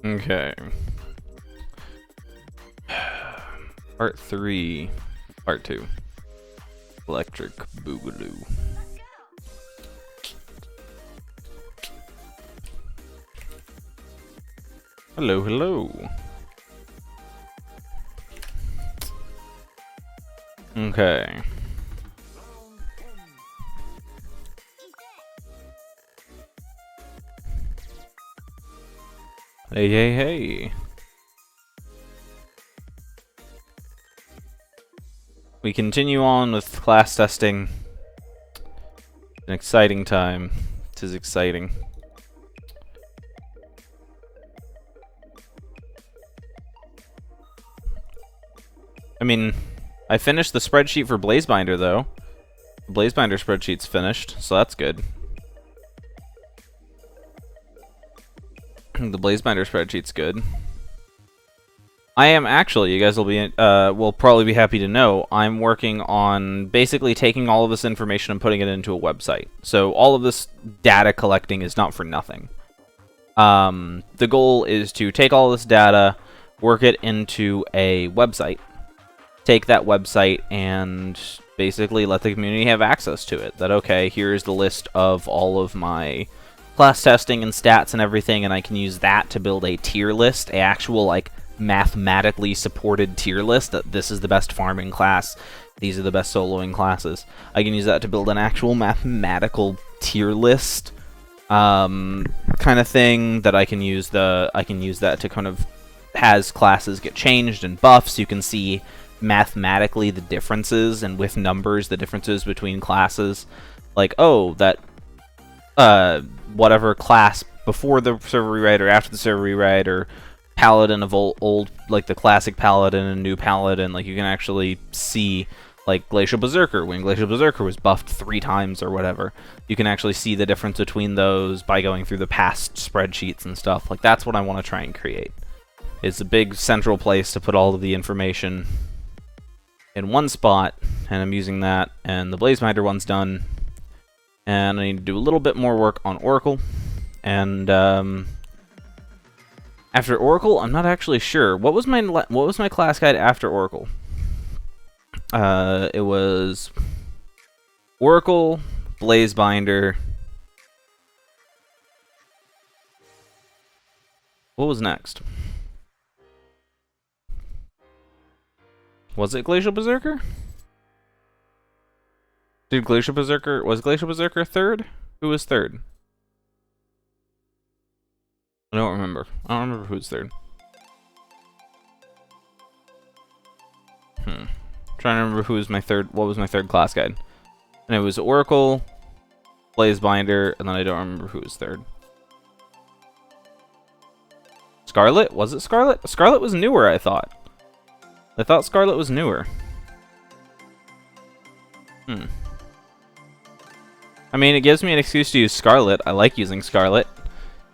Okay. Part 3. Part 2. Electric Boogaloo. Hello, hello. Okay. Hey, hey, hey. We continue on with class testing. An exciting time. It is exciting. I mean, I finished the spreadsheet for Blazebinder, though. The Blazebinder spreadsheet's finished, so that's good. The Blazebinder spreadsheet's good. I am actually, you guys will probably be happy to know, I'm working on basically taking all of this information and putting it into a website. So all of this data collecting is not for nothing. The goal is to take all this data, work it into a website, take that website and basically let the community have access to it. That, okay, here's the list of all of my class testing and stats and everything, and I can use that to build a tier list, a actual, like, mathematically supported tier list, that this is the best farming class, these are the best soloing classes. I can use that to build an actual mathematical tier list kind of thing that I can use that to kind of, as classes get changed and buffs, you can see mathematically the differences, and with numbers the differences between classes. Like, oh, that whatever class before the server rewrite or after the server rewrite, or Paladin of old, like the classic Paladin and new Paladin, like you can actually see, like Glacial Berserker, when Glacial Berserker was buffed 3 times or whatever, you can actually see the difference between those by going through the past spreadsheets and stuff. Like, that's what I want to try and create. It's a big central place to put all of the information in one spot, and I'm using that, and the Blazebinder one's done, and I need to do a little bit more work on Oracle, and after Oracle, I'm not actually sure. What was my class guide after Oracle? It was Oracle, Blazebinder. What was next? Was it Glacial Berserker? Was Glacial Berserker third? Who was third? I don't remember. I don't remember who's third. Trying to remember who was my third. What was my third class guide? And it was Oracle, Blazebinder, and then I don't remember who was third. Scarlet? Was it Scarlet? Scarlet was newer, I thought. I thought Scarlet was newer. I mean, it gives me an excuse to use Scarlet. I like using Scarlet.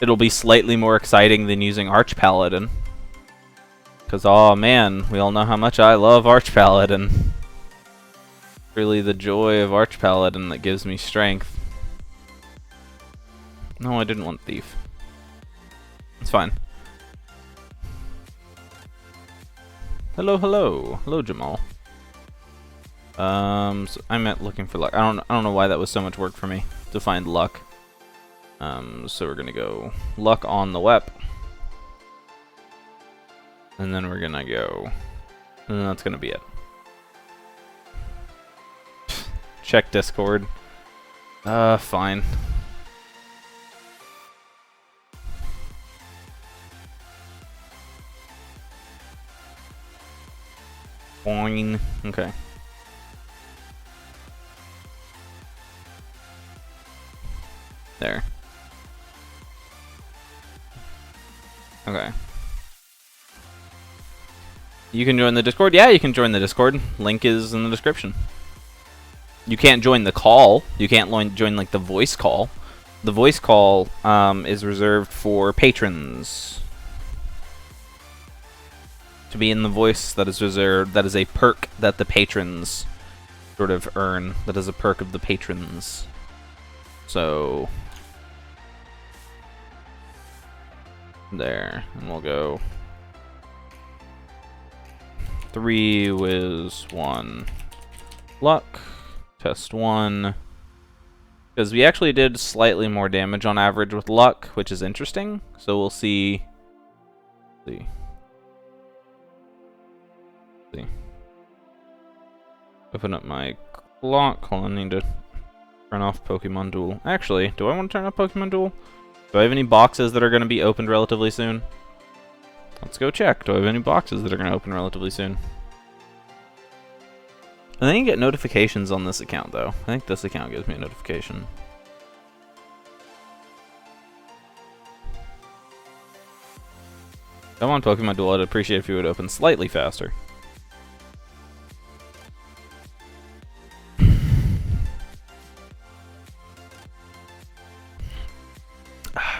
It'll be slightly more exciting than using Arch Paladin. Because, oh man, we all know how much I love Arch Paladin. Really the joy of Arch Paladin that gives me strength. No, I didn't want Thief. It's fine. Hello, hello. Hello, Jamal. So I meant looking for luck. I don't know why that was so much work for me to find luck. So we're gonna go luck on the WEP. And then we're gonna go, and that's gonna be it. Check Discord. Fine. Fine. Okay. There. Okay. You can join the Discord? Yeah, you can join the Discord. Link is in the description. You can't join the call. You can't join, like, the voice call. The voice call is reserved for patrons. To be in the voice, that is reserved. That is a perk that the patrons sort of earn. That is a perk of the patrons. So There, and we'll go 3 whiz 1 luck. Test 1. Because we actually did slightly more damage on average with luck, which is interesting. So we'll see. See. Open up my clock. Hold on, I need to turn off Pokemon Duel. Actually, do I want to turn off Pokemon Duel? Do I have any boxes that are going to be opened relatively soon? Let's go check. Do I have any boxes that are going to open relatively soon? I think you get notifications on this account, though. I think this account gives me a notification. Come on, Pokemon Duel. I'd appreciate if you would open slightly faster.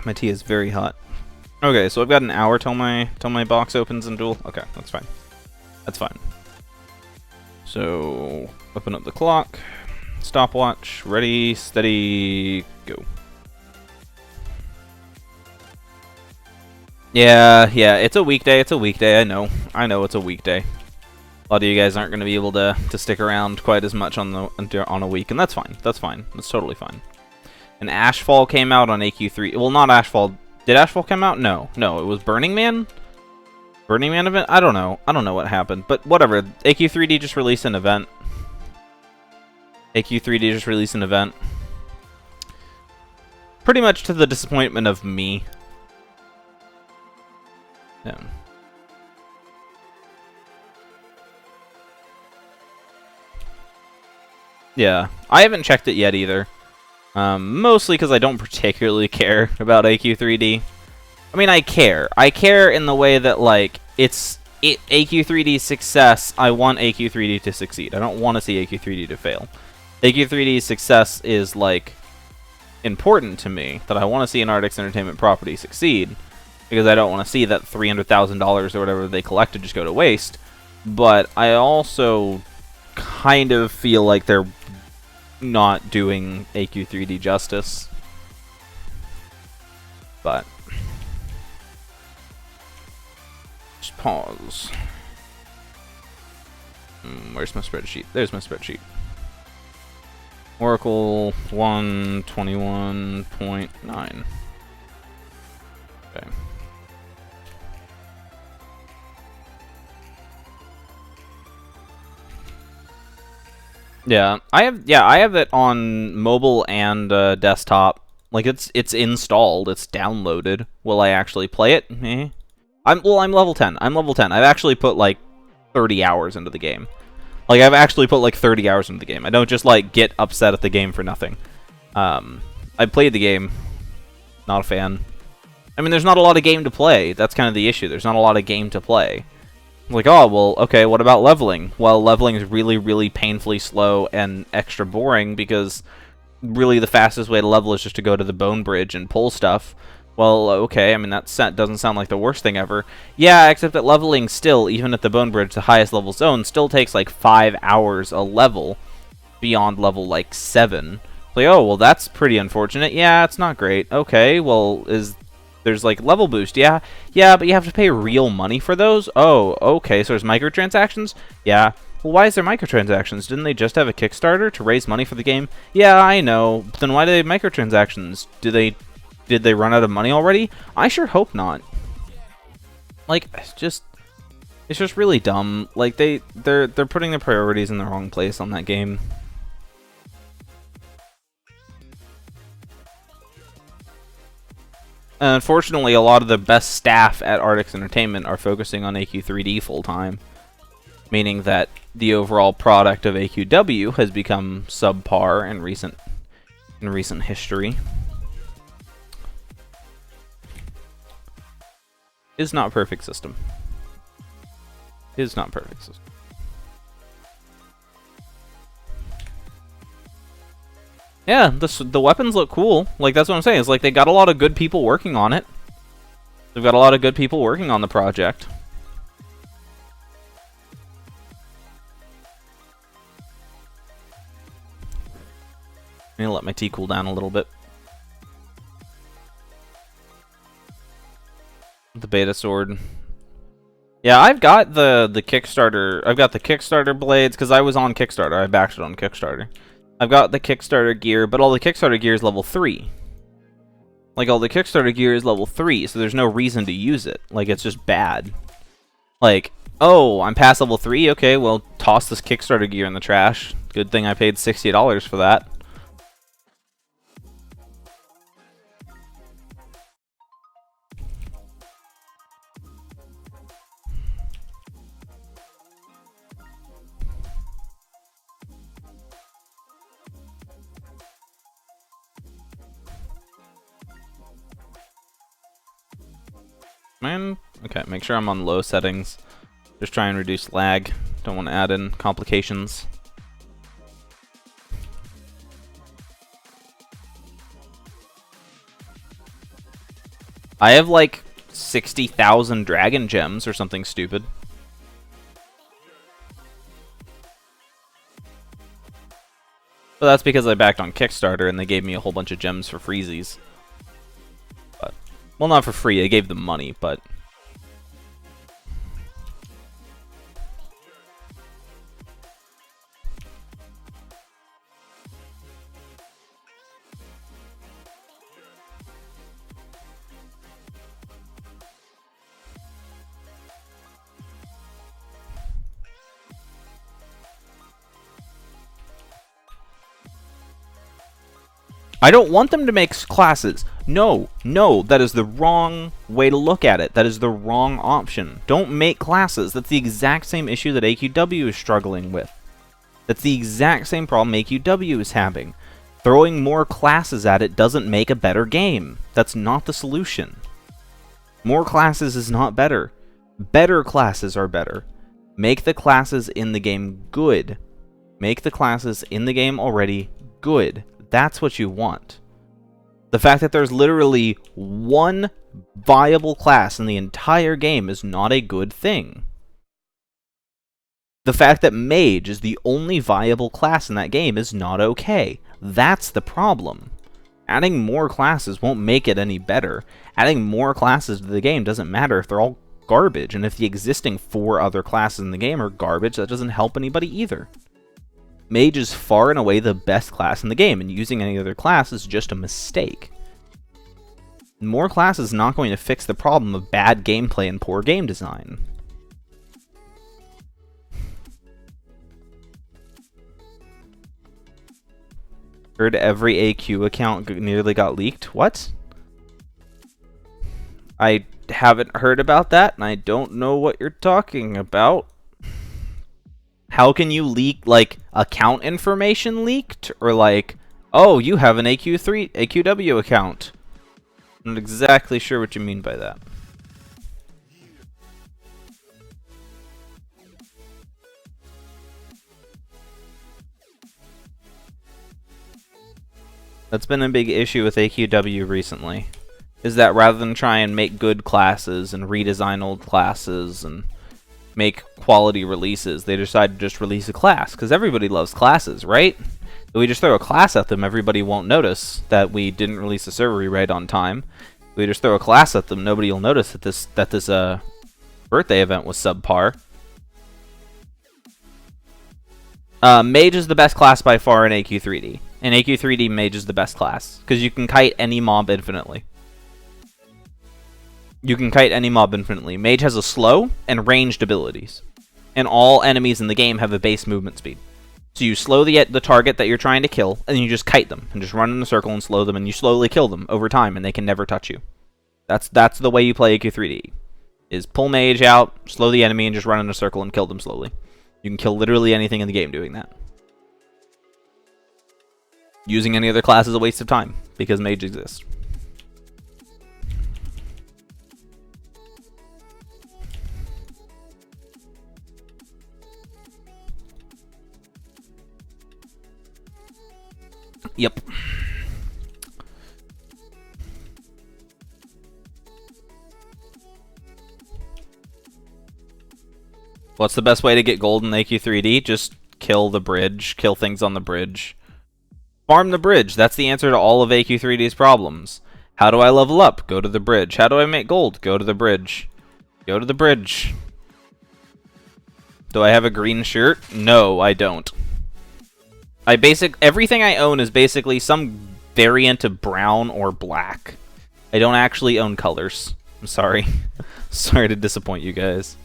My tea is very hot. Okay, so I've got an hour till my box opens in Duel. Okay, that's fine. That's fine. So open up the clock, stopwatch, ready, steady, go. Yeah, it's a weekday. It's a weekday. I know it's a weekday. A lot of you guys aren't going to be able to stick around quite as much on a week, and that's fine. That's fine. That's totally fine. And Ashfall came out on AQ3. Well, not Ashfall. Did Ashfall come out? No, it was Burning Man. Burning Man event? I don't know. I don't know what happened, but whatever. AQ3D just released an event. AQ3D just released an event. Pretty much to the disappointment of me. Yeah. Yeah, I haven't checked it yet either. Mostly because I don't particularly care about AQ3D. I mean, I care. I care in the way that, like, AQ3D's success, I want AQ3D to succeed. I don't want to see AQ3D to fail. AQ3D's success is, like, important to me, that I want to see an Artix Entertainment property succeed, because I don't want to see that $300,000 or whatever they collected just go to waste. But I also kind of feel like they're not doing AQ3D justice. But just pause. Where's my spreadsheet? There's my spreadsheet. Oracle 121.9. Okay. Yeah, I have it on mobile and desktop. Like it's installed, it's downloaded. Will I actually play it? I'm level 10. I'm level 10. I've actually put like 30 hours into the game. Like I've actually put like 30 hours into the game. I don't just like get upset at the game for nothing. I played the game. Not a fan. I mean, there's not a lot of game to play. That's kind of the issue. There's not a lot of game to play. Like, oh, well, okay, what about leveling? Well, leveling is really, really painfully slow and extra boring because really the fastest way to level is just to go to the bone bridge and pull stuff. Well, okay, I mean, that doesn't sound like the worst thing ever. Yeah, except that leveling still, even at the bone bridge, the highest level zone, still takes like 5 hours a level beyond level like 7. Like, oh, well, that's pretty unfortunate. Yeah, it's not great. Okay, well, there's like level boost, yeah, but you have to pay real money for those? Oh, okay, so there's microtransactions? Yeah. Well, why is there microtransactions? Didn't they just have a Kickstarter to raise money for the game? Yeah, I know, but then why do they have microtransactions? Did they run out of money already? I sure hope not. Like, it's just really dumb. Like, they're putting their priorities in the wrong place on that game. Unfortunately, a lot of the best staff at Artix Entertainment are focusing on AQ3D full-time, meaning that the overall product of AQW has become subpar in recent history. Is not perfect system. Is not perfect system. Yeah, the weapons look cool. Like, that's what I'm saying. It's like they got a lot of good people working on it. They've got a lot of good people working on the project. I'm gonna let my tea cool down a little bit. The beta sword. Yeah, I've got the Kickstarter. I've got the Kickstarter blades because I was on Kickstarter. I backed it on Kickstarter. I've got the Kickstarter gear, but all the Kickstarter gear is level 3. Like, all the Kickstarter gear is level 3, so there's no reason to use it. Like, it's just bad. Like, oh, I'm past level 3? Okay, well, toss this Kickstarter gear in the trash. Good thing I paid $60 for that. Man, okay, make sure I'm on low settings. Just try and reduce lag. Don't want to add in complications. I have like 60,000 dragon gems or something stupid. But that's because I backed on Kickstarter and they gave me a whole bunch of gems for freezies. But, well, not for free, they gave them money, but... I don't want them to make classes. No, no, that is the wrong way to look at it. That is the wrong option. Don't make classes. That's the exact same issue that AQW is struggling with. That's the exact same problem AQW is having. Throwing more classes at it doesn't make a better game. That's not the solution. More classes is not better. Better classes are better. Make the classes in the game good. Make the classes in the game already good. That's what you want. The fact that there's literally one viable class in the entire game is not a good thing. The fact that Mage is the only viable class in that game is not okay. That's the problem. Adding more classes won't make it any better. Adding more classes to the game doesn't matter if they're all garbage, and if the existing 4 other classes in the game are garbage, that doesn't help anybody either. Mage is far and away the best class in the game, and using any other class is just a mistake. More classes is not going to fix the problem of bad gameplay and poor game design. Heard every AQ account nearly got leaked? What? I haven't heard about that, and I don't know what you're talking about. How can you leak, like, account information leaked? Or like, oh, you have an AQW account. I'm not exactly sure what you mean by that. That's been a big issue with AQW recently. Is that rather than try and make good classes and redesign old classes and make quality releases, they decide to just release a class, because everybody loves classes, right? If we just throw a class at them, everybody won't notice that we didn't release a server rewrite on time. If we just throw a class at them, nobody will notice that this birthday event was subpar. Mage is the best class by far in AQ3D. In AQ3D, Mage is the best class, because you can kite any mob infinitely. You can kite any mob infinitely. Mage has a slow and ranged abilities. And all enemies in the game have a base movement speed. So you slow the target that you're trying to kill, and you just kite them, and just run in a circle and slow them, and you slowly kill them over time, and they can never touch you. That's the way you play AQ3D. Is pull Mage out, slow the enemy, and just run in a circle and kill them slowly. You can kill literally anything in the game doing that. Using any other class is a waste of time, because Mage exists. Yep. What's the best way to get gold in AQ3D? Just kill the bridge, kill things on the bridge. Farm the bridge. That's the answer to all of AQ3D's problems. How do I level up? Go to the bridge. How do I make gold? Go to the bridge. Go to the bridge. Do I have a green shirt? No, I don't. Everything I own is basically some variant of brown or black. I don't actually own colors. I'm sorry. Sorry to disappoint you guys.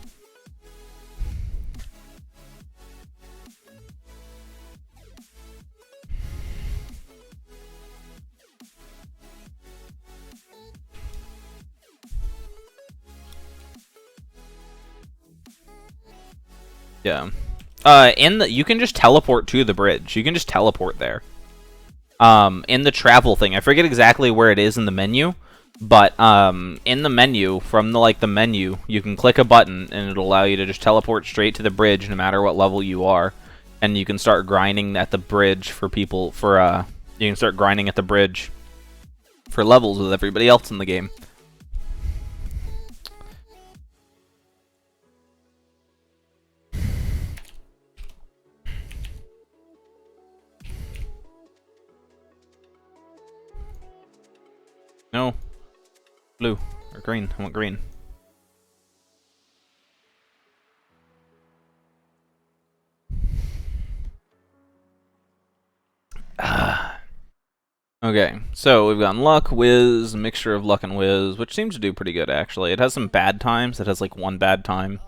Yeah. You can just teleport to the bridge. You can just teleport there. In the travel thing, I forget exactly where it is in the menu, but in the menu, from the menu, you can click a button and it'll allow you to just teleport straight to the bridge no matter what level you are, and you can start grinding at the bridge for people you can start grinding at the bridge for levels with everybody else in the game. No. Blue. Or green. I want green. Okay, so we've gotten luck, whiz, mixture of luck and whiz, which seems to do pretty good, actually. It has some bad times. It has, like, one bad time.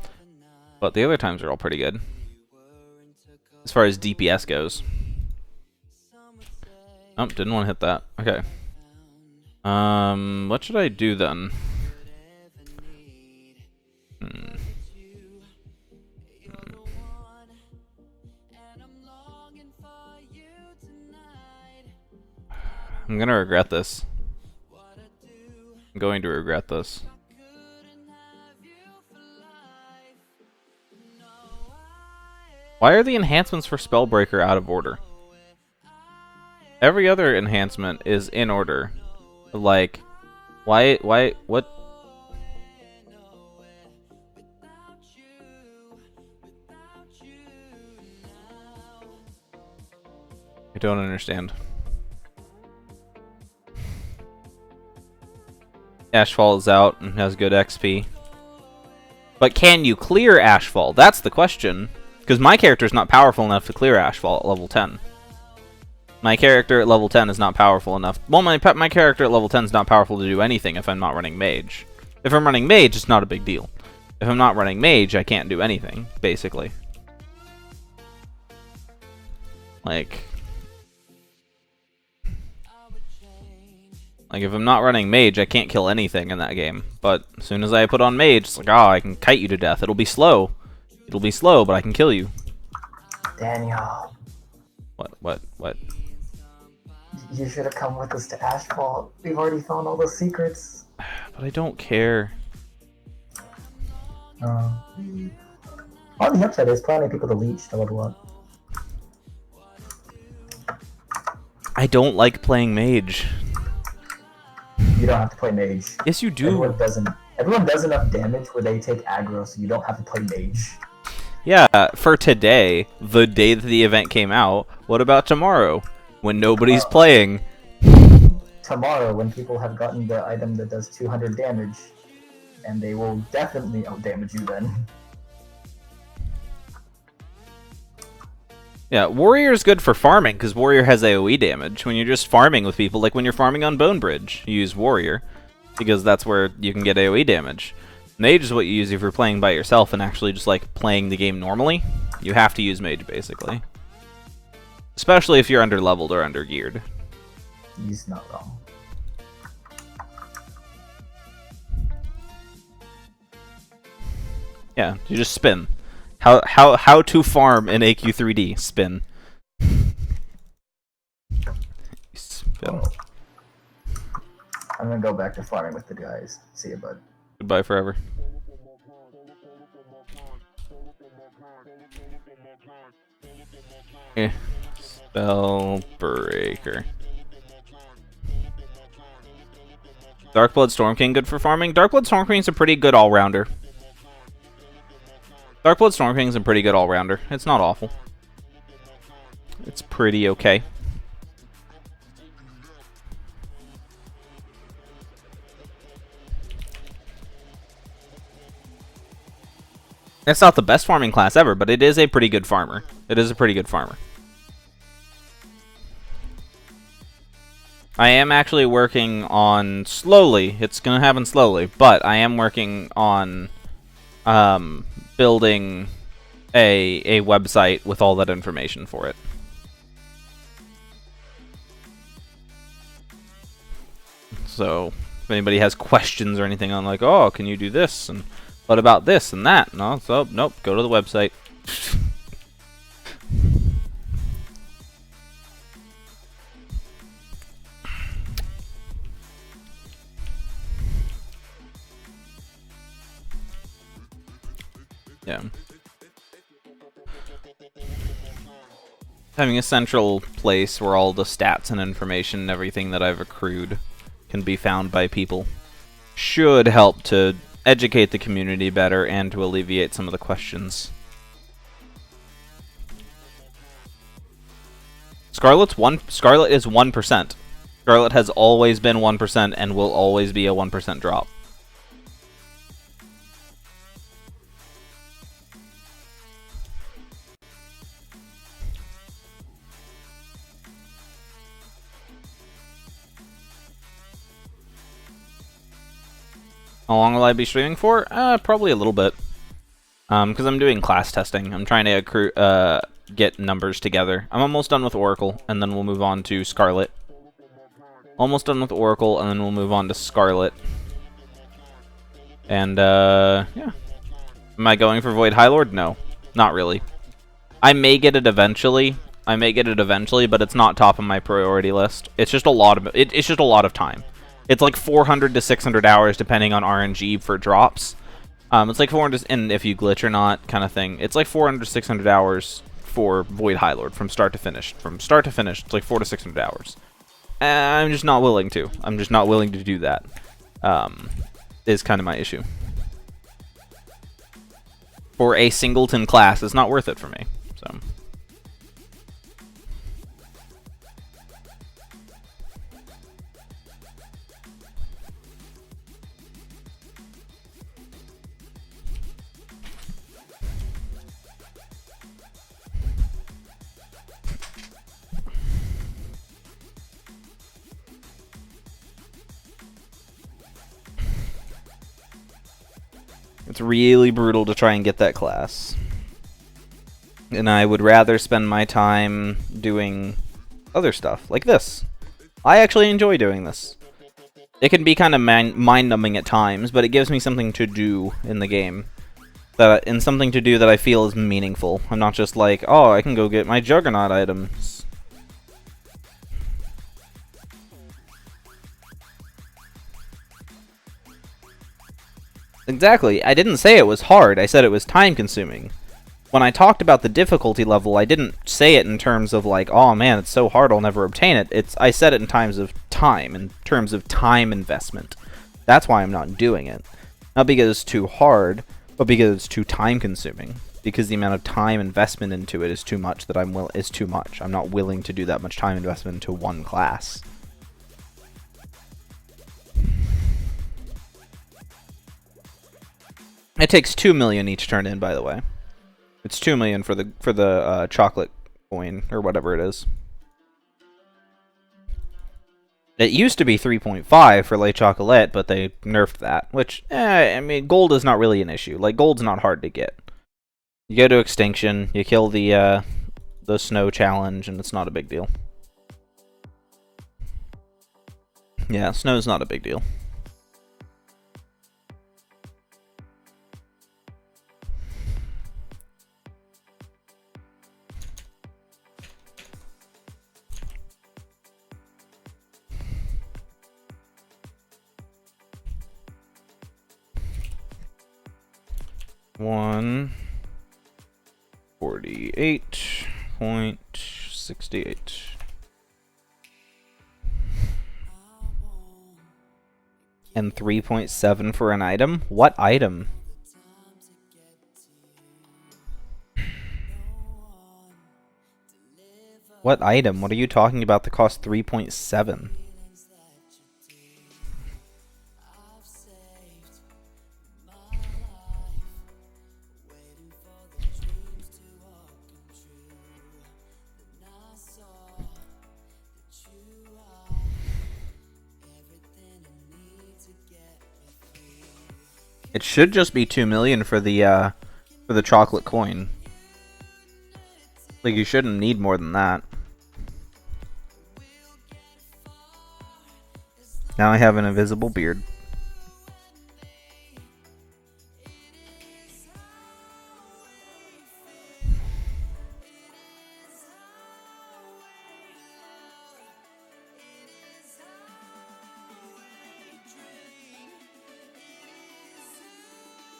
But the other times are all pretty good. As far as DPS goes. Oh, didn't want to hit that. Okay. What should I do then? I'm gonna regret this. I'm going to regret this. Why are the enhancements for Spellbreaker out of order? Every other enhancement is in order. Like, why, what? I don't understand. Ashfall is out and has good XP. But can you clear Ashfall? That's the question. Because my character is not powerful enough to clear Ashfall at level 10. My character at level 10 is not powerful enough. Well, my character at level 10 is not powerful to do anything if I'm not running Mage. If I'm running Mage, it's not a big deal. If I'm not running Mage, I can't do anything, basically. Like, if I'm not running Mage, I can't kill anything in that game. But as soon as I put on Mage, it's like, oh, I can kite you to death. It'll be slow. It'll be slow, but I can kill you. Daniel. What? You should have come with us to Ashfall. We've already found all the secrets. But I don't care. On the upside, there's plenty of people to leech to level up. I don't like playing Mage. You don't have to play Mage. Yes, you do. Everyone does enough damage where they take aggro, so you don't have to play Mage. Yeah, for today, the day that the event came out. What about tomorrow, when nobody's playing? Tomorrow, when people have gotten the item that does 200 damage, and they will definitely outdamage you then. Yeah, Warrior is good for farming, because Warrior has AoE damage. When you're just farming with people, like when you're farming on Bone Bridge, you use Warrior, because that's where you can get AoE damage. Mage is what you use if you're playing by yourself and actually just like playing the game normally. You have to use Mage, basically. Especially if you're under-leveled or under-geared. He's not wrong. Yeah, you just spin. How to farm in AQ3D? Spin. Spin. Oh. I'm gonna go back to farming with the guys. See you, bud. Goodbye forever. Spellbreaker. Darkblood Storm King good for farming? Darkblood Storm King's a pretty good all-rounder. Darkblood Storm King's a pretty good all-rounder. It's not awful. It's pretty okay. It's not the best farming class ever, but it is a pretty good farmer. It is a pretty good farmer. I am actually working on, slowly, it's going to happen slowly, but I am working on building a website with all that information for it. So, if anybody has questions or anything on like, oh, can you do this? And what about this and that? No, so, nope, go to the website. Yeah. Having a central place where all the stats and information and everything that I've accrued can be found by people should help to educate the community better and to alleviate some of the questions. Scarlet is 1%. Scarlet has always been 1% and will always be a 1% drop. How long will I be streaming for? Probably a little bit. Because I'm doing class testing. I'm trying to accrue, get numbers together. I'm almost done with Oracle, and then we'll move on to Scarlet. Almost done with Oracle, and then we'll move on to Scarlet. And, yeah. Am I going for Void High Lord? No. Not really. I may get it eventually. But it's not top of my priority list. It's just a lot of it's just a lot of time. It's like 400 to 600 hours depending on RNG for drops. It's like 400, and if you glitch or not, kind of thing. It's like 400 to 600 hours for Void High Lord from start to finish. From start to finish, it's like 400 to 600 hours. And I'm just not willing to. I'm just not willing to do that. Is kind of my issue. For a singleton class, it's not worth it for me. So. It's really brutal to try and get that class. And I would rather spend my time doing other stuff, like this. I actually enjoy doing this. It can be kind of mind-numbing at times, but it gives me something to do in the game. And something to do that I feel is meaningful. I'm not just like, oh, I can go get my Juggernaut items. Exactly. I didn't say it was hard. I said it was time-consuming. When I talked about the difficulty level, I didn't say it in terms of like, oh man, it's so hard, I'll never obtain it. I said it in terms of time investment. That's why I'm not doing it. Not because it's too hard, but because it's too time-consuming. Because the amount of time investment into it is too much that is too much. I'm not willing to do that much time investment into one class. It takes 2 million each turn in, by the way. It's 2 million for the chocolate coin or whatever it is. It used to be 3.5 for Le Chocolat, but they nerfed that. Which, I mean, gold is not really an issue. Like, gold's not hard to get. You go to Extinction, you kill the snow challenge, and it's not a big deal. Yeah, snow's not a big deal. $148.68. And 3.7 for an item? What item? What item? What are you talking about that cost 3.7? It should just be 2 million for the chocolate coin. Like, you shouldn't need more than that. Now I have an invisible beard.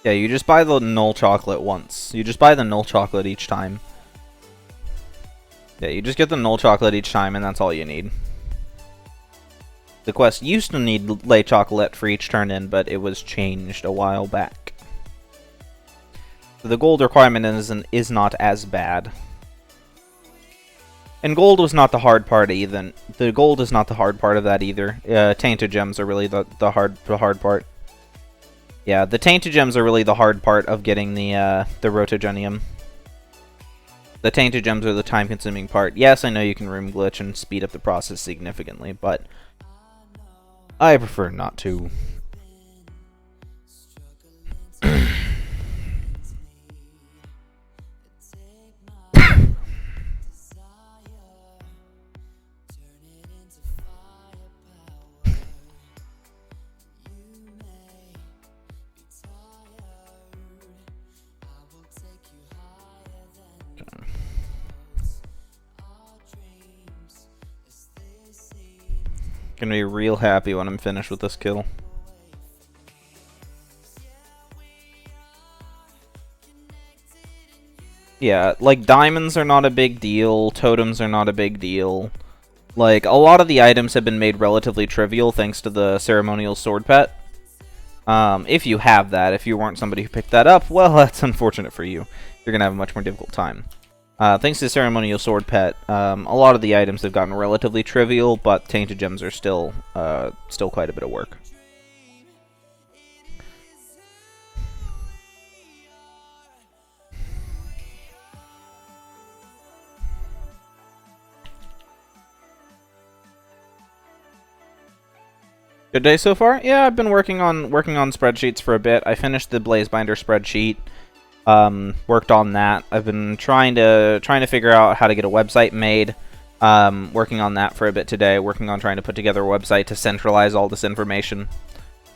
Yeah, you just buy the null chocolate once. You just buy the null chocolate each time. Yeah, you just get the null chocolate each time, and that's all you need. The quest used to need lay chocolate for each turn in, but it was changed a while back. So the gold requirement is not as bad. And gold was not the hard part either. The gold is not the hard part of that either. Tainted gems are really the hard part. Yeah, the Tainted Gems are really the hard part of getting the Rotogenium. The Tainted Gems are the time-consuming part. Yes, I know you can room glitch and speed up the process significantly, but I prefer not to. Gonna be real happy when I'm finished with this kill. Yeah, like, diamonds are not a big deal, totems are not a big deal. Like, a lot of the items have been made relatively trivial thanks to the ceremonial sword pet. If you have that, if you weren't somebody who picked that up, well, that's unfortunate for you. You're gonna have a much more difficult time. Thanks to the ceremonial sword pet, a lot of the items have gotten relatively trivial, but Tainted Gems are still quite a bit of work. Good day so far? Yeah, I've been working on spreadsheets for a bit. I finished the Blazebinder spreadsheet. Worked on that. I've been trying to figure out how to get a website made. Working on that for a bit today. Working on trying to put together a website to centralize all this information.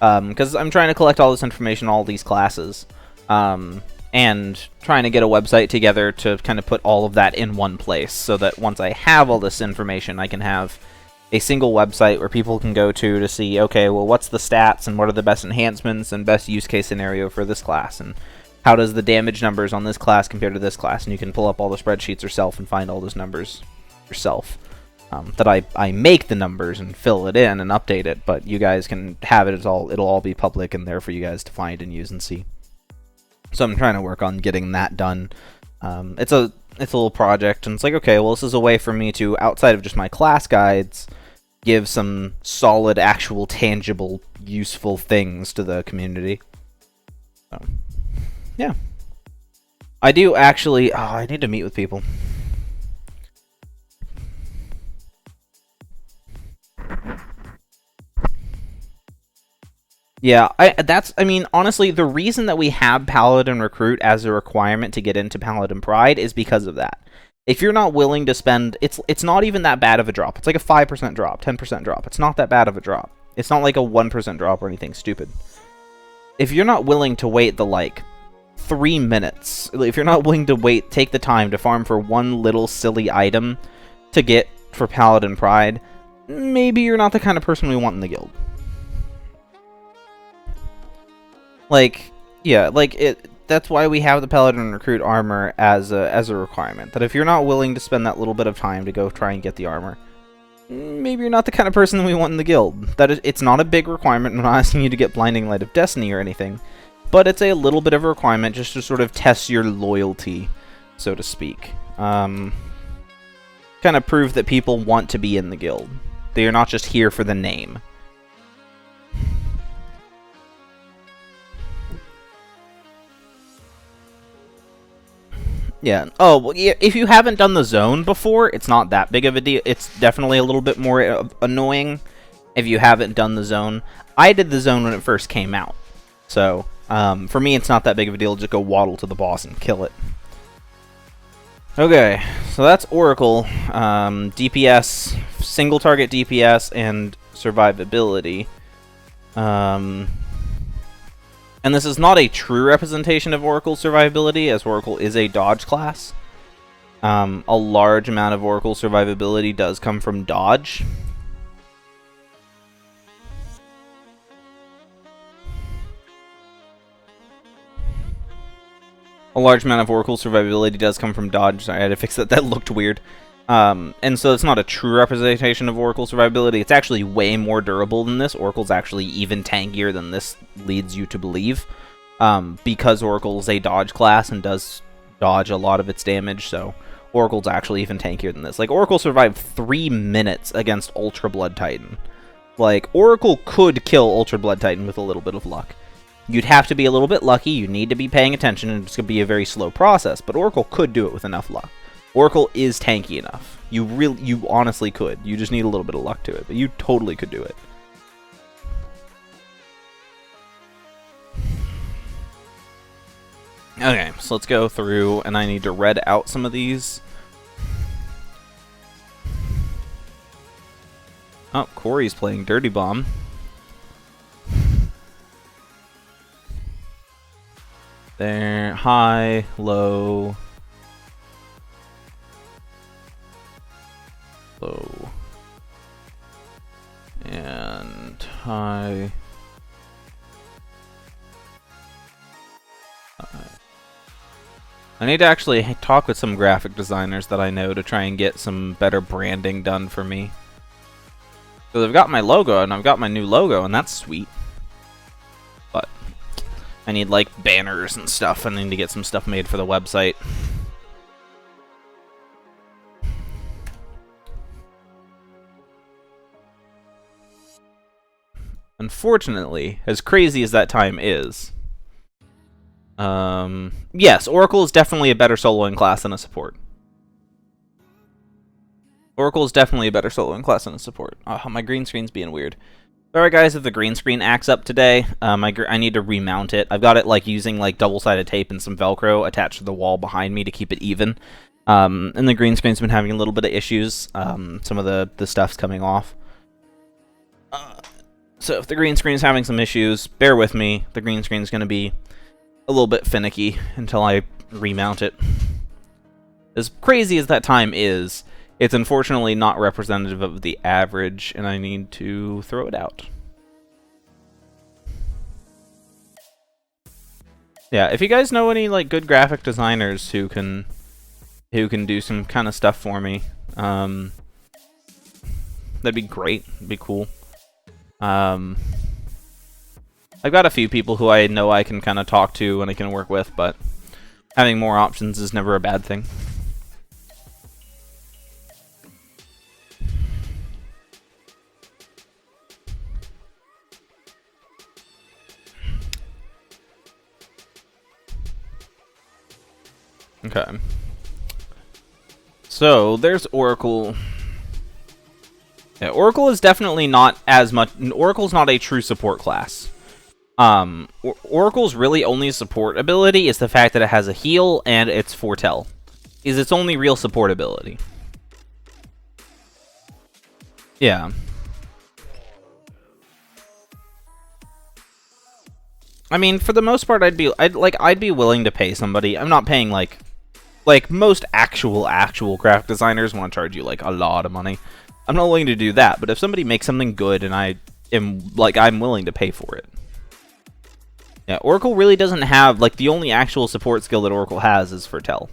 Because I'm trying to collect all this information, all these classes. And trying to get a website together to kind of put all of that in one place, so that once I have all this information, I can have a single website where people can go to see, okay, well, what's the stats, and what are the best enhancements, and best use case scenario for this class, and how does the damage numbers on this class compare to this class, and you can pull up all the spreadsheets yourself and find all those numbers yourself. That I make the numbers and fill it in and update it, but you guys can have it, it'll all be public and there for you guys to find and use and see. So I'm trying to work on getting that done. It's a little project, and it's like, okay, well, this is a way for me to, outside of just my class guides, give some solid, actual, tangible, useful things to the community. So, yeah. I do actually... Oh, I need to meet with people. Yeah, I mean, honestly, the reason that we have Paladin Recruit as a requirement to get into Paladin Pride is because of that. If you're not willing to spend... It's not even that bad of a drop. It's like a 5% drop, 10% drop. It's not that bad of a drop. It's not like a 1% drop or anything stupid. If you're not willing to wait the, like, 3 minutes, if you're not willing to take the time to farm for one little silly item to get for Paladin Pride, maybe you're not the kind of person we want in the guild. Like, yeah, like, that's why we have the Paladin Recruit armor as a requirement. That if you're not willing to spend that little bit of time to go try and get the armor, maybe you're not the kind of person that we want in the guild. It's not a big requirement. I'm not asking you to get Blinding Light of Destiny or anything, but it's a little bit of a requirement just to sort of test your loyalty, so to speak. Kind of prove that people want to be in the guild. They are not just here for the name. Yeah. Oh, well, yeah, if you haven't done the zone before, it's not that big of a deal. It's definitely a little bit more annoying if you haven't done the zone. I did the zone when it first came out. So, For me, it's not that big of a deal. Just go waddle to the boss and kill it. Okay, so that's Oracle, DPS, single target DPS, and survivability. And this is not a true representation of Oracle's survivability, as Oracle is a dodge class. A large amount of Oracle's survivability does come from dodge. A large amount of Oracle's survivability does come from dodge. Sorry, I had to fix that. That looked weird. And so it's not a true representation of Oracle's survivability. It's actually way more durable than this. Oracle's actually even tankier than this leads you to believe. Because Oracle's a dodge class and does dodge a lot of its damage, so Oracle's actually even tankier than this. Like, Oracle survived 3 minutes against Ultra Blood Titan. Like, Oracle could kill Ultra Blood Titan with a little bit of luck. You'd have to be a little bit lucky, you need to be paying attention, and it's going to be a very slow process, but Oracle could do it with enough luck. Oracle is tanky enough. You honestly could. You just need a little bit of luck to it, but you totally could do it. Okay, so let's go through, and I need to read out some of these. Oh, Corey's playing Dirty Bomb. There, high, low, low, and high. I need to actually talk with some graphic designers that I know to try and get some better branding done for me. Because I've got my logo, and I've got my new logo, and that's sweet. But I need, like, banners and stuff. I need to get some stuff made for the website. Unfortunately, as crazy as that time is, yes, Oracle is definitely a better soloing class than a support. Oracle is definitely a better soloing class than a support. Oh, my green screen's being weird. Sorry guys if the green screen acts up today. I need to remount it. I've got it like using like double-sided tape and some Velcro attached to the wall behind me to keep it even. And the green screen's been having a little bit of issues. Some of the stuff's coming off. So if the green screen's having some issues, bear with me. The green screen's going to be a little bit finicky until I remount it. As crazy as that time is, it's unfortunately not representative of the average, and I need to throw it out. Yeah, if you guys know any like good graphic designers who can do some kind of stuff for me, that'd be great. It'd be cool. I've got a few people who I know I can kind of talk to and I can work with, but having more options is never a bad thing. Okay. So, there's Oracle. Yeah, Oracle is definitely not as much... Oracle's not a true support class. Oracle's really only support ability is the fact that it has a heal and its foretell. Is its only real support ability. Yeah. I mean, for the most part, I'd be willing to pay somebody. I'm not paying like most actual graphic designers want to charge you like a lot of money. I'm not willing to do that, but if somebody makes something good and I'm willing to pay for it. Yeah, Oracle really doesn't have like the only actual support skill that Oracle has is foretell.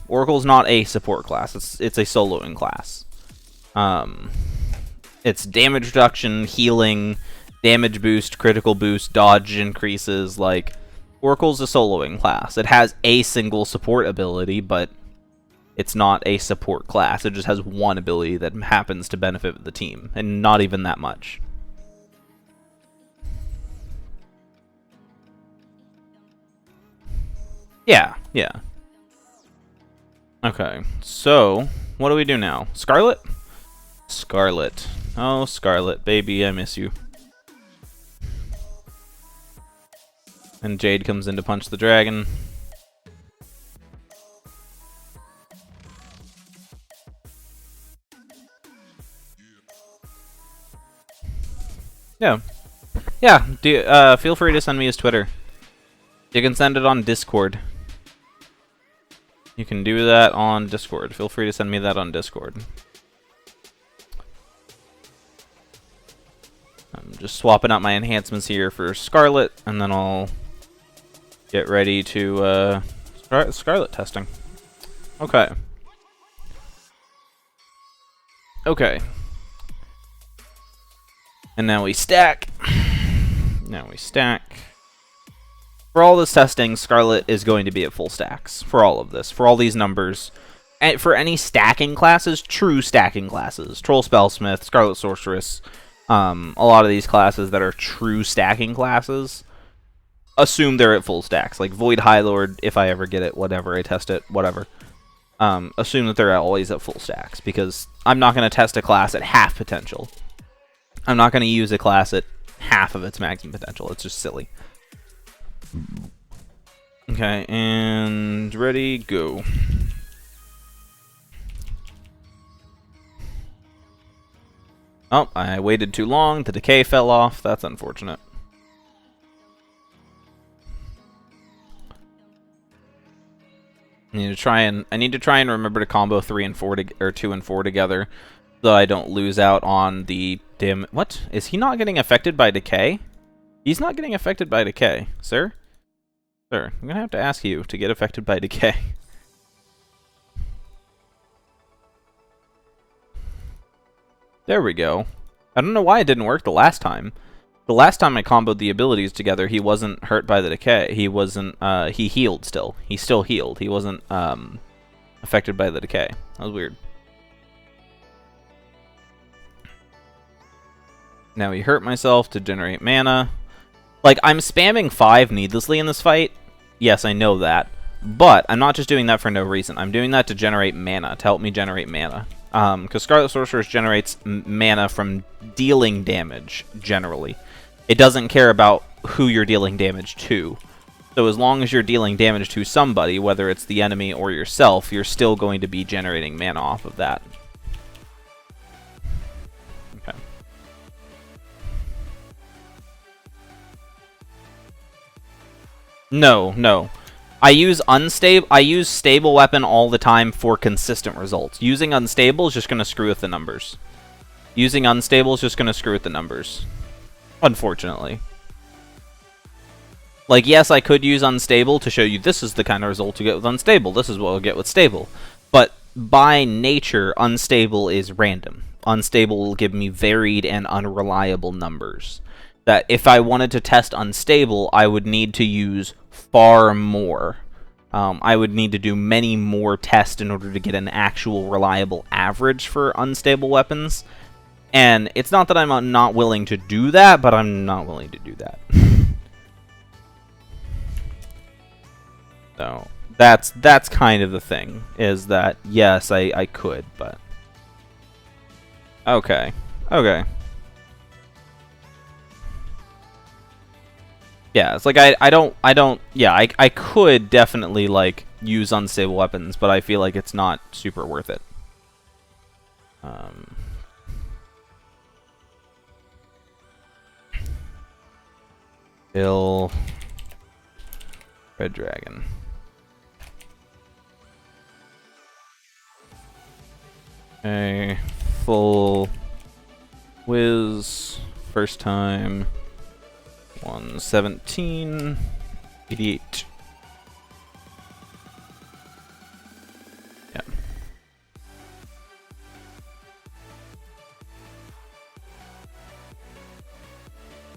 Oracle's not a support class. It's a soloing class. It's damage reduction, healing, damage boost, critical boost, dodge increases. Like, Oracle's a soloing class. It has a single support ability, but it's not a support class. It just has one ability that happens to benefit the team, and not even that much. Yeah, yeah. Okay, so what do we do now? Scarlet? Scarlet. Oh, Scarlet, baby, I miss you. And Jade comes in to punch the dragon. Yeah. Yeah, feel free to send me his Twitter. You can send it on Discord. You can do that on Discord. Feel free to send me that on Discord. I'm just swapping out my enhancements here for Scarlet, and then I'll get ready to start Scarlet testing. Okay. Okay. And now we stack. Now we stack. For all this testing, Scarlet is going to be at full stacks. For all of this. For all these numbers. And for any stacking classes, true stacking classes. Troll Spellsmith, Scarlet Sorceress. A lot of these classes that are true stacking classes. Assume they're at full stacks. Like Void High Lord, if I ever get it, whatever, I test it, whatever. Assume that they're always at full stacks. Because I'm not going to test a class at half potential. I'm not going to use a class at half of its maximum potential. It's just silly. Okay, and ready, go. Oh, I waited too long. The decay fell off. That's unfortunate. I need to try and remember to combo 3 and 4 or 2 and 4 together, so I don't lose out on the dim. What? Is he not getting affected by decay? He's not getting affected by decay, sir. Sir, I'm gonna have to ask you to get affected by decay. There we go. I don't know why it didn't work the last time. The last time I comboed the abilities together, he wasn't hurt by the decay. He wasn't, he healed still. He still healed. He wasn't, affected by the decay. That was weird. Now he hurt myself to generate mana. Like, I'm spamming 5 needlessly in this fight. Yes, I know that. But I'm not just doing that for no reason. I'm doing that to generate mana, to help me generate mana. Because Scarlet Sorceress generates mana from dealing damage, generally. It doesn't care about who you're dealing damage to. So as long as you're dealing damage to somebody, whether it's the enemy or yourself, you're still going to be generating mana off of that. Okay. No. I use stable weapon all the time for consistent results. Using unstable is just going to screw with the numbers. Using unstable is just going to screw with the numbers. Unfortunately. Like, yes, I could use unstable to show you this is the kind of result you get with unstable. This is what I'll get with stable. But by nature, unstable is random. Unstable will give me varied and unreliable numbers. That if I wanted to test unstable, I would need to use far more. I would need to do many more tests in order to get an actual reliable average for unstable weapons. And it's not that I'm not willing to do that, but I'm not willing to do that. So that's kind of the thing, is that yes, I could, but okay. Yeah, it's like I could definitely like use unstable weapons, but I feel like it's not super worth it. Kill Red Dragon. Okay, full whiz, first time, 117, 88. Yeah.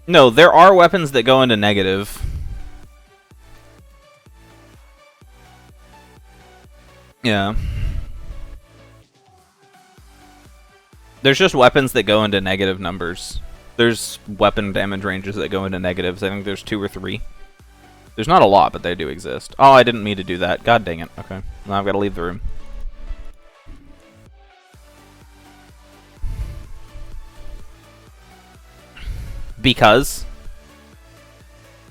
No, there are weapons that go into negative. Yeah. There's just weapons that go into negative numbers. There's weapon damage ranges that go into negatives. I think there's 2 or 3. There's not a lot, but they do exist. Oh, I didn't mean to do that. God dang it. Okay. Now I've got to leave the room. Because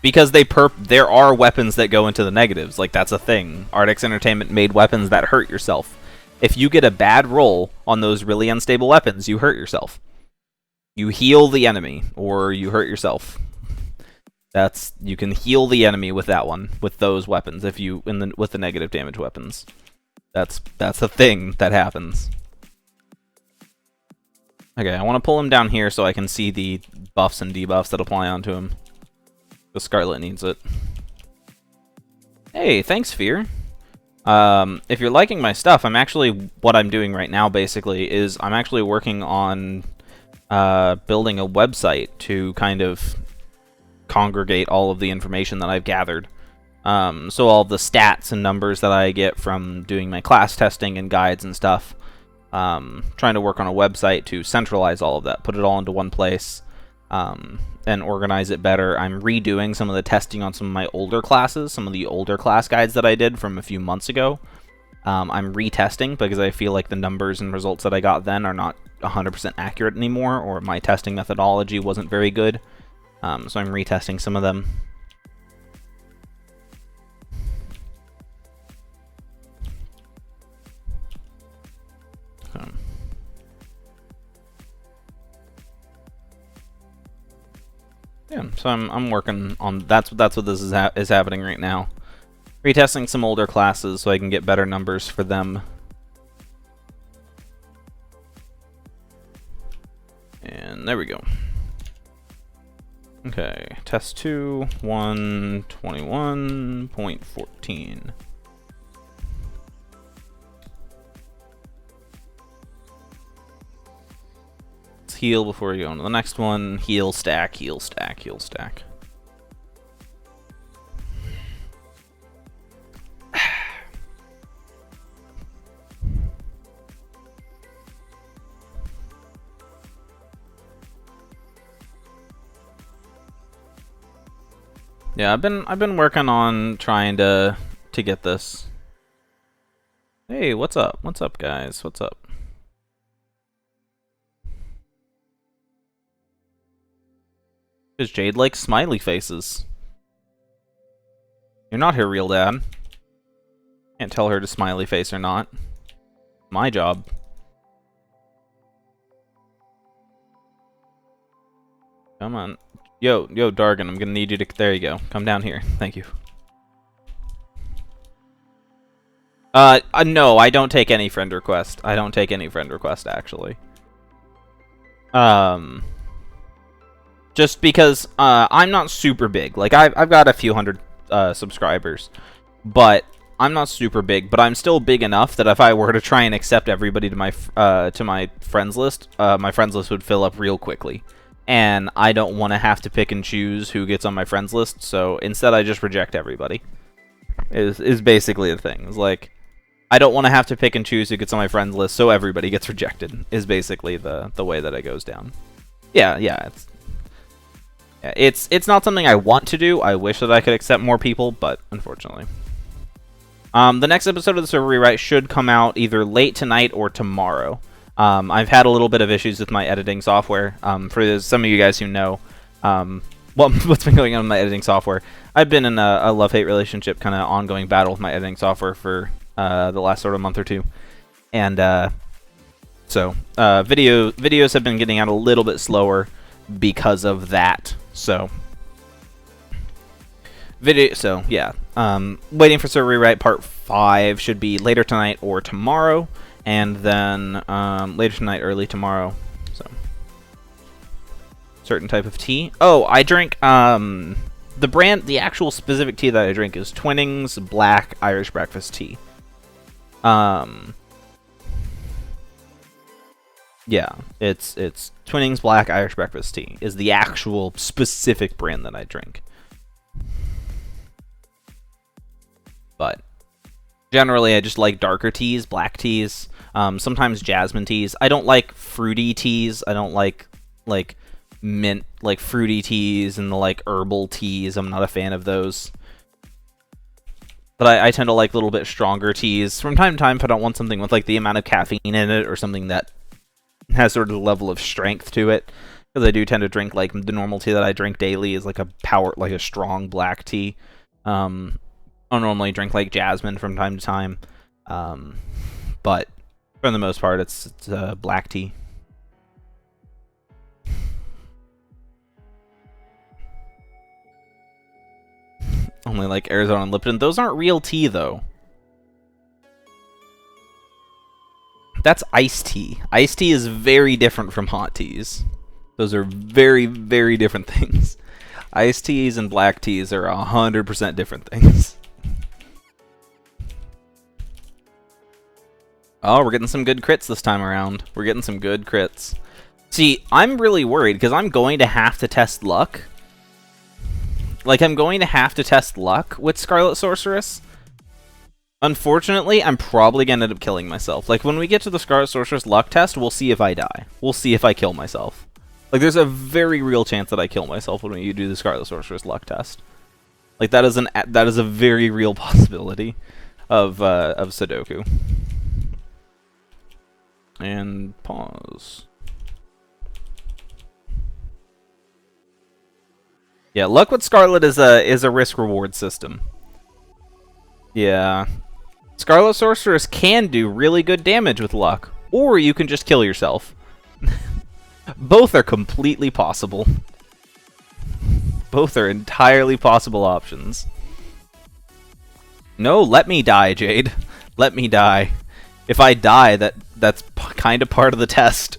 Because there are weapons that go into the negatives. Like, that's a thing. Artix Entertainment made weapons that hurt yourself. If you get a bad roll on those really unstable weapons, you hurt yourself. You heal the enemy, or you hurt yourself. You can heal the enemy with that one, with those weapons, with the negative damage weapons. That's a thing that happens. Okay, I want to pull him down here so I can see the buffs and debuffs that apply onto him. The Scarlet needs it. Hey, thanks, Fear. If you're liking my stuff, what I'm doing right now, basically, is I'm actually working on building a website to kind of congregate all of the information that I've gathered. So all the stats and numbers that I get from doing my class testing and guides and stuff. Trying to work on a website to centralize all of that, put it all into one place, and organize it better. I'm redoing some of the testing on some of my older classes, some of the older class guides that I did from a few months ago. I'm retesting because I feel like the numbers and results that I got then are not 100% accurate anymore, or my testing methodology wasn't very good. So I'm retesting some of them. Yeah, so I'm working on that's what this is happening right now. Retesting some older classes so I can get better numbers for them. And there we go. Okay, test 2, 121.14. Let's heal before we go on to the next one. Heal, stack, heal, stack, heal, stack. Yeah, I've been working on trying to get this. Hey, what's up? What's up, guys? What's up? Because Jade likes smiley faces. You're not her real dad. Can't tell her to smiley face or not. My job. Come on. Yo, Dargan, I'm gonna need you to... There you go. Come down here. Thank you. No, I don't take any friend request. I don't take any friend request, actually. Just because, I'm not super big. Like, I've got a few hundred, subscribers. But I'm not super big, but I'm still big enough that if I were to try and accept everybody to my friends list would fill up real quickly. And I don't want to have to pick and choose who gets on my friends list, so instead I just reject everybody. Is basically the thing. It's like, I don't want to have to pick and choose who gets on my friends list, so everybody gets rejected, is basically the way that it goes down. Yeah, it's not something I want to do. I wish that I could accept more people, but unfortunately. The next episode of the server rewrite should come out either late tonight or tomorrow. I've had a little bit of issues with my editing software. For some of you guys who know what's been going on with my editing software, I've been in a love-hate relationship, kind of ongoing battle with my editing software for the last sort of month or two. And so videos have been getting out a little bit slower because of that. So yeah. Waiting for server rewrite part 5 should be later tonight or tomorrow. And then later tonight, early tomorrow. So, certain type of tea. Oh, I drink the actual specific tea that I drink is Twinings Black Irish Breakfast Tea. Yeah, it's Twinings Black Irish Breakfast Tea is the actual specific brand that I drink. But generally, I just like darker teas, black teas. Sometimes jasmine teas. I don't like fruity teas. I don't like mint, like fruity teas and the like herbal teas. I'm not a fan of those. But I tend to like a little bit stronger teas. From time to time, if I don't want something with like the amount of caffeine in it or something that has sort of the level of strength to it, Because I do tend to drink, like, the normal tea that I drink daily is like a strong black tea. I'll normally drink like jasmine from time to time. But for the most part, it's black tea. Only like Arizona and Lipton. Those aren't real tea, though. That's iced tea. Iced tea is very different from hot teas. Those are very, very different things. Iced teas and black teas are 100% different things. Oh, we're getting some good crits this time around. We're getting some good crits. See, I'm really worried because I'm going to have to test luck. Like, I'm going to have to test luck with Scarlet Sorceress. Unfortunately, I'm probably going to end up killing myself. Like, when we get to the Scarlet Sorceress luck test, we'll see if I die. We'll see if I kill myself. Like, there's a very real chance that I kill myself when you do the Scarlet Sorceress luck test. Like, that is a very real possibility of Sudoku. And pause. Yeah, luck with Scarlet is a risk-reward system. Yeah. Scarlet Sorceress can do really good damage with luck, or you can just kill yourself. Both are completely possible. Both are entirely possible options. No, let me die, Jade. Let me die. If I die, that's kind of part of the test.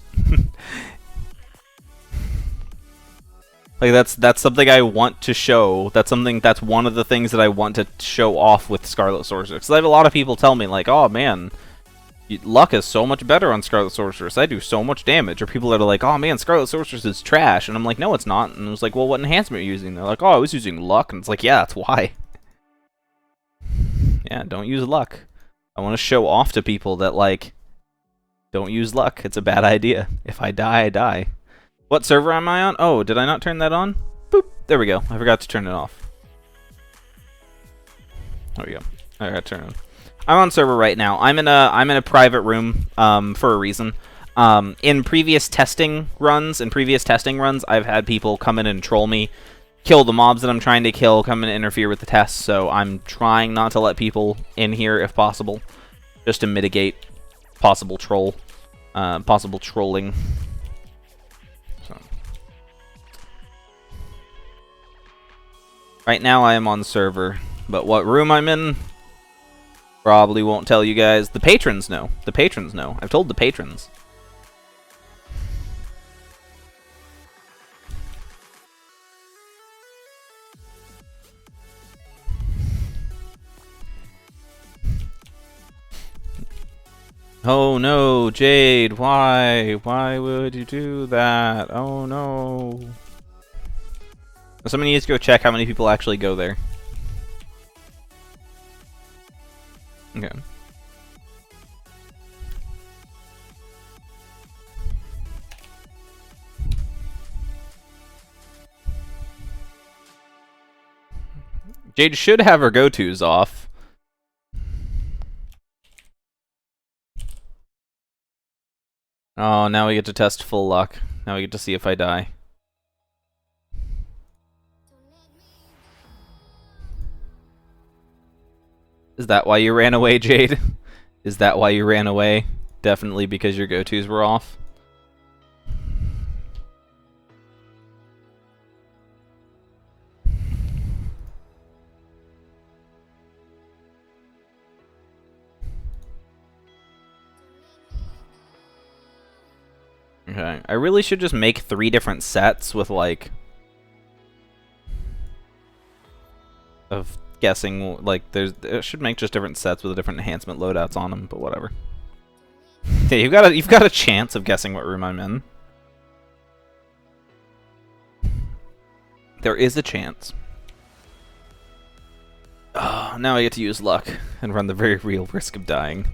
Like, that's something I want to show. That's one of the things that I want to show off with Scarlet Sorceress. Because I have a lot of people tell me, like, oh man, luck is so much better on Scarlet Sorceress. I do so much damage. Or people that are like, oh man, Scarlet Sorceress is trash. And I'm like, no, it's not. And I was like, well, what enhancement are you using? They're like, oh, I was using luck. And it's like, yeah, that's why. Yeah, don't use luck. I want to show off to people that, like, don't use luck. It's a bad idea. If I die, I die. What server am I on? Oh, did I not turn that on? Boop. There we go. I forgot to turn it off. There we go. I got to turn it on. I'm on server right now. I'm in a private room for a reason. In previous testing runs, I've had people come in and troll me, kill the mobs that I'm trying to kill, come in and interfere with the tests. So I'm trying not to let people in here if possible, just to mitigate possible trolling. So. Right now I am on server, but what room I'm in, probably won't tell you guys. The patrons know. The patrons know. I've told the patrons. Oh no, Jade, why? Why would you do that? Oh no. Somebody needs to go check how many people actually go there. Okay. Jade should have her go-tos off. Oh, now we get to test full luck. Now we get to see if I die. Is that why you ran away, Jade? Is that why you ran away? Definitely because your go-tos were off. Okay, I really should just make 3 different sets with, like, of guessing, like, it should make just different sets with different enhancement loadouts on them, but whatever. Yeah, you've got a chance of guessing what room I'm in. There is a chance. Oh, now I get to use luck and run the very real risk of dying.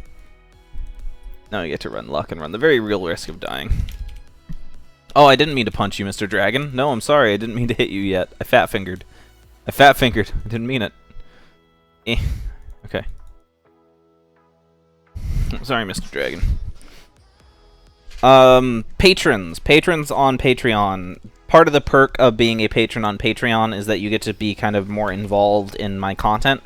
Now I get to run luck and run the very real risk of dying. Oh, I didn't mean to punch you, Mr. Dragon. No, I'm sorry. I didn't mean to hit you yet. I fat-fingered. I didn't mean it. Eh. Okay. Sorry, Mr. Dragon. Patrons. Patrons on Patreon. Part of the perk of being a patron on Patreon is that you get to be kind of more involved in my content.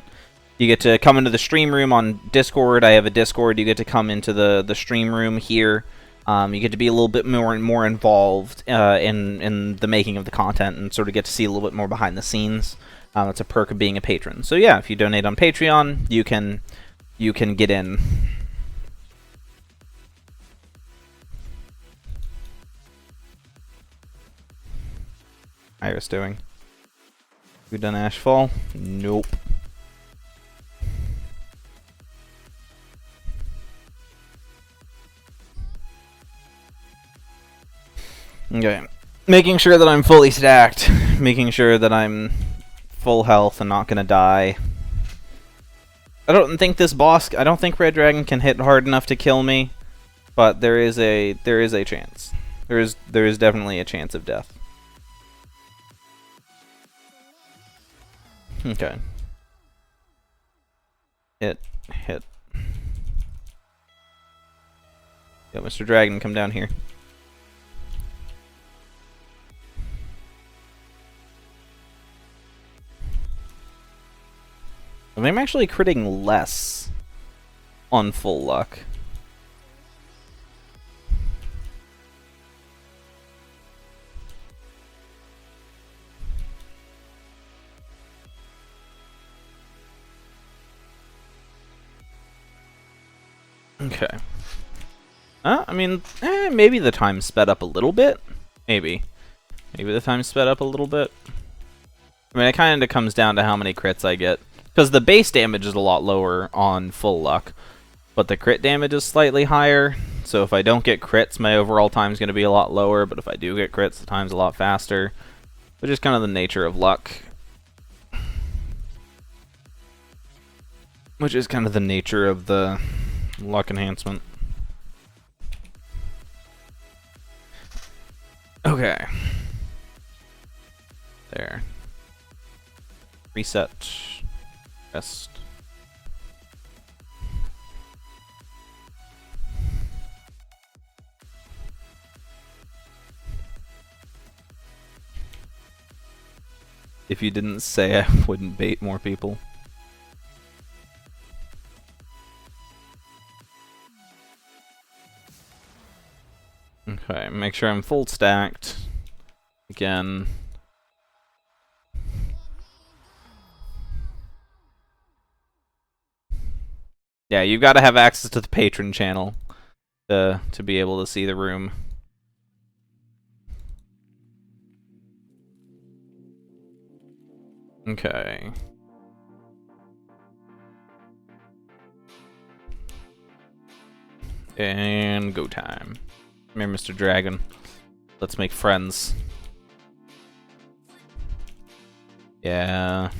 You get to come into the stream room on Discord. I have a Discord. You get to come into the stream room here. You get to be a little bit more involved in the making of the content and sort of get to see a little bit more behind the scenes. That's a perk of being a patron. So yeah, if you donate on Patreon, you can get in. Iris doing? We done Ashfall? Nope. Okay. Making sure that I'm fully stacked. Making sure that I'm full health and not gonna die. I don't think this boss... I don't think Red Dragon can hit hard enough to kill me. But there is a chance. There is definitely a chance of death. Okay. Hit. Yo, Mr. Dragon, come down here. I mean, I'm actually critting less on full luck. Okay. I mean, maybe the time sped up a little bit. Maybe the time sped up a little bit. I mean, it kind of comes down to how many crits I get. Because the base damage is a lot lower on full luck, but the crit damage is slightly higher. So if I don't get crits, my overall time is going to be a lot lower. But if I do get crits, the time's a lot faster. Which is kind of the nature of luck. Which is kind of the nature of the luck enhancement. Okay. There. Reset. Rest. If you didn't say, I wouldn't bait more people. Okay, make sure I'm full stacked. Again. Yeah, you've got to have access to the patron channel to be able to see the room. Okay. And go time. Come here, Mr. Dragon. Let's make friends. Yeah.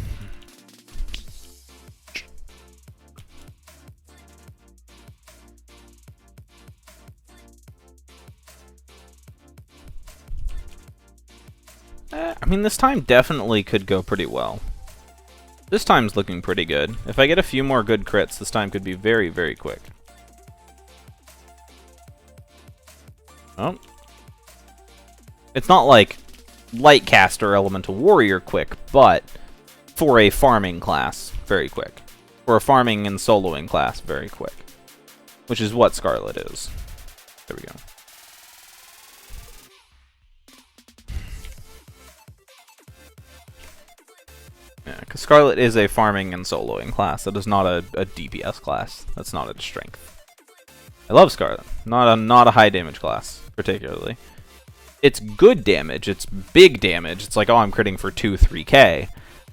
I mean, this time definitely could go pretty well. This time's looking pretty good. If I get a few more good crits, this time could be very, very quick. Oh. It's not like Lightcaster or Elemental Warrior quick, but for a farming class, very quick. For a farming and soloing class, very quick. Which is what Scarlet is. There we go. Yeah, because Scarlet is a farming and soloing class. That is not a DPS class. That's not a strength. I love Scarlet. Not a high damage class, particularly. It's good damage. It's big damage. It's like, oh, I'm critting for 2-3k.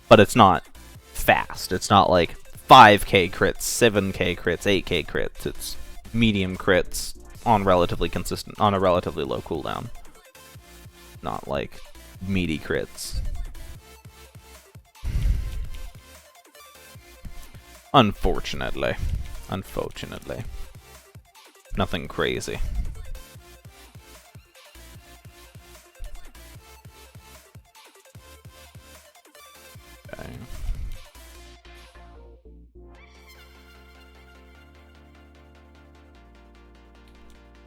But it's not fast. It's not like 5k crits, 7k crits, 8k crits. It's medium crits on a relatively low cooldown. Not like meaty crits. Unfortunately. Nothing crazy. Okay.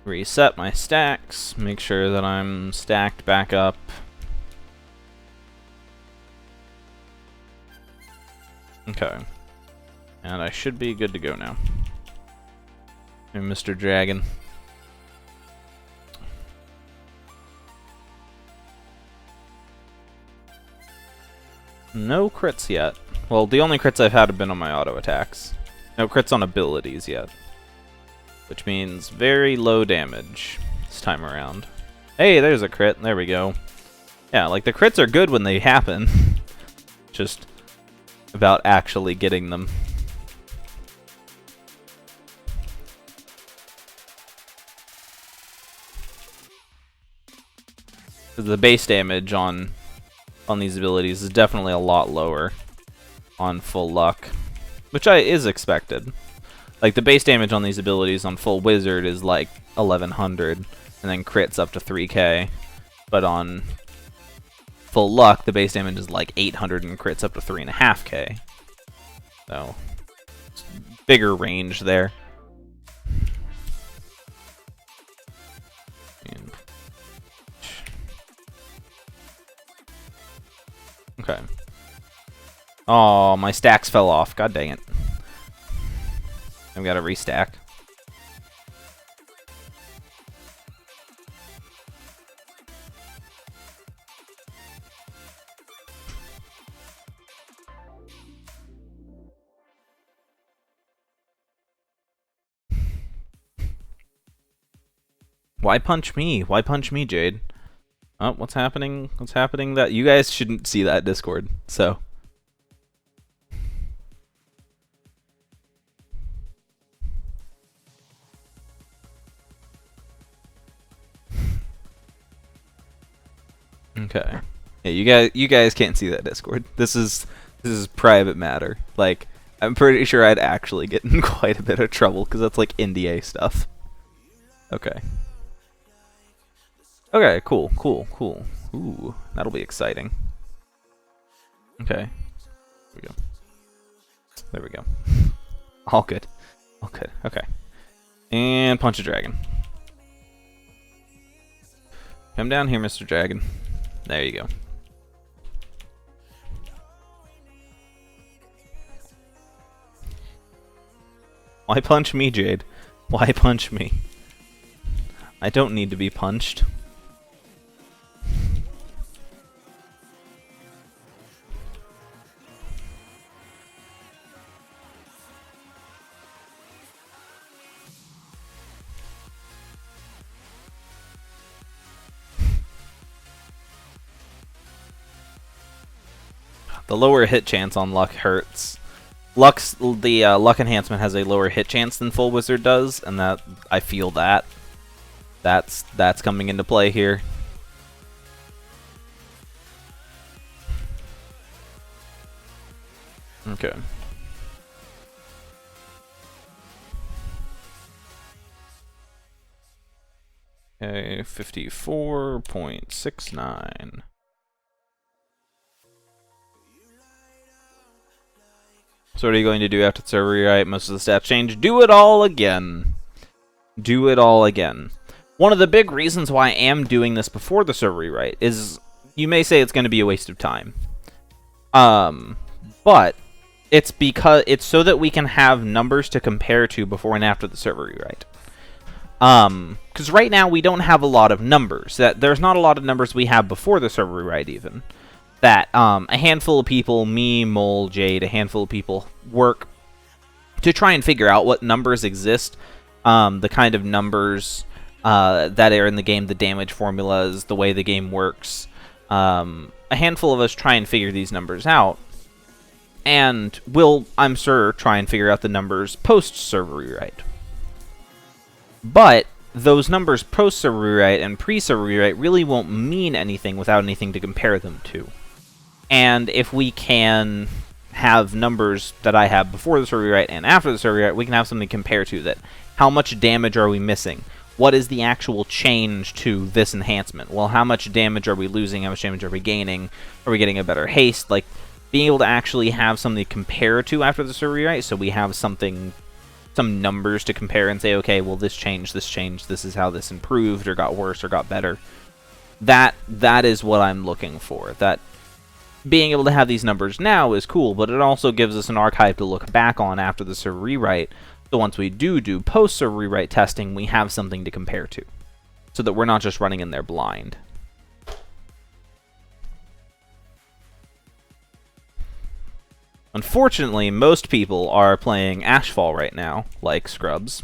Reset my stacks, make sure that I'm stacked back up. Okay. And I should be good to go now. Hey, Mr. Dragon. No crits yet. Well, the only crits I've had have been on my auto attacks. No crits on abilities yet. Which means very low damage this time around. Hey, there's a crit. There we go. Yeah, like the crits are good when they happen. Just about actually getting them. The base damage on these abilities is definitely a lot lower on full luck, which is expected. Like the base damage on these abilities on full wizard is like 1100, and then crits up to 3k. But on full luck, the base damage is like 800 and crits up to 3.5k. So bigger range there. Okay. Oh, my stacks fell off. God dang it. I've got to restack. Why punch me? Why punch me, Jade? Oh, what's happening? What's happening? That you guys shouldn't see that Discord. So. Okay. Yeah, you guys can't see that Discord. This is private matter. Like, I'm pretty sure I'd actually get in quite a bit of trouble because that's like NDA stuff. Okay. Okay, cool. Ooh, that'll be exciting. Okay. There we go. There we go. All good. All good. Okay. And punch a dragon. Come down here, Mr. Dragon. There you go. Why punch me, Jade? Why punch me? I don't need to be punched. The lower hit chance on luck hurts. The luck enhancement has a lower hit chance than full wizard does, and that I feel that. That's coming into play here. Okay. Okay, 54.69. So what are you going to do after the server rewrite? Most of the stats change. Do it all again. Do it all again. One of the big reasons why I am doing this before the server rewrite is, you may say it's going to be a waste of time. But it's because it's so that we can have numbers to compare to before and after the server rewrite. Because right now we don't have a lot of numbers. There's not a lot of numbers we have before the server rewrite even. That a handful of people, me, Mole, Jade, a handful of people work to try and figure out what numbers exist, the kind of numbers that are in the game, the damage formulas, the way the game works. A handful of us try and figure these numbers out, and we'll, I'm sure, try and figure out the numbers post-server rewrite. But those numbers post-server rewrite and pre-server rewrite really won't mean anything without anything to compare them to. And if we can have numbers that I have before the server rewrite and after the server rewrite, we can have something to compare to that. How much damage are we missing? What is the actual change to this enhancement? Well, how much damage are we losing? How much damage are we gaining? Are we getting a better haste? Like, being able to actually have something to compare to after the server rewrite, so we have something some numbers to compare and say, okay, well, this changed, this is how this improved or got worse or got better. That is what I'm looking for. That being able to have these numbers now is cool, but it also gives us an archive to look back on after the server rewrite. So once we do post-server rewrite testing, we have something to compare to, so that we're not just running in there blind. Unfortunately, most people are playing Ashfall right now, like scrubs.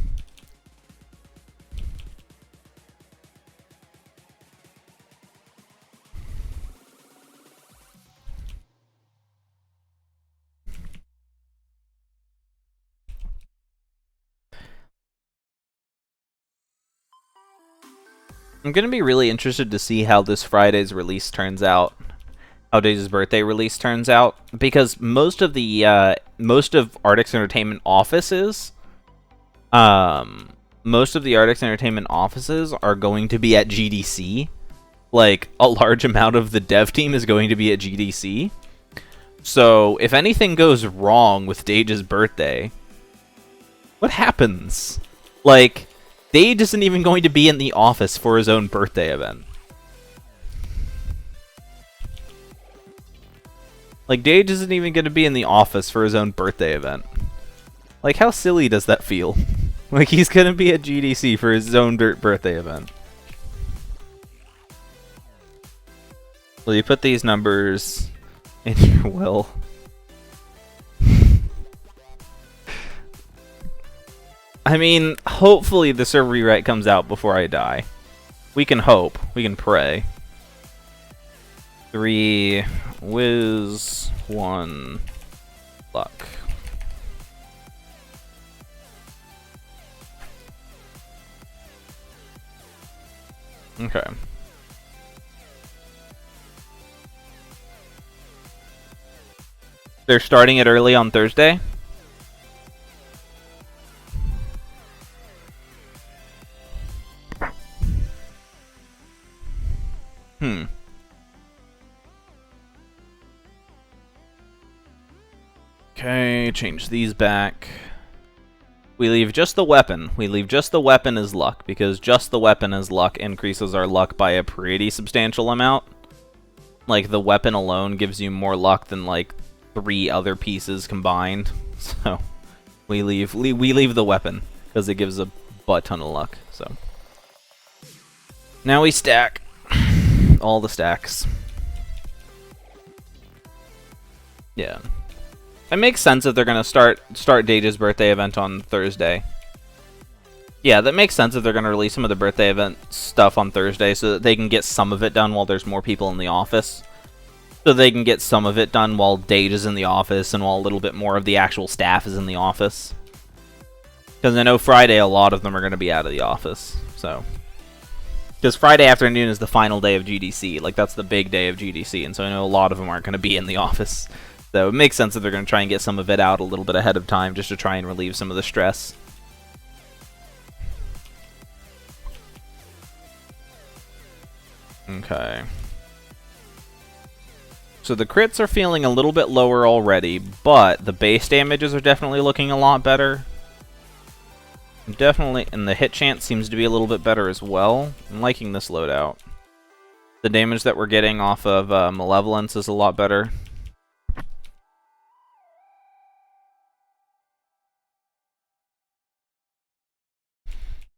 I'm going to be really interested to see how this Friday's release turns out. How Dage's birthday release turns out. Because most of Arctic's Entertainment offices... most of the Arctic's Entertainment offices are going to be at GDC. Like, a large amount of the dev team is going to be at GDC. So, if anything goes wrong with Dage's birthday... what happens? Like... Dage isn't even going to be in the office for his own birthday event. Like, Dage isn't even going to be in the office for his own birthday event. Like, how silly does that feel? Like, he's going to be at GDC for his own birthday event. Will you put these numbers in your will? I mean, hopefully the server rewrite comes out before I die. We can hope. We can pray. 3 whiz, 1 luck. Okay. They're starting it early on Thursday? Okay, change these back. We leave just the weapon. We leave just the weapon as luck, because just the weapon as luck increases our luck by a pretty substantial amount. Like, the weapon alone gives you more luck than, like, 3 other pieces combined. So, we leave the weapon, because it gives a butt ton of luck, so. Now we stack. All the stacks. Yeah. It makes sense if they're gonna start Dage's birthday event on Thursday. Yeah, that makes sense if they're gonna release some of the birthday event stuff on Thursday so that they can get some of it done while there's more people in the office. So they can get some of it done while Dage is in the office and while a little bit more of the actual staff is in the office. Because I know Friday a lot of them are gonna be out of the office, so. Because Friday afternoon is the final day of GDC, like that's the big day of GDC, and so I know a lot of them aren't gonna be in the office. So it makes sense that they're going to try and get some of it out a little bit ahead of time just to try and relieve some of the stress. Okay. So the crits are feeling a little bit lower already, but the base damages are definitely looking a lot better. Definitely, and the hit chance seems to be a little bit better as well. I'm liking this loadout. The damage that we're getting off of Malevolence is a lot better.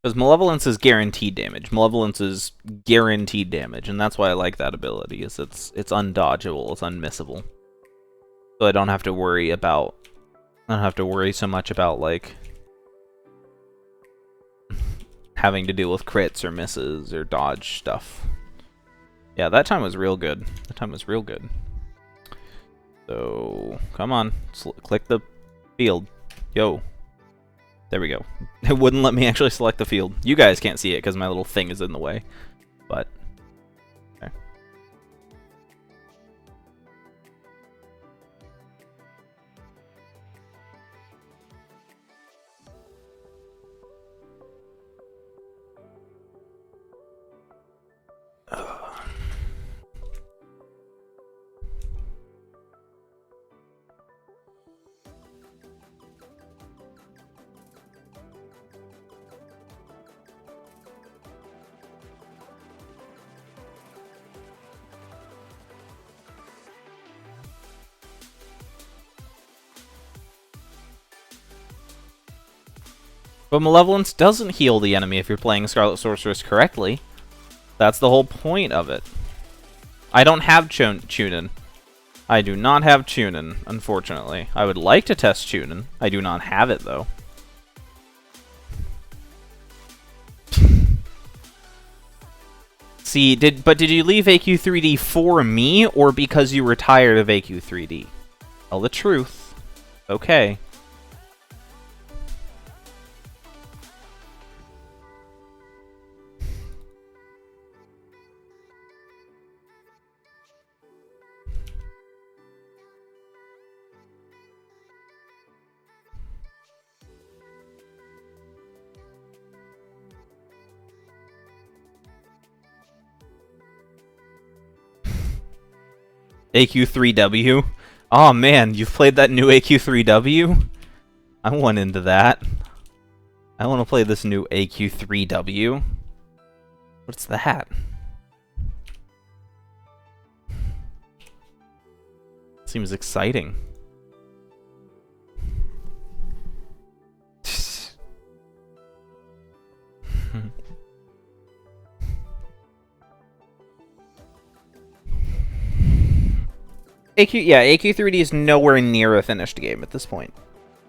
Because Malevolence is guaranteed damage. Malevolence is guaranteed damage, and that's why I like that ability, is it's undodgeable, it's unmissable. So I don't have to worry so much about, like, having to deal with crits or misses or dodge stuff. Yeah, that time was real good. That time was real good. So, come on. Click the field. Yo. There we go. It wouldn't let me actually select the field. You guys can't see it because my little thing is in the way. But, okay. But Malevolence doesn't heal the enemy if you're playing Scarlet Sorceress correctly. That's the whole point of it. I don't have Chunin. I do not have Chunin, unfortunately. I would like to test Chunin. I do not have it, though. See, did you leave AQ3D for me, or because you were tired of AQ3D? Tell the truth. Okay. AQ3W? Oh man, you've played that new AQ3W? I want into that. I want to play this new AQ3W. What's that? Seems exciting. AQ3D is nowhere near a finished game at this point.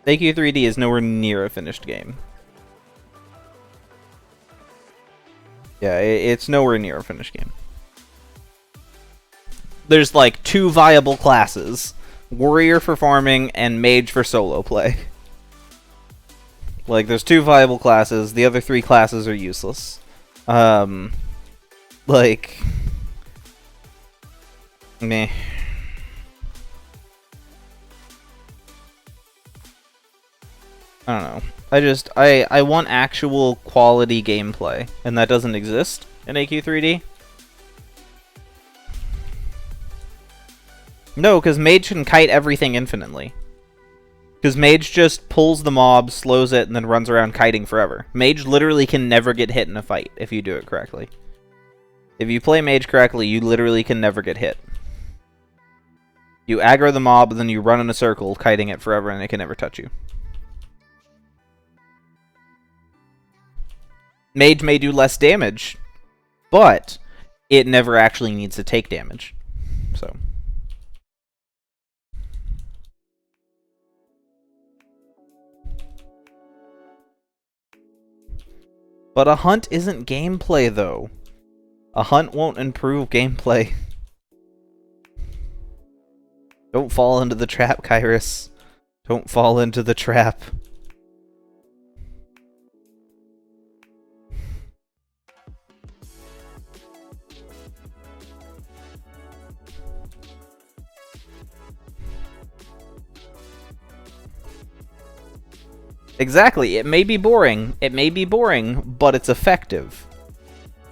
AQ3D is nowhere near a finished game. Yeah, it's nowhere near a finished game. There's like 2 viable classes. Warrior for farming and Mage for solo play. Like, there's 2 viable classes. The other 3 classes are useless. Like... meh. I don't know. I want actual quality gameplay, and that doesn't exist in AQ3D. No, because Mage can kite everything infinitely. Because Mage just pulls the mob, slows it, and then runs around kiting forever. Mage literally can never get hit in a fight if you do it correctly. If you play Mage correctly, you literally can never get hit. You aggro the mob, and then you run in a circle, kiting it forever, and it can never touch you. Mage may do less damage, but it never actually needs to take damage. So. But a hunt isn't gameplay, though. A hunt won't improve gameplay. Don't fall into the trap, Kyrus. Don't fall into the trap. Exactly, it may be boring. It may be boring, but it's effective.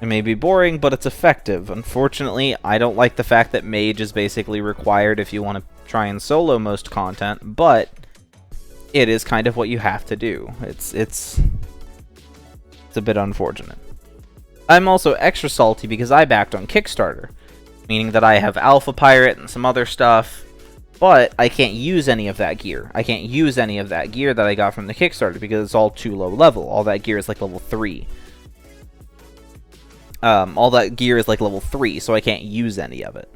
It may be boring, but it's effective. Unfortunately, I don't like the fact that Mage is basically required if you want to try and solo most content, but it is kind of what you have to do. It's a bit unfortunate. I'm also extra salty because I backed on Kickstarter, meaning that I have Alpha Pirate and some other stuff, but I can't use any of that gear. I can't use any of that gear that I got from the Kickstarter because it's all too low level. All that gear is like level 3. All that gear is like level 3, so I can't use any of it.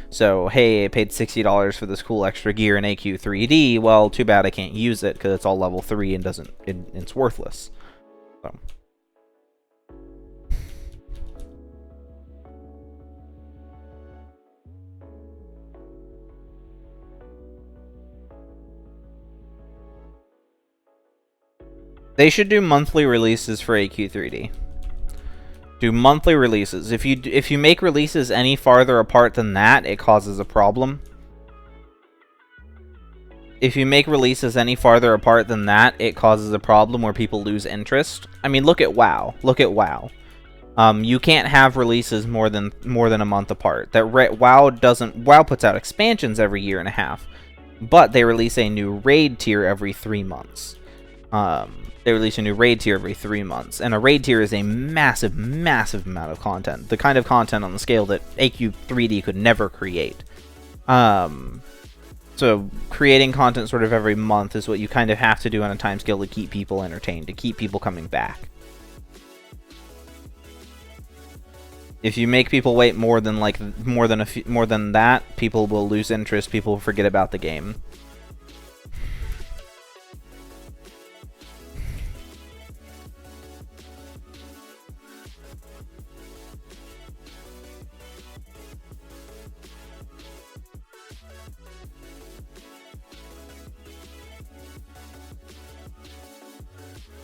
So, hey, I paid $60 for this cool extra gear in AQ3D. Well, too bad I can't use it because it's all level 3 and it's worthless. So. They should do monthly releases for AQ3D. Do monthly releases. If you make releases any farther apart than that, it causes a problem. If you make releases any farther apart than that, it causes a problem where people lose interest. I mean, look at WoW. Look at WoW. You can't have releases more than a month apart. WoW puts out expansions every year and a half, but they release a new raid tier every 3 months. They release a new raid tier every 3 months, and a raid tier is a massive, massive amount of content. The kind of content on the scale that AQ3D could never create. So creating content sort of every month is what you kind of have to do on a timescale to keep people entertained, to keep people coming back. If you make people wait more than that, people will lose interest, people will forget about the game.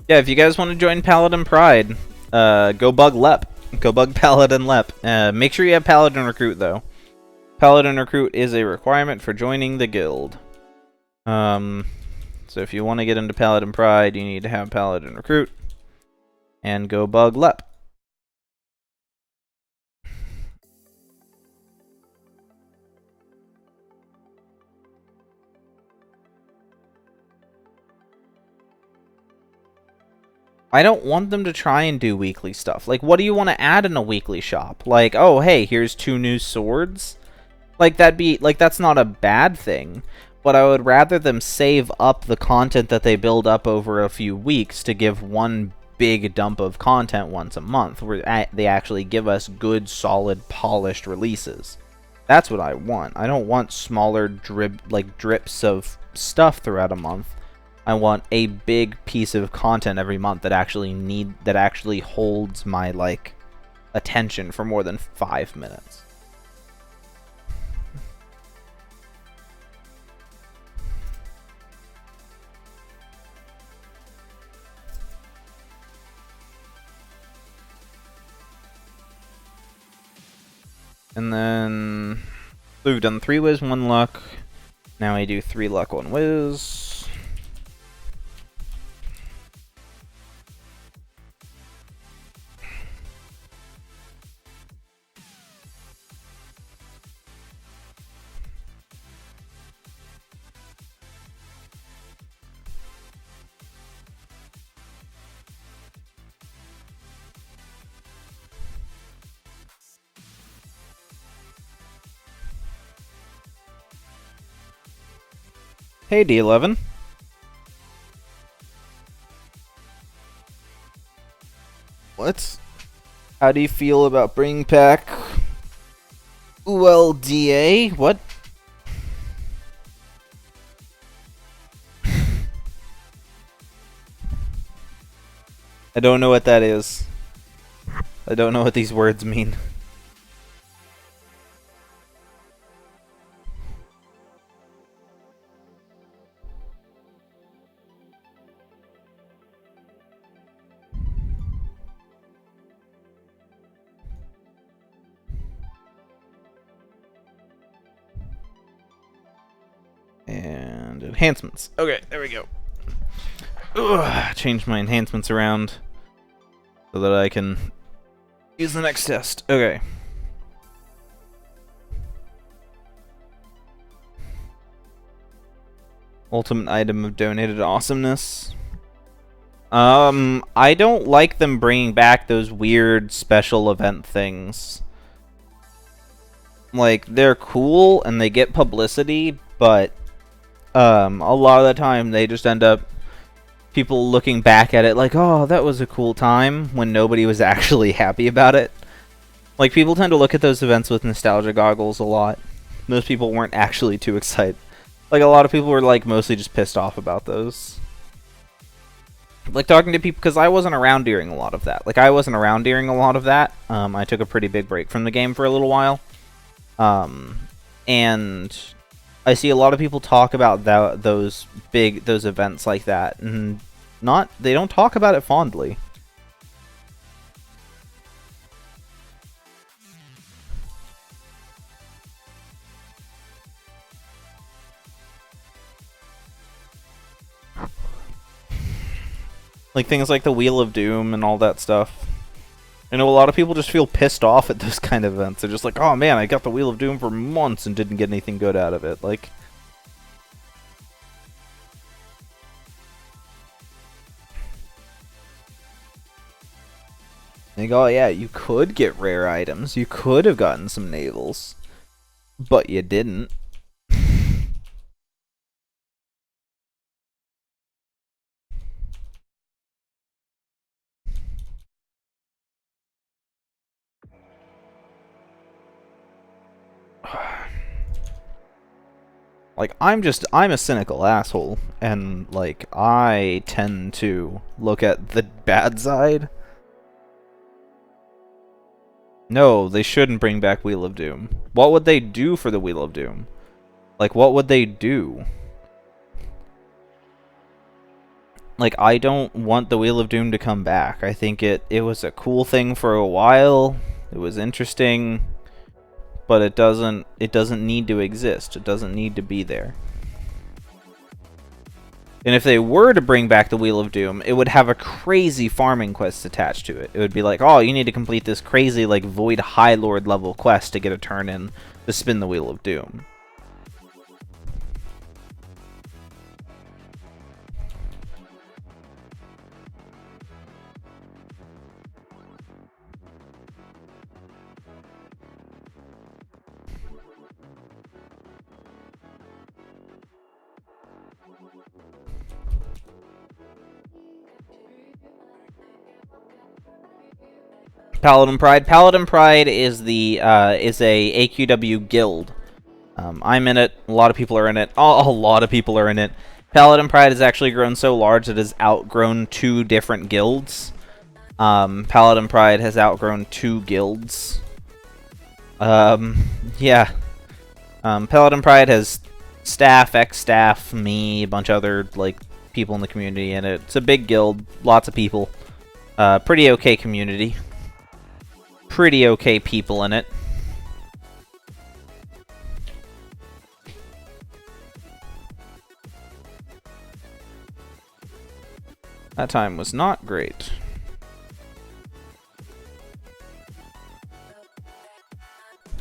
Yeah, if you guys want to join Paladin Pride, go bug Lep. Go bug Paladin Lep. Make sure you have Paladin Recruit, though. Paladin Recruit is a requirement for joining the guild. So if you want to get into Paladin Pride, you need to have Paladin Recruit. And go bug Lep. I don't want them to try and do weekly stuff. Like, what do you want to add in a weekly shop? Like, oh, hey, here's 2 new swords? Like, that's not a bad thing. But I would rather them save up the content that they build up over a few weeks to give one big dump of content once a month, where they actually give us good, solid, polished releases. That's what I want. I don't want smaller drips of stuff throughout a month. I want a big piece of content every month that actually holds my attention for more than 5 minutes. And then so we've done 3 whiz, 1 luck. Now I do 3 luck, 1 whiz. Hey, D11. How do you feel about bringing back ULDA? What? I don't know what that is. I don't know what these words mean. And enhancements. Okay, there we go. Ugh, change my enhancements around so that I can use the next test. Okay. Ultimate item of donated awesomeness. I don't like them bringing back those weird special event things. Like, they're cool and they get publicity, but a lot of the time they just end up people looking back at it like, oh, that was a cool time, when nobody was actually happy about it. Like, people tend to look at those events with nostalgia goggles a lot. Most people weren't actually too excited. Like, a lot of people were, like, mostly just pissed off about those. Like, talking to people, because I wasn't around during a lot of that. Like, I wasn't around during a lot of that. I took a pretty big break from the game for a little while. And I see a lot of people talk about those events like that, and they don't talk about it fondly. Like things like the Wheel of Doom and all that stuff. I know a lot of people just feel pissed off at those kind of events. They're just like, oh man, I got the Wheel of Doom for months and didn't get anything good out of it. Like, oh yeah, you could get rare items. You could have gotten some navels. But you didn't. Like, I'm a cynical asshole, and, like, I tend to look at the bad side. No, they shouldn't bring back Wheel of Doom. What would they do for the Wheel of Doom? Like, what would they do? Like, I don't want the Wheel of Doom to come back. I think it was a cool thing for a while. It was interesting, but it doesn't need to exist. It doesn't need to be there. And if they were to bring back the Wheel of Doom, it would have a crazy farming quest attached to it. It would be like, oh, you need to complete this crazy, like, Void High Lord level quest to get a turn in to spin the Wheel of Doom. Paladin Pride. Paladin Pride is the is a AQW guild. I'm in it. A lot of people are in it. A lot of people are in it. Paladin Pride has actually grown so large that it has outgrown 2 different guilds. Paladin Pride has outgrown 2 guilds. Yeah. Paladin Pride has staff, ex-staff, me, a bunch of other, like, people in the community in it. It's a big guild. Lots of people. Pretty okay community. Pretty okay people in it. That time was not great.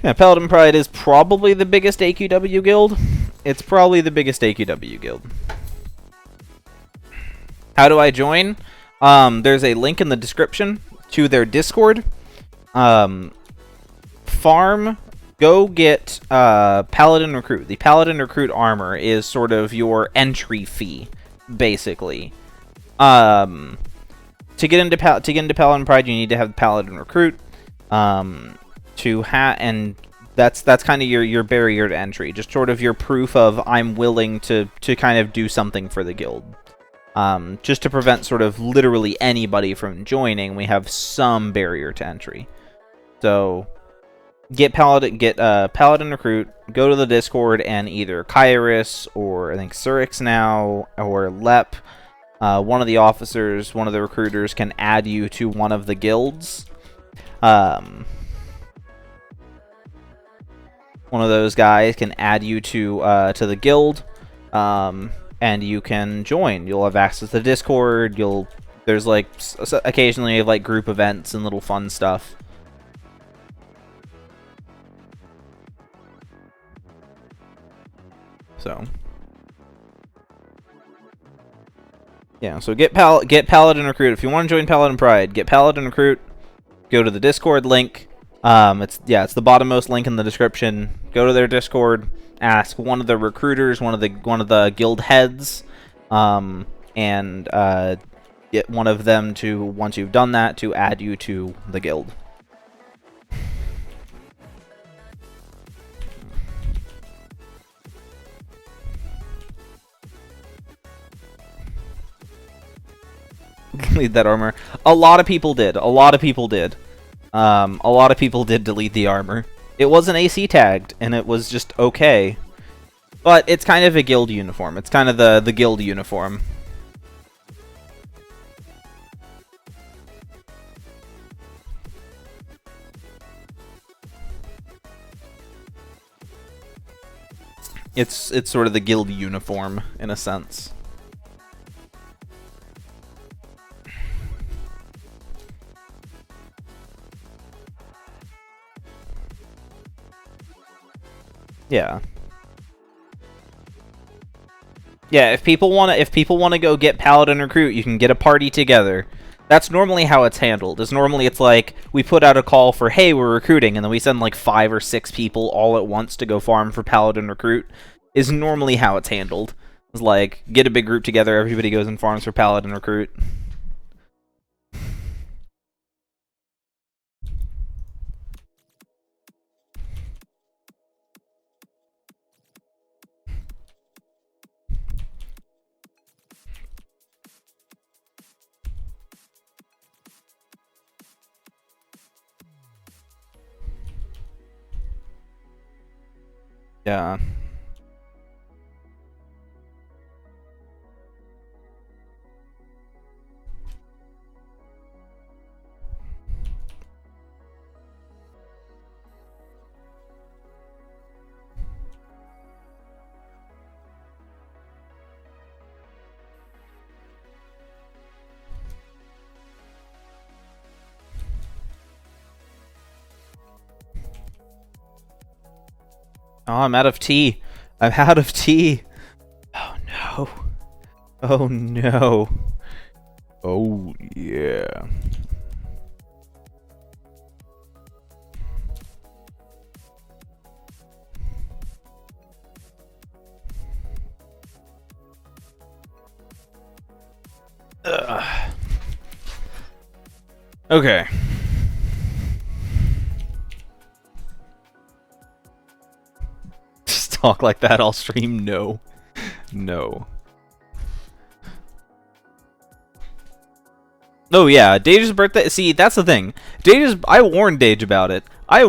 Yeah, Paladin Pride is probably the biggest AQW guild. It's probably the biggest AQW guild. How do I join? There's a link in the description to their Discord. Farm, go get Paladin Recruit. The Paladin Recruit armor is sort of your entry fee, basically. To get into Paladin Pride, you need to have Paladin Recruit. And that's kind of your barrier to entry, just sort of your proof of I'm willing to kind of do something for the guild. Just to prevent sort of literally anybody from joining, we have some barrier to entry. So get Paladin Recruit, go to the Discord, and either Kairos or I think Surix now or Lep, one of the officers, one of the recruiters can add you to one of the guilds. One of those guys can add you to the guild, and you can join. You'll have access to the Discord. There's like occasionally like group events and little fun stuff. So yeah, so get Paladin Recruit if you want to join Paladin Pride. Get Paladin Recruit. Go to the Discord link. It's the bottommost link in the description. Go to their Discord. Ask one of the recruiters, one of the guild heads, and get one of them to, once you've done that, to add you to the guild. Delete that armor. A lot of people did. A lot of people did delete the armor. It wasn't AC tagged, and it was just okay. But it's kind of a guild uniform. It's kind of the guild uniform. It's sort of the guild uniform, in a sense. Yeah. Yeah, if people want to go get Paladin Recruit, you can get a party together. That's normally how it's handled. It's like we put out a call for, hey, we're recruiting, and then we send like 5 or 6 people all at once to go farm for Paladin Recruit. Is normally how it's handled. It's like, get a big group together, everybody goes and farms for Paladin Recruit. Yeah. Oh, I'm out of tea. I'm out of tea. Oh no. Oh no. Oh yeah. Ugh. Okay. Just talk like that all stream? No. No. Oh yeah, Dage's birthday. See, that's the thing. I warned Dage about it. I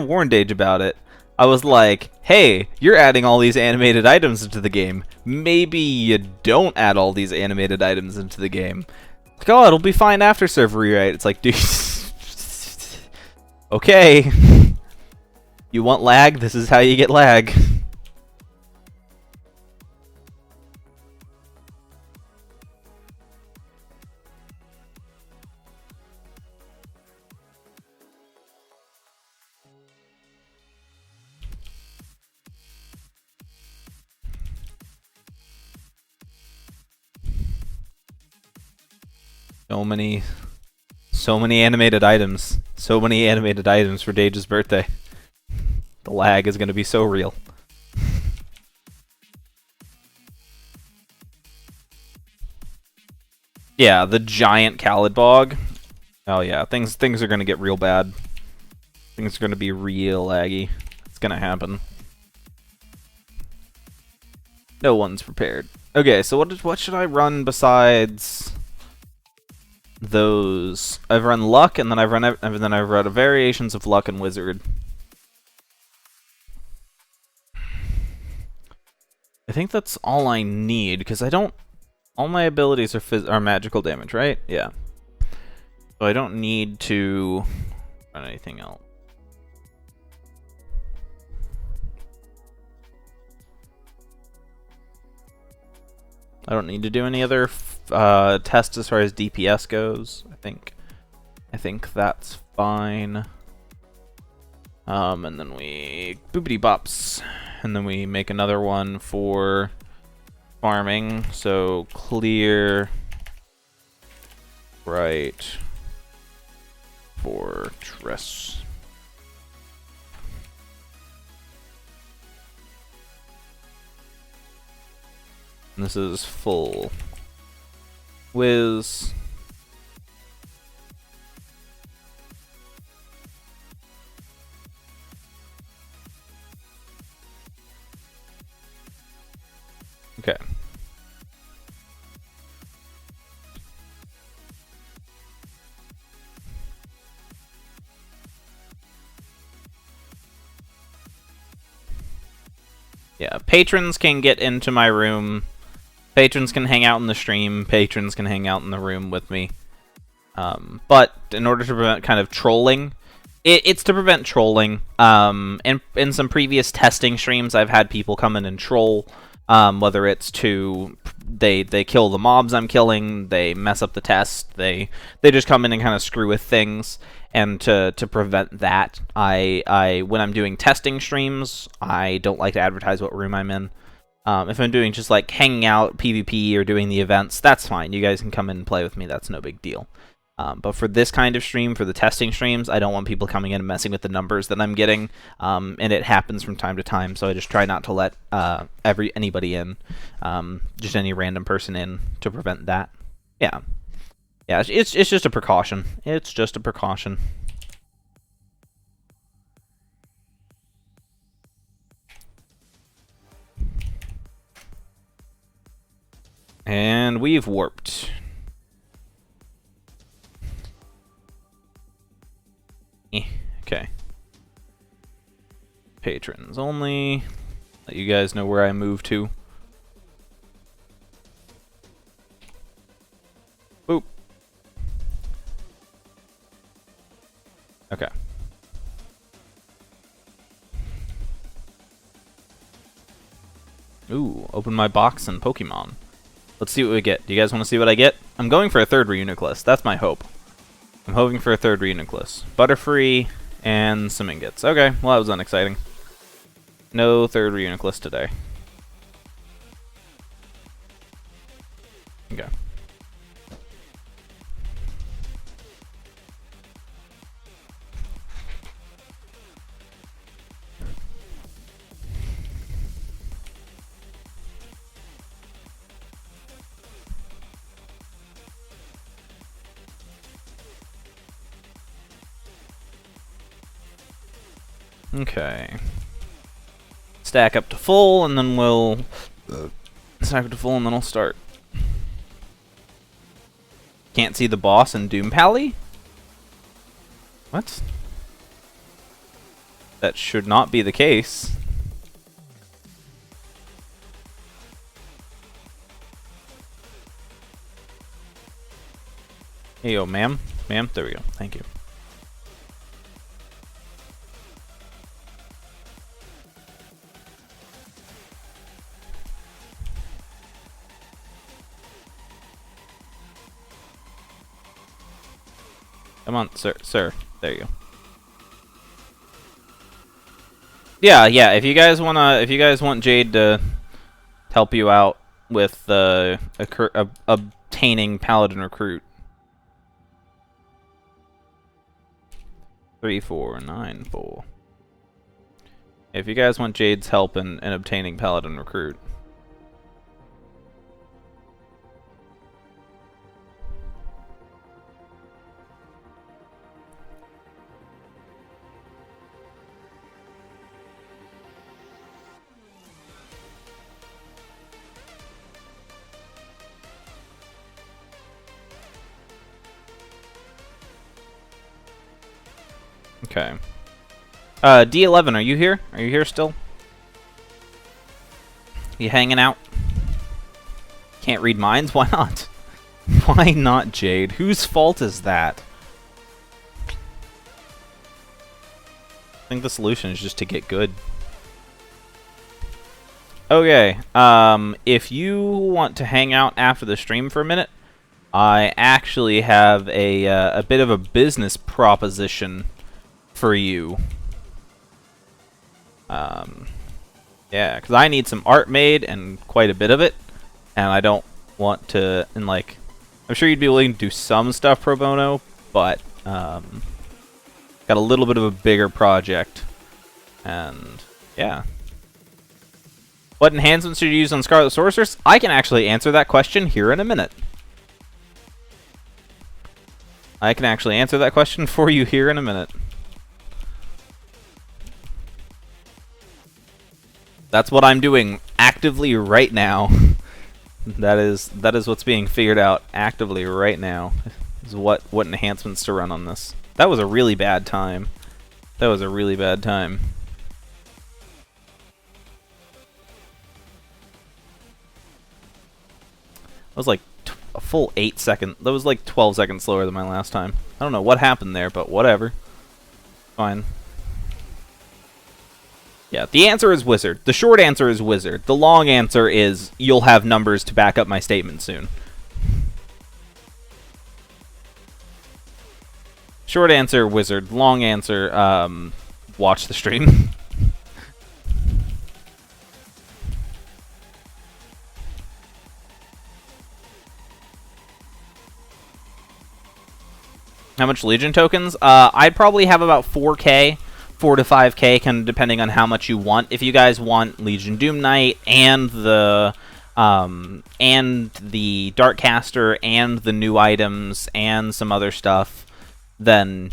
was like, hey, you're adding all these animated items into the game. Maybe you don't add all these animated items into the game. Like, oh, it'll be fine after server rewrite. It's like, dude. Okay. You want lag? This is how you get lag. So many animated items. So many animated items for Dage's birthday. The lag is going to be so real. Yeah, the giant Khalid bog. Oh yeah, things are going to get real bad. Things are going to be real laggy. It's going to happen. No one's prepared. Okay, so what should I run besides those? I've run luck, and then I've run variations of luck and wizard. I think that's all I need because I don't. All my abilities are magical damage, right? Yeah. So I don't need to run anything else. I don't need to do any other tests as far as DPS goes. I think that's fine. And then we boopity bops, and then we make another one for farming. So clear, right, fortress. And this is full whiz. Okay. Yeah, patrons can get into my room. Patrons can hang out in the stream. Patrons can hang out in the room with me. But in order to prevent kind of trolling, it's to prevent trolling. In some previous testing streams, I've had people come in and troll. Whether it's to they kill the mobs I'm killing, they mess up the test, they just come in and kind of screw with things. And to prevent that, I when I'm doing testing streams, I don't like to advertise what room I'm in. If I'm doing just like hanging out, PvP, or doing the events, that's fine. You guys can come in and play with me. That's no big deal. But for this kind of stream, for the testing streams, I don't want people coming in and messing with the numbers that I'm getting. And it happens from time to time, so I just try not to let anybody in, just any random person in, to prevent that. Yeah. Yeah, it's just a precaution. It's just a precaution. And we've warped. Okay. Patrons only. Let you guys know where I move to. Boop. Okay. Ooh, open my box and Pokemon. Let's see what we get. Do you guys want to see what I get? I'm going for a third Reuniclus. That's my hope. I'm hoping for a third Reuniclus. Butterfree and some ingots. Okay, well that was unexciting. No third Reuniclus today. Okay. Okay. Stack up to full, and then we'll stack up to full, and then I'll start. Can't see the boss in Doom Pally? What? That should not be the case. Hey, yo, ma'am. Ma'am, there we go. Thank you. Come on, sir. There you go. Yeah. If you guys want Jade to help you out with obtaining Paladin Recruit. 3494. If you guys want Jade's help in obtaining Paladin Recruit. Okay. D11, are you here? Are you here still? You hanging out? Can't read minds? Why not? Why not, Jade? Whose fault is that? I think the solution is just to get good. Okay, if you want to hang out after the stream for a minute, I actually have a bit of a business proposition for you. Yeah, because I need some art made, and quite a bit of it, and I don't want to, and like, I'm sure you'd be willing to do some stuff pro bono, but got a little bit of a bigger project, and yeah. What enhancements should you use on Scarlet Sorceress? I can actually answer that question here in a minute. I can actually answer that question for you here in a minute. That's what I'm doing actively right now. That is what's being figured out actively right now. Is what enhancements to run on this. That was a really bad time. That was a really bad time. That was like a full 8 seconds. That was like 12 seconds slower than my last time. I don't know what happened there, but whatever. Fine. Yeah, the answer is Wizard. The short answer is Wizard. The long answer is you'll have numbers to back up my statement soon. Short answer, Wizard. Long answer, watch the stream. How much Legion tokens? I'd probably have about 4K. 4 to 5K, kind of depending on how much you want. If you guys want Legion Doom Knight and the Darkcaster and the new items and some other stuff, then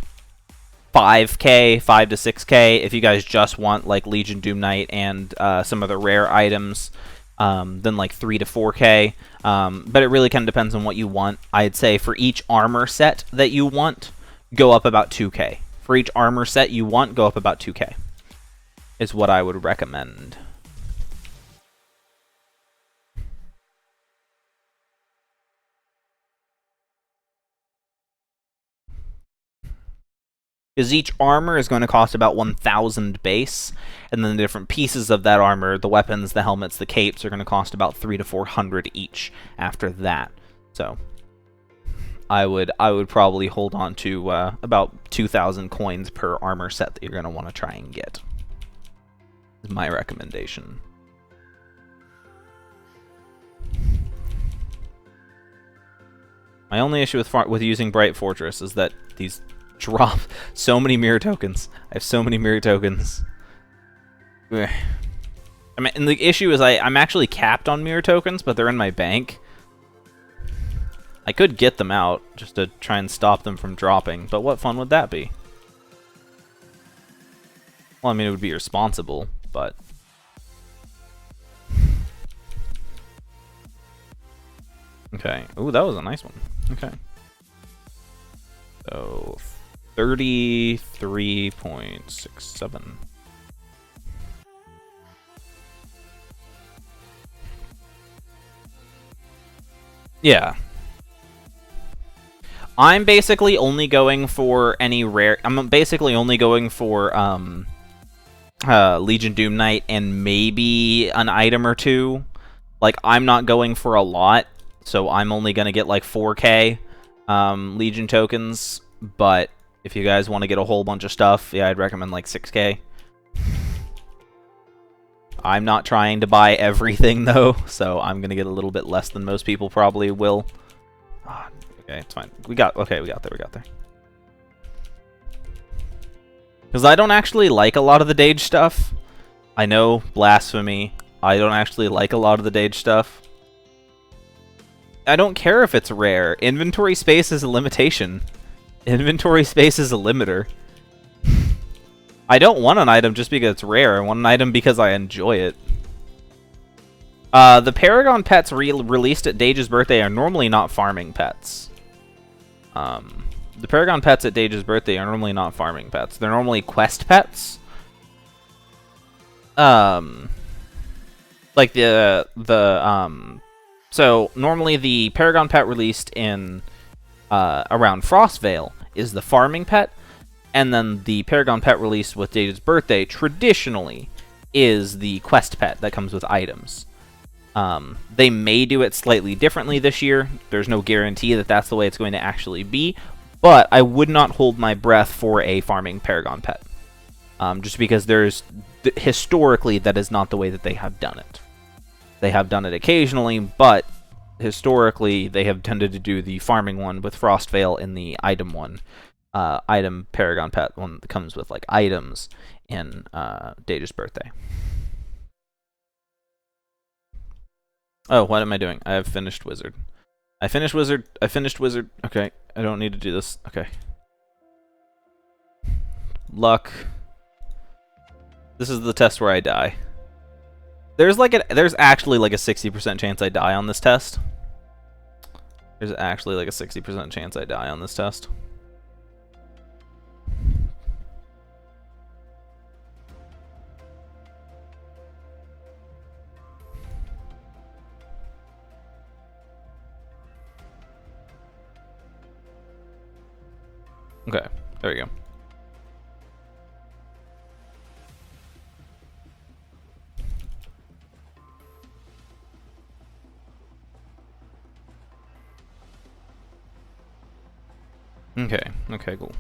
5K, 5 to 6K. If you guys just want like Legion Doom Knight and some of the rare items, then like 3 to 4K. But it really kind of depends on what you want. I'd say for each armor set that you want, go up about 2K. For each armor set you want, go up about 2K. Is what I would recommend. Because each armor is going to cost about 1,000 base, and then the different pieces of that armor, the weapons, the helmets, the capes, are going to cost about 300 to 400 each after that. So I would probably hold on to about 2,000 coins per armor set that you're going to want to try and get. Is my recommendation. My only issue with using Bright Fortress is that these drop so many mirror tokens. I have so many mirror tokens. I mean, and the issue is I'm actually capped on mirror tokens, but they're in my bank. I could get them out just to try and stop them from dropping, but what fun would that be? Well, I mean, it would be irresponsible, but... Okay. Ooh, that was a nice one. Okay. So, 33.67. Yeah. I'm basically only going for any rare... I'm basically only going for, Legion Doom Knight and maybe an item or two. Like, I'm not going for a lot, so I'm only going to get, like, 4k Legion tokens. But if you guys want to get a whole bunch of stuff, yeah, I'd recommend, like, 6k. I'm not trying to buy everything, though, so I'm going to get a little bit less than most people probably will. Okay, it's fine. We got there. Because I don't actually like a lot of the Dage stuff. I know, blasphemy. I don't actually like a lot of the Dage stuff. I don't care if it's rare. Inventory space is a limitation. Inventory space is a limiter. I don't want an item just because it's rare. I want an item because I enjoy it. The Paragon pets released at Dage's birthday are normally not farming pets. The Paragon pets at Dage's birthday are normally not farming pets. They're normally quest pets. Like so normally the Paragon pet released in around Frostvale is the farming pet, and then the Paragon pet released with Dage's birthday traditionally is the quest pet that comes with items. They may do it slightly differently this year. There's no guarantee that that's the way it's going to actually be, but I would not hold my breath for a farming Paragon pet. Just because historically that is not the way that they have done it. They have done it occasionally, but historically they have tended to do the farming one with Frostvale and the item one. Item Paragon pet one that comes with like items in Dage's birthday. Oh, what am I doing? I have finished Wizard. I finished Wizard. Okay, I don't need to do this. Okay. Luck. This is the test where I die. There's actually like a 60% chance I die on this test. There's actually like a 60% chance I die on this test. Okay, there we go. Okay, cool.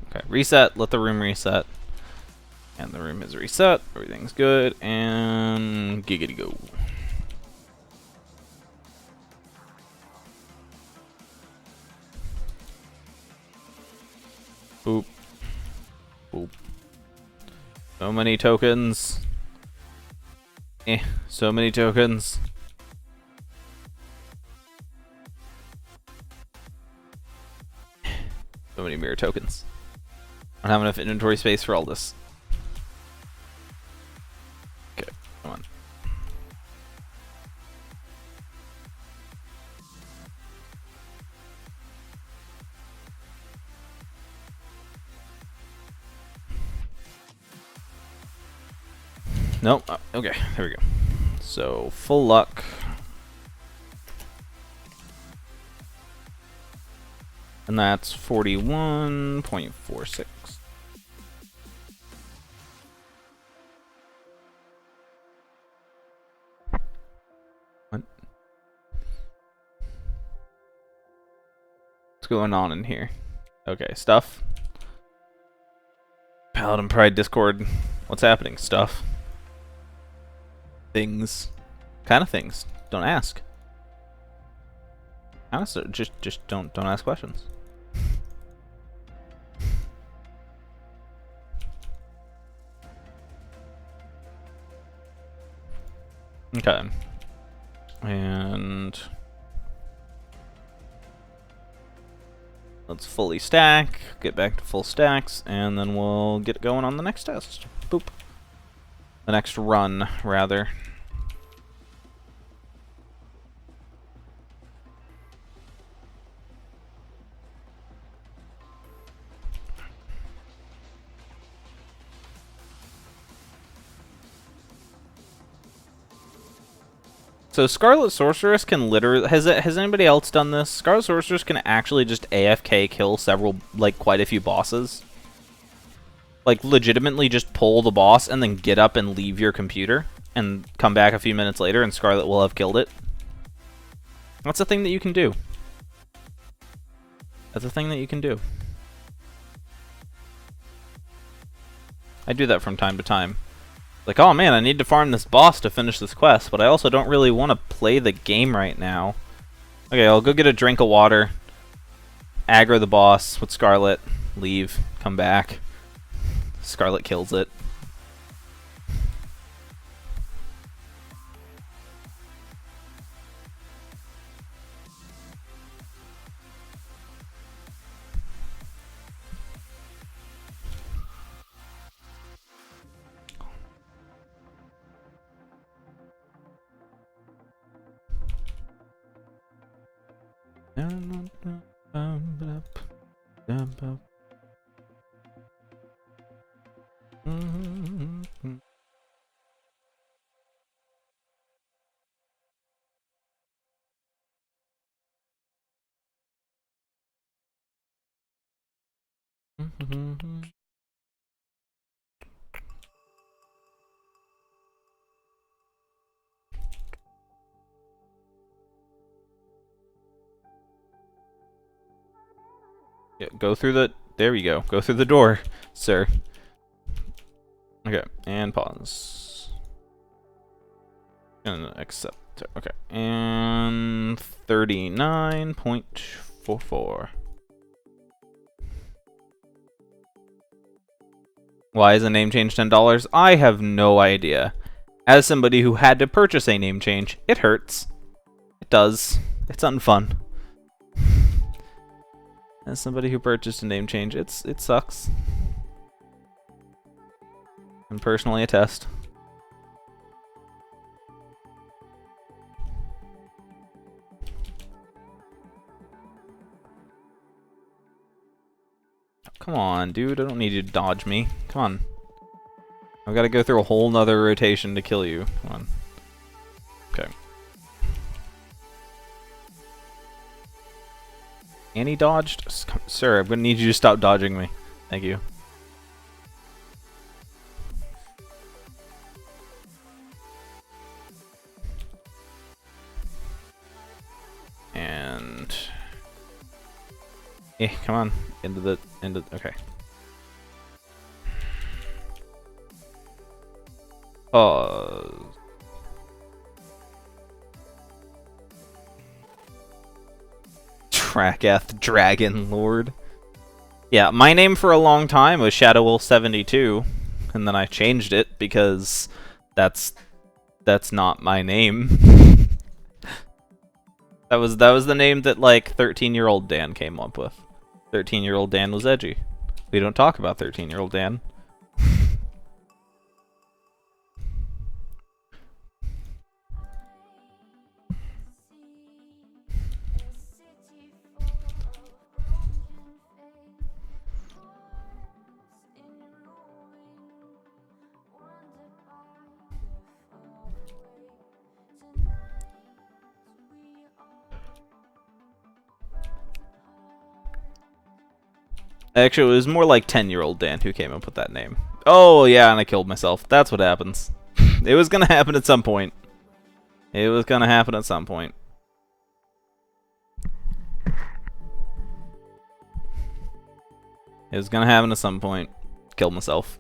Okay, reset, let the room reset. And the room is reset, everything's good, and giggity go. Boop. Boop. So many tokens. So many tokens. So many mirror tokens. I don't have enough inventory space for all this. Okay, come on. Nope. Okay, there we go. So, full luck. And that's 41.46. What? What's going on in here? Okay, stuff. Paladin Pride Discord. What's happening? Stuff. Things. Kind of things. Don't ask. Honestly, just don't ask questions. Okay. And let's fully stack, get back to full stacks, and then we'll get going on the next test. Boop. The next run, rather. So Scarlet Sorceress can literally... Has anybody else done this? Scarlet Sorceress can actually just AFK kill several, like, quite a few bosses. Like, legitimately just pull the boss and then get up and leave your computer and come back a few minutes later and Scarlet will have killed it. That's a thing that you can do. That's a thing that you can do. I do that from time to time. Like, oh man, I need to farm this boss to finish this quest, but I also don't really want to play the game right now. Okay, I'll go get a drink of water, aggro the boss with Scarlet, leave, come back. Scarlet kills it. Yeah, go through the... There we go. Go through the door, sir. Okay, and pause. And accept. Okay, and 39.44. Why is a name change $10? I have no idea. As somebody who had to purchase a name change, it hurts. It does. It's unfun. As somebody who purchased a name change, it sucks. And personally attest. Come on, dude. I don't need you to dodge me. Come on. I've got to go through a whole nother rotation to kill you. Come on. Okay. And he dodged? Sir, I'm going to need you to stop dodging me. Thank you. And... come on. Okay. Pause. Trakath Dragon Lord. Yeah, my name for a long time was ShadowWolf72, and then I changed it because that's not my name. that was the name that like 13-year-old Dan came up with. 13-year-old Dan was edgy. We don't talk about 13-year-old Dan. Actually, it was more like 10-year-old Dan who came up with that name. Oh, yeah, and I killed myself. That's what happens. It was gonna happen at some point. It was gonna happen at some point. It was gonna happen at some point. Killed myself.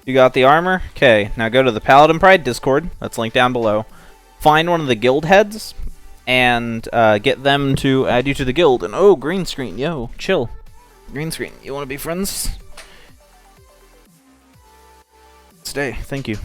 You got the armor? Okay, now go to the Paladin Pride Discord. That's linked down below. Find one of the guild heads, and get them to add you to the guild. And oh, green screen, yo, chill. Green screen, you want to be friends? Stay, thank you.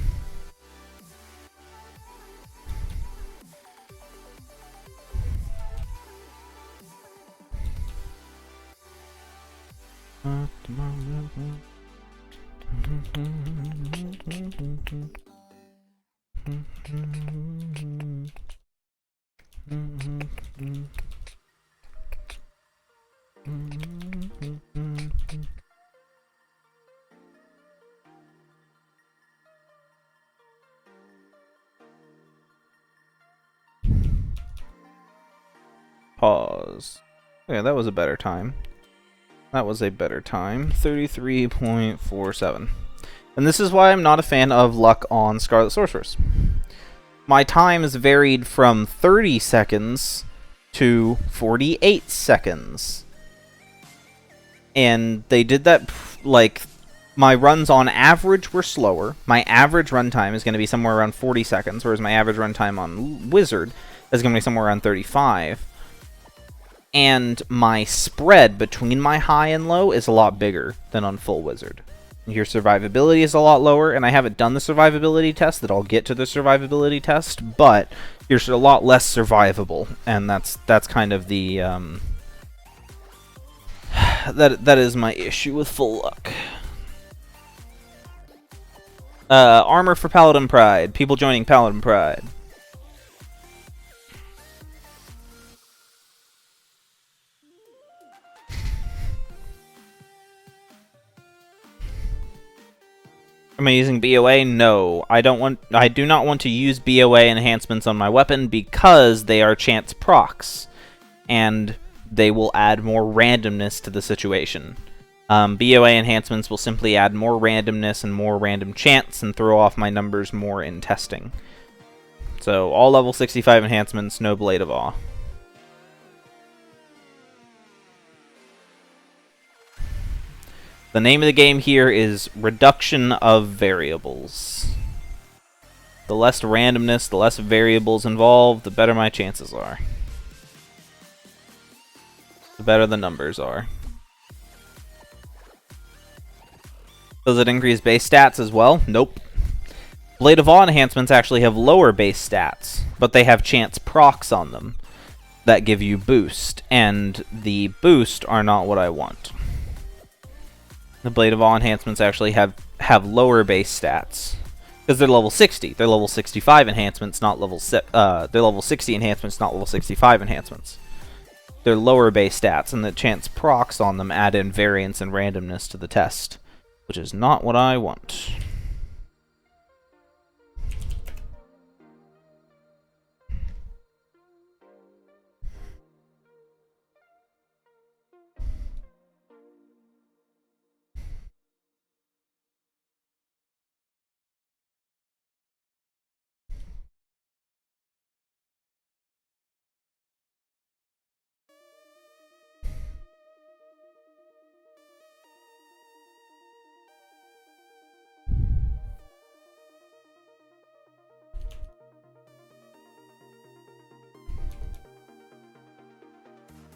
Pause. Okay, that was a better time. That was a better time. 33.47. And this is why I'm not a fan of luck on Scarlet Sorceress. My times varied from 30 seconds to 48 seconds. And they did that, like, my runs on average were slower. My average runtime is going to be somewhere around 40 seconds, whereas my average runtime on Wizard is going to be somewhere around 35. And my spread between my high and low is a lot bigger than on full Wizard. Your survivability is a lot lower, and I haven't done the survivability test, that I'll get to the survivability test, but you're a lot less survivable, and that's kind of the that is my issue with full luck. Armor for Paladin Pride. People joining Paladin Pride. Am I using BOA? No. I do not want to use BOA enhancements on my weapon because they are chance procs, and they will add more randomness to the situation. BOA enhancements will simply add more randomness and more random chance and throw off my numbers more in testing. So all level 65 enhancements, no Blade of Awe. The name of the game here is Reduction of Variables. The less randomness, the less variables involved, the better my chances are. The better the numbers are. Does it increase base stats as well? Nope. Blade of Awe enhancements actually have lower base stats, but they have chance procs on them that give you boost, and the boost are not what I want. The Blade of Awe enhancements actually have lower base stats because they're level 60. They're level 65 enhancements, not level they're level 60 enhancements, not level 65 enhancements. They're lower base stats, and the chance procs on them add in variance and randomness to the test, which is not what I want.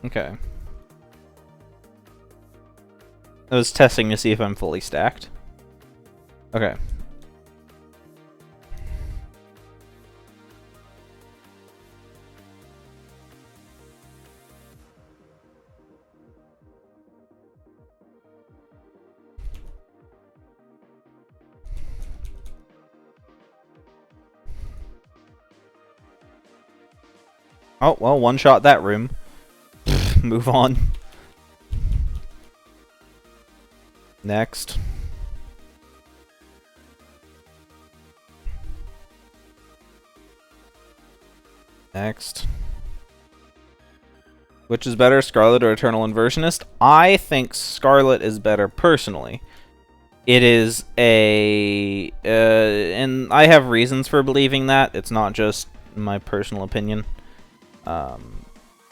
Okay. I was testing to see if I'm fully stacked. Okay. Oh, well, one-shot that room. Move on. Next. Next. Which is better, Scarlet or Eternal Inversionist? I think Scarlet is better personally. It is a... and I have reasons for believing that. It's not just my personal opinion.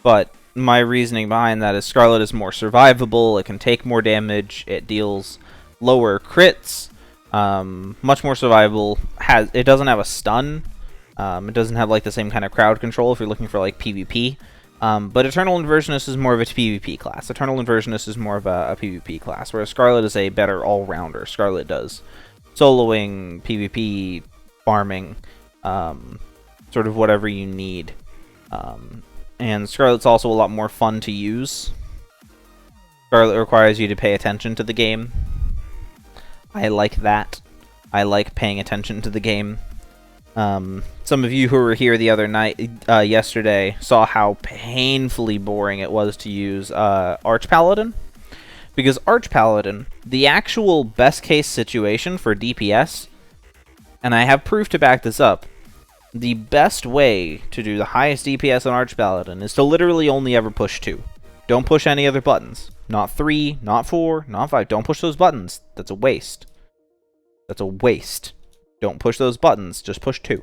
But my reasoning behind that is Scarlet is more survivable, it can take more damage, it deals lower crits, much more survivable. It doesn't have a stun. It doesn't have like the same kind of crowd control if you're looking for like PvP. But Eternal Inversionist is more of a PvP class. Eternal Inversionist is more of a PvP class, whereas Scarlet is a better all-rounder. Scarlet does soloing, PvP, farming, sort of whatever you need. And Scarlet's also a lot more fun to use. Scarlet requires you to pay attention to the game. I like that. I like paying attention to the game. Some of you who were here the other night, yesterday, saw how painfully boring it was to use Arch Paladin. Because Arch Paladin, the actual best case situation for DPS, and I have proof to back this up, the best way to do the highest DPS on Arch Paladin is to literally only ever push 2. Don't push any other buttons. Not 3, not 4, not 5. Don't push those buttons. That's a waste. That's a waste. Don't push those buttons. Just push 2.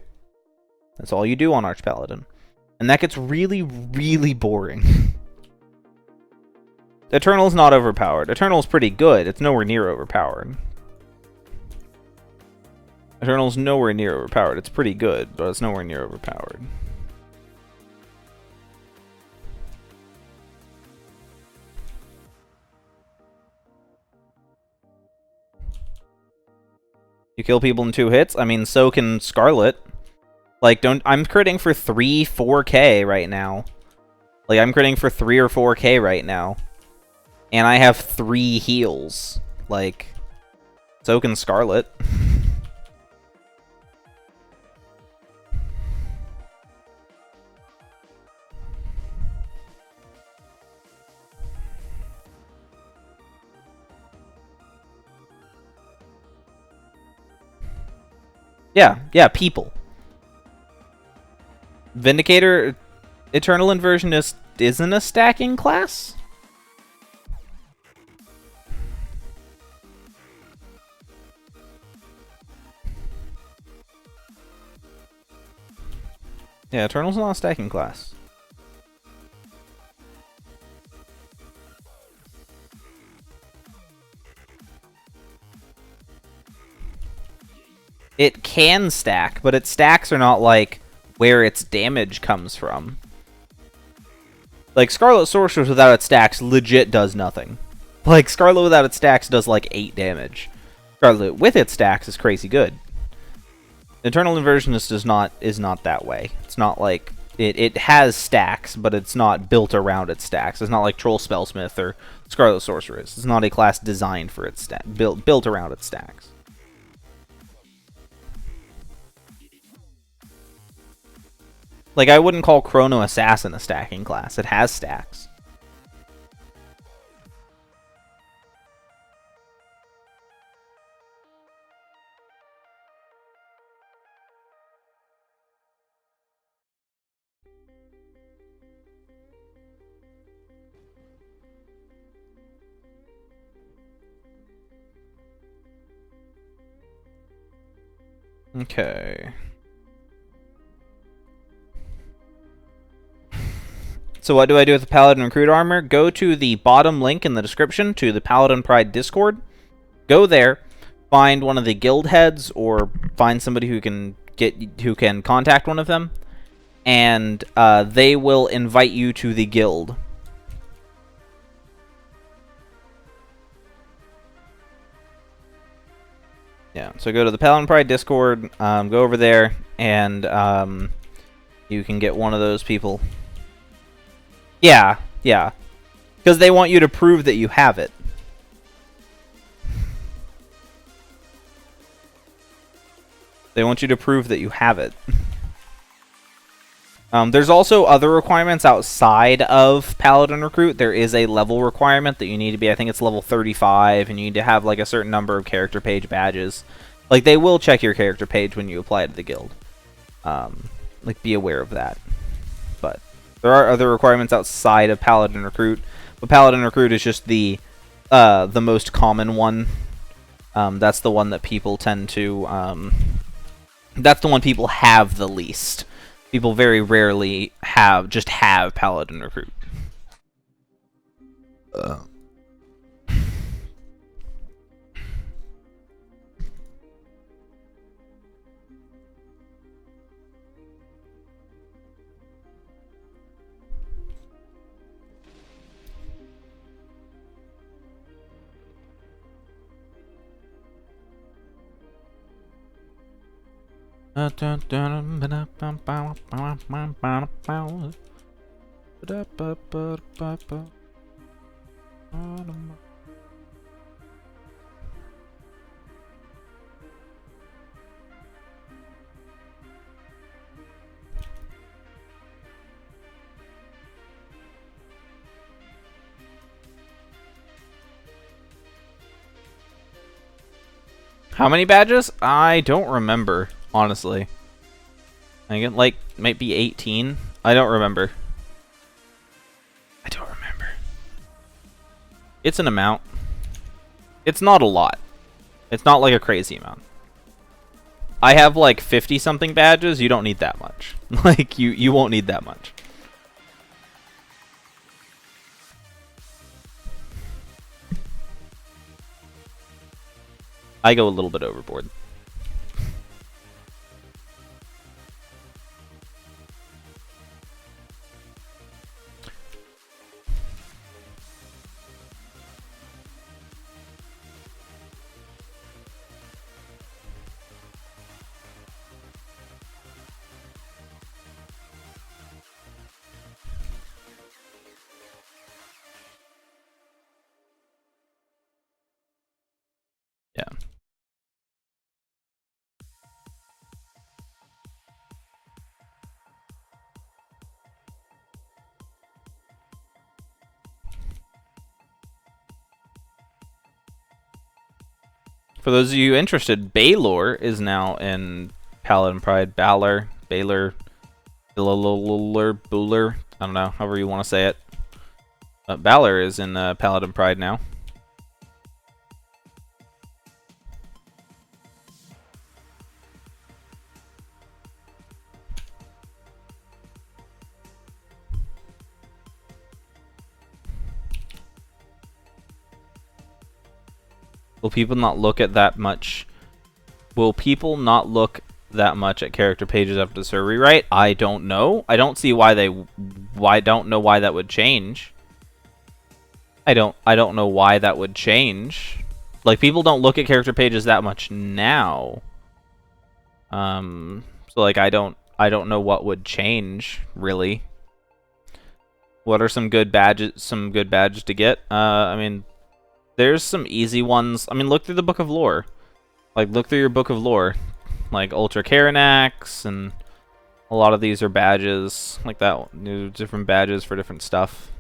That's all you do on Arch Paladin. And that gets really, really boring. Eternal's not overpowered. Eternal's pretty good. It's nowhere near overpowered. Eternal's nowhere near overpowered. It's pretty good, but it's nowhere near overpowered. You kill people in 2 hits? I mean, so can Scarlet. Like, I'm critting for 3, 4k right now. Like, I'm critting for 3 or 4k right now. And I have 3 heals. Like, so can Scarlet. Yeah, people. Vindicator, Eternal Inversionist isn't a stacking class? Yeah, Eternal's not a stacking class. It can stack, but its stacks are not like where its damage comes from. Like, Scarlet Sorceress without its stacks legit does nothing. Like, Scarlet without its stacks does like 8 damage. Scarlet with its stacks is crazy good. Eternal Inversionist is not that way. It's not like it has stacks, but it's not built around its stacks. It's not like Troll Spellsmith or Scarlet Sorceress. It's not a class designed for its built around its stacks. Like, I wouldn't call Chrono Assassin a stacking class. It has stacks. Okay. So what do I do with the Paladin Recruit Armor? Go to the bottom link in the description to the Paladin Pride Discord. Go there, find one of the guild heads, or find somebody who can contact one of them, and they will invite you to the guild. Yeah, so go to the Paladin Pride Discord, go over there, and you can get one of those people. Yeah. Because they want you to prove that you have it. They want you to prove that you have it. There's also other requirements outside of Paladin Recruit. There is a level requirement that you need to be, I think it's level 35, and you need to have like a certain number of character page badges. Like, they will check your character page when you apply to the guild. Like, be aware of that. But there are other requirements outside of Paladin Recruit. But Paladin Recruit is just the most common one. That's the one that people tend to... that's the one people have the least. People very rarely have Paladin Recruit. How many badges? I don't remember, honestly. I think it, like, might be 18. I don't remember. I don't remember. It's an amount. It's not a lot. It's not like a crazy amount. I have like 50-something badges. You don't need that much. Like, you won't need that much. I go a little bit overboard. Yeah. For those of you interested, Baylor is now in Paladin Pride. Baylor, Buller. I don't know, however you want to say it. Baylor is in Paladin Pride now. Will people not look at that much? Will people not look that much at character pages after the server rewrite? I don't know. I don't see why they. I don't know why that would change. I don't know why that would change. Like, people don't look at character pages that much now. So like, I don't know what would change really. What are some good badges? Some good badges to get? I mean, there's some easy ones. I mean, look through the Book of Lore. Like, look through your Book of Lore. Like, Ultra Karanax, and a lot of these are badges. Like that. There's different badges for different stuff.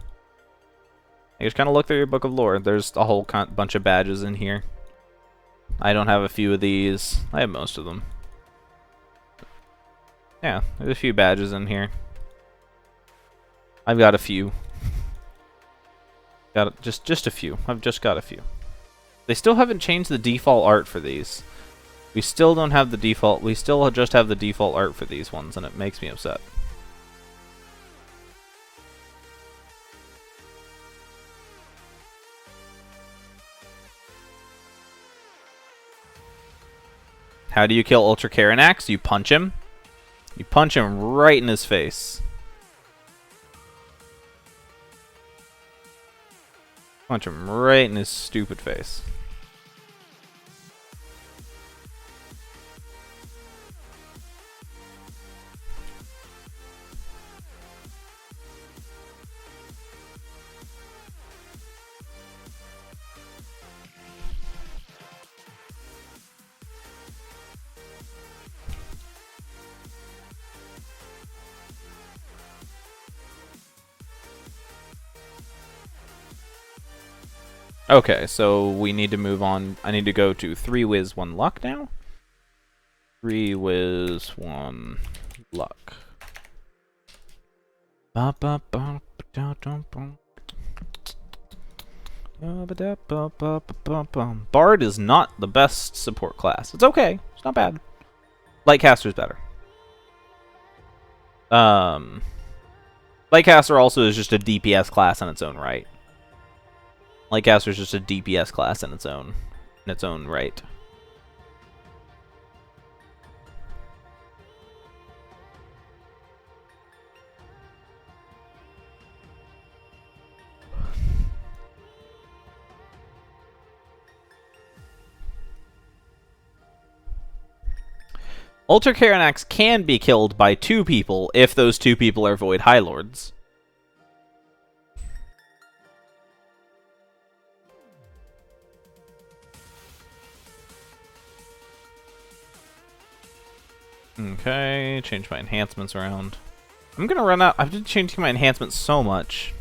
You just kind of look through your Book of Lore. There's a whole bunch of badges in here. I don't have a few of these. I have most of them. Yeah, there's a few badges in here. I've got a few. Got just a few. I've just got a few. They still haven't changed the default art for these. We still don't have the default. We still just have the default art for these ones, and it makes me upset. How do you kill Ultra Karanax? You punch him. You punch him right in his face. Punch him right in his stupid face. Okay, so we need to move on. I need to go to 3 whiz 1 luck now. 3 whiz 1 luck. Bard is not the best support class. It's okay. It's not bad. Lightcaster's better. Lightcaster also is just a DPS class in its own right. Lightcaster is just a DPS class in its own right. Ultra Karanax can be killed by 2 people if those 2 people are Void High Lords. Okay, change my enhancements around. I'm gonna run out. I've been changing my enhancements so much.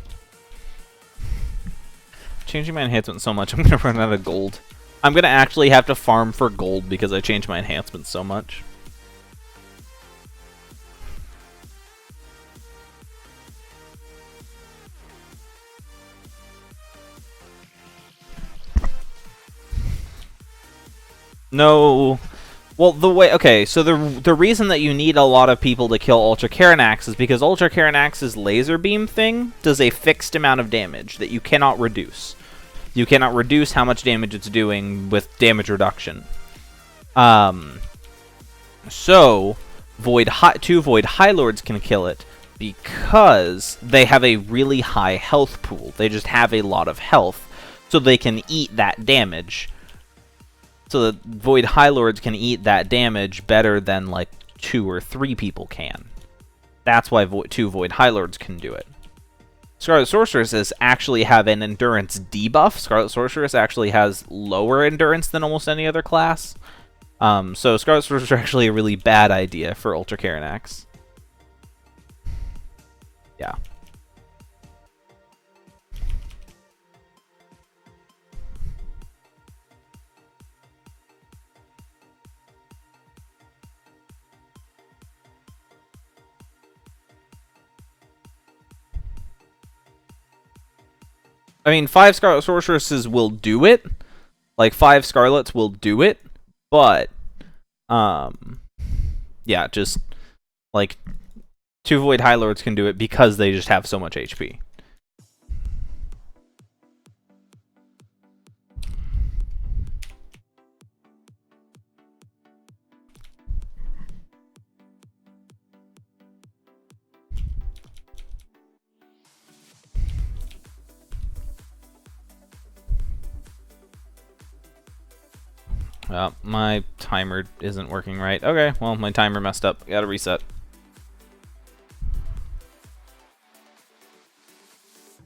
I'm gonna run out of gold. I'm gonna actually have to farm for gold because I changed my enhancements so much. No. Well, so the reason that you need a lot of people to kill Ultra Karanax is because Ultra Karanax's laser beam thing does a fixed amount of damage that you cannot reduce. You cannot reduce how much damage it's doing with damage reduction. So 2 Void High Lords can kill it because they have a really high health pool. They just have a lot of health, so they can eat that damage. So the Void High Lords can eat that damage better than like 2 or 3 people can. That's why 2 Void High Lords can do it. Scarlet Sorceress actually have an endurance debuff. Scarlet Sorceress actually has lower endurance than almost any other class. So Scarlet Sorceress is actually a really bad idea for Ultra Karanax. Yeah. I mean, 5 Scarlet Sorceresses will do it. Like, 5 Scarlets will do it. But, yeah, just, like, 2 Void High Lords can do it because they just have so much HP. My timer isn't working right. Okay, well, my timer messed up. Gotta reset.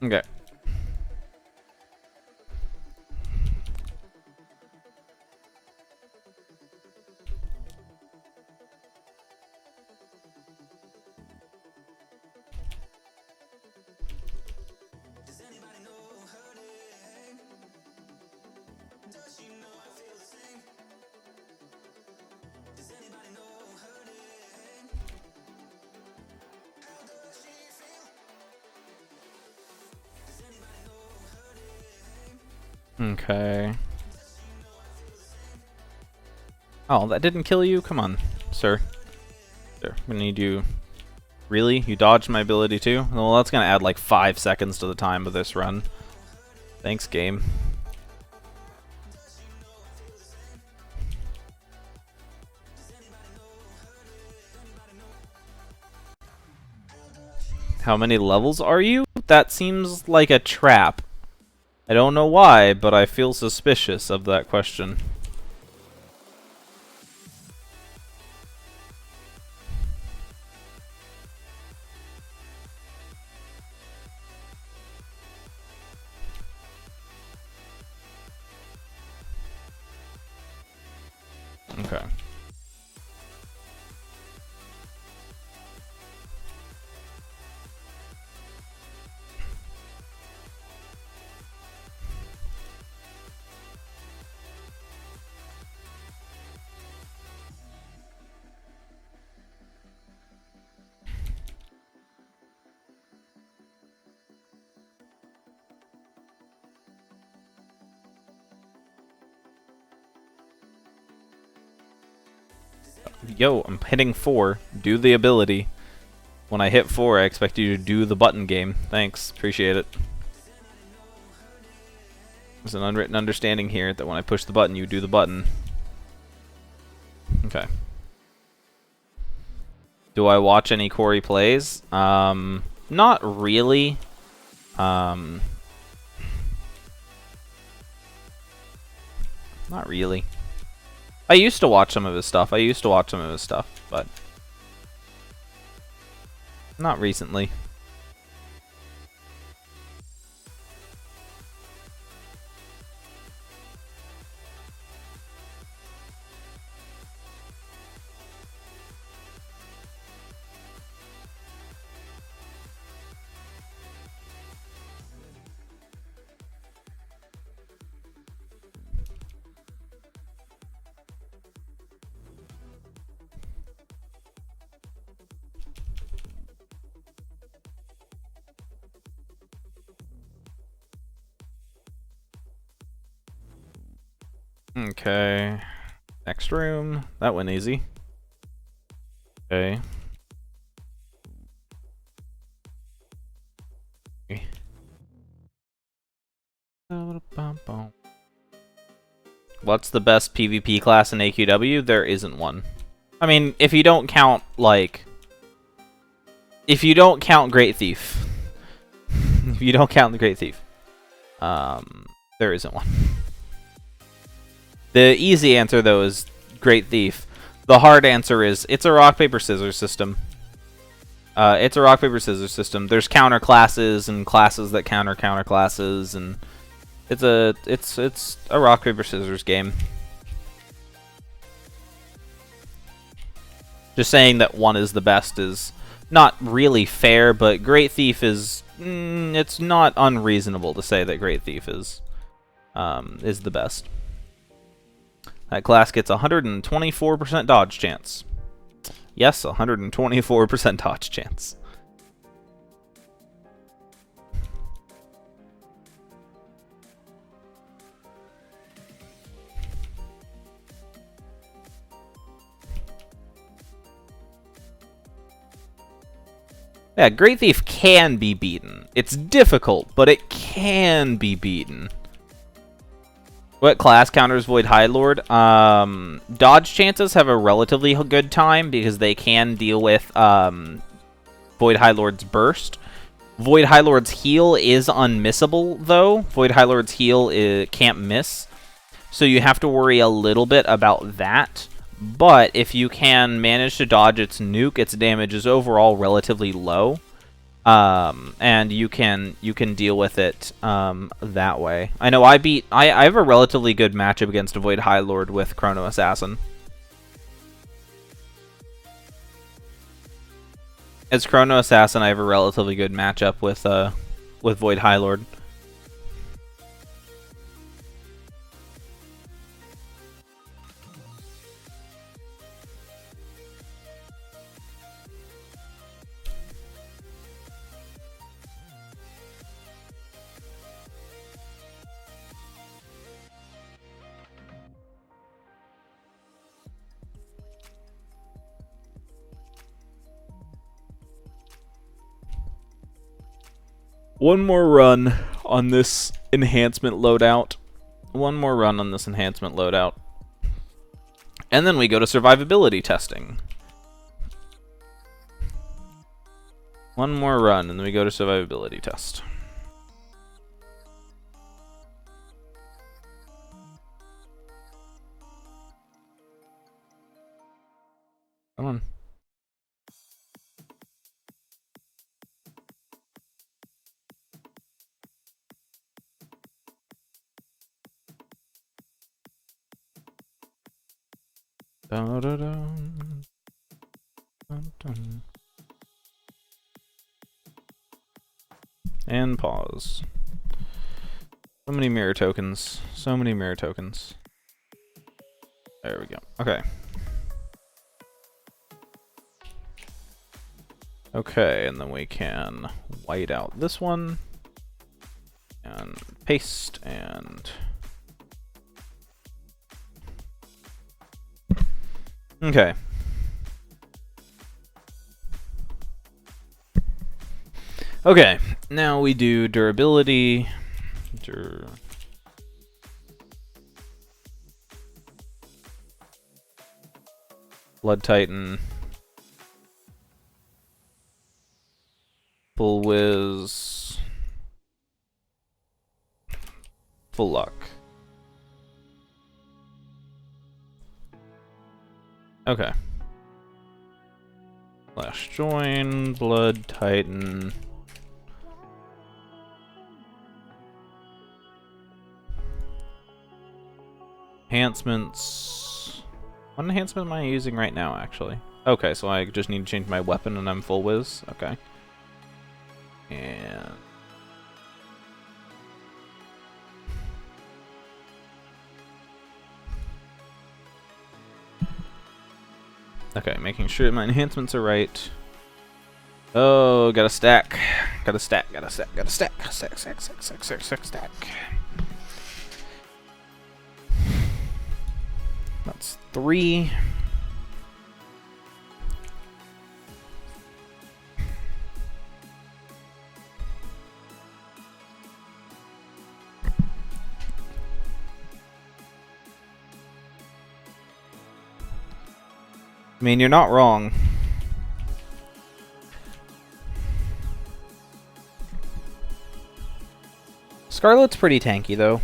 Okay. Okay. Oh, that didn't kill you? Come on, sir. There, I'm gonna need you. Really? You dodged my ability too? Well, that's gonna add like 5 seconds to the time of this run. Thanks, game. How many levels are you? That seems like a trap. I don't know why, but I feel suspicious of that question. Okay. Yo, I'm hitting 4. Do the ability. When I hit 4, I expect you to do the button game. Thanks. Appreciate it. There's an unwritten understanding here that when I push the button, you do the button. Okay. Do I watch any Corey plays? Not really. Not really. I used to watch some of his stuff. But not recently. Okay. Next room. That went easy. Okay. What's the best PvP class in AQW? There isn't one. I mean, if you don't count, like... If you don't count Great Thief. If you don't count the Great Thief. There isn't one. The easy answer, though, is Great Thief. The hard answer is, it's a rock, paper, scissors system. It's a rock, paper, scissors system. There's counter classes and classes that counter classes, and it's a rock, paper, scissors game. Just saying that one is the best is not really fair, but Great Thief is... it's not unreasonable to say that Great Thief is the best. That class gets 124% dodge chance. Yes, 124% dodge chance. Yeah, Great Thief can be beaten. It's difficult, but it can be beaten. What class counters Void High Lord? Dodge chances have a relatively good time because they can deal with Void High Lord's burst. Void High Lord's heal is unmissable, though. Void High Lord's heal can't miss. So you have to worry a little bit about that. But if you can manage to dodge its nuke, its damage is overall relatively low. And you can deal with it that way. I know I have a relatively good matchup against a Void High Lord with Chrono Assassin. As Chrono Assassin, I have a relatively good matchup with Void High Lord. One more run on this enhancement loadout. And then we go to survivability testing. One more run, and then we go to survivability test. Come on. Dun, dun, dun. Dun, dun. And pause. So many mirror tokens. So many mirror tokens. There we go. Okay. Okay, and then we can white out this one. And paste and... Okay. Okay, now we do durability. Blood Titan. Full whiz. Full luck. Okay. Slash join, Blood Titan. Enhancements. What enhancement am I using right now, actually? Okay, so I just need to change my weapon and I'm full whiz. Okay. And... okay, making sure my enhancements are right. Oh, got a stack. Got a stack, got a stack, got a stack. Stack. That's 3. I mean, you're not wrong. Scarlet's pretty tanky, though.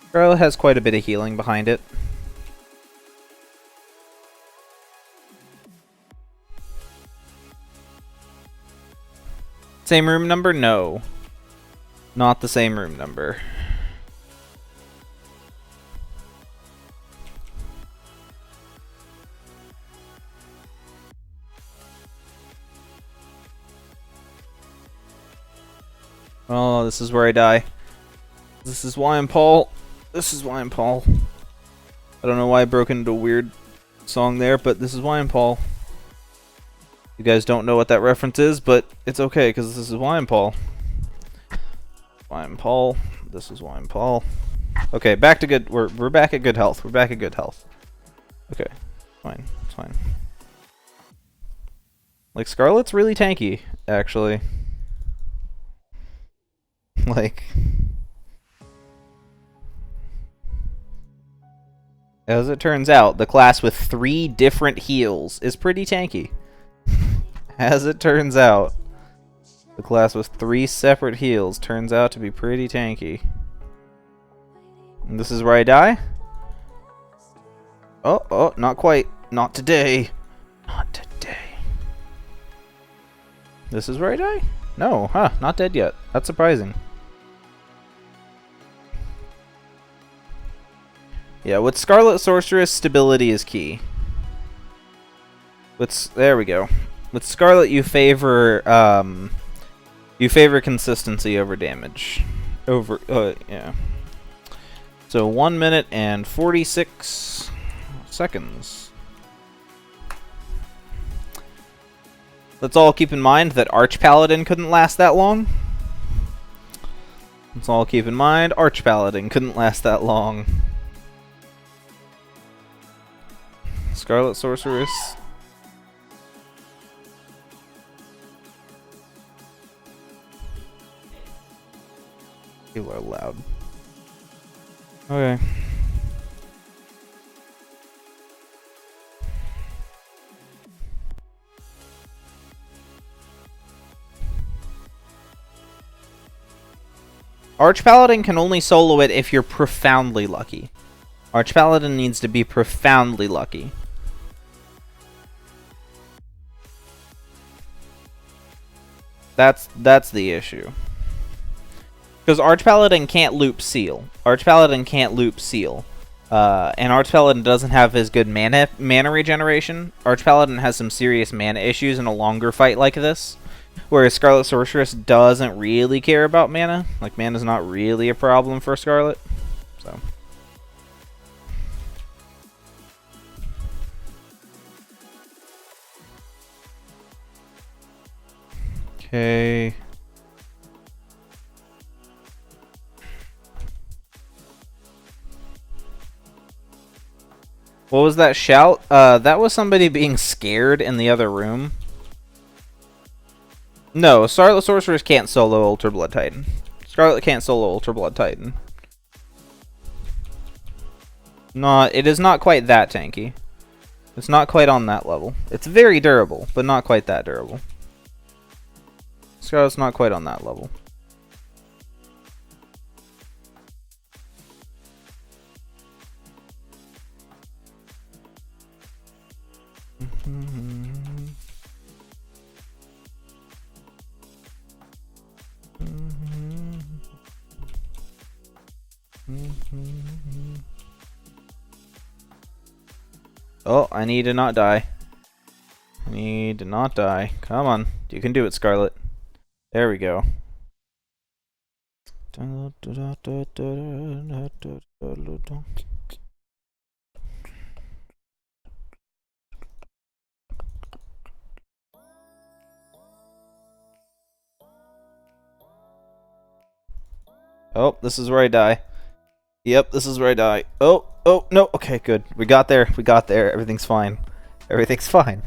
Scarlet has quite a bit of healing behind it. Same room number? No. Not the same room number. Oh, this is where I die. This is why I'm Paul. This is why I'm Paul. I don't know why I broke into a weird song there, but this is why I'm Paul. You guys don't know what that reference is, but it's okay, because this is why I'm Paul. Why I'm Paul. This is why I'm Paul. Okay, back to good. We're back at good health. We're back at good health. Okay, fine. It's fine. Like, Scarlet's really tanky, actually. Like... as it turns out, the class with 3 different heals is pretty tanky. As it turns out, the class with 3 separate heals turns out to be pretty tanky. And this is where I die? Oh, not quite. Not today. Not today. This is where I die? No, not dead yet. That's surprising. Yeah, with Scarlet Sorceress, stability is key. There we go. With Scarlet, you favor consistency over damage. Yeah. So 1 minute and 46 seconds. Let's all keep in mind that Arch Paladin couldn't last that long. Let's all keep in mind Arch Paladin couldn't last that long. Scarlet Sorceress. People are loud. Okay. Arch Paladin can only solo it if you're profoundly lucky. Arch Paladin needs to be profoundly lucky. That's the issue. Because Arch Paladin can't loop Seal. Arch Paladin can't loop Seal. And Arch Paladin doesn't have as good mana regeneration. Arch Paladin has some serious mana issues in a longer fight like this. Whereas Scarlet Sorceress doesn't really care about mana. Like, mana's not really a problem for Scarlet. So... okay. What was that shout? That was somebody being scared in the other room. No, Scarlet Sorceress can't solo Ultra Blood Titan. Scarlet can't solo Ultra Blood Titan. It is not quite that tanky. It's not quite on that level. It's very durable, but not quite that durable. Scarlet's not quite on that level. Oh, I need to not die. I need to not die. Come on. You can do it, Scarlet. There we go. Oh, this is where I die. Yep, this is where I die. Oh, no. Okay, good. We got there. We got there. Everything's fine. Everything's fine.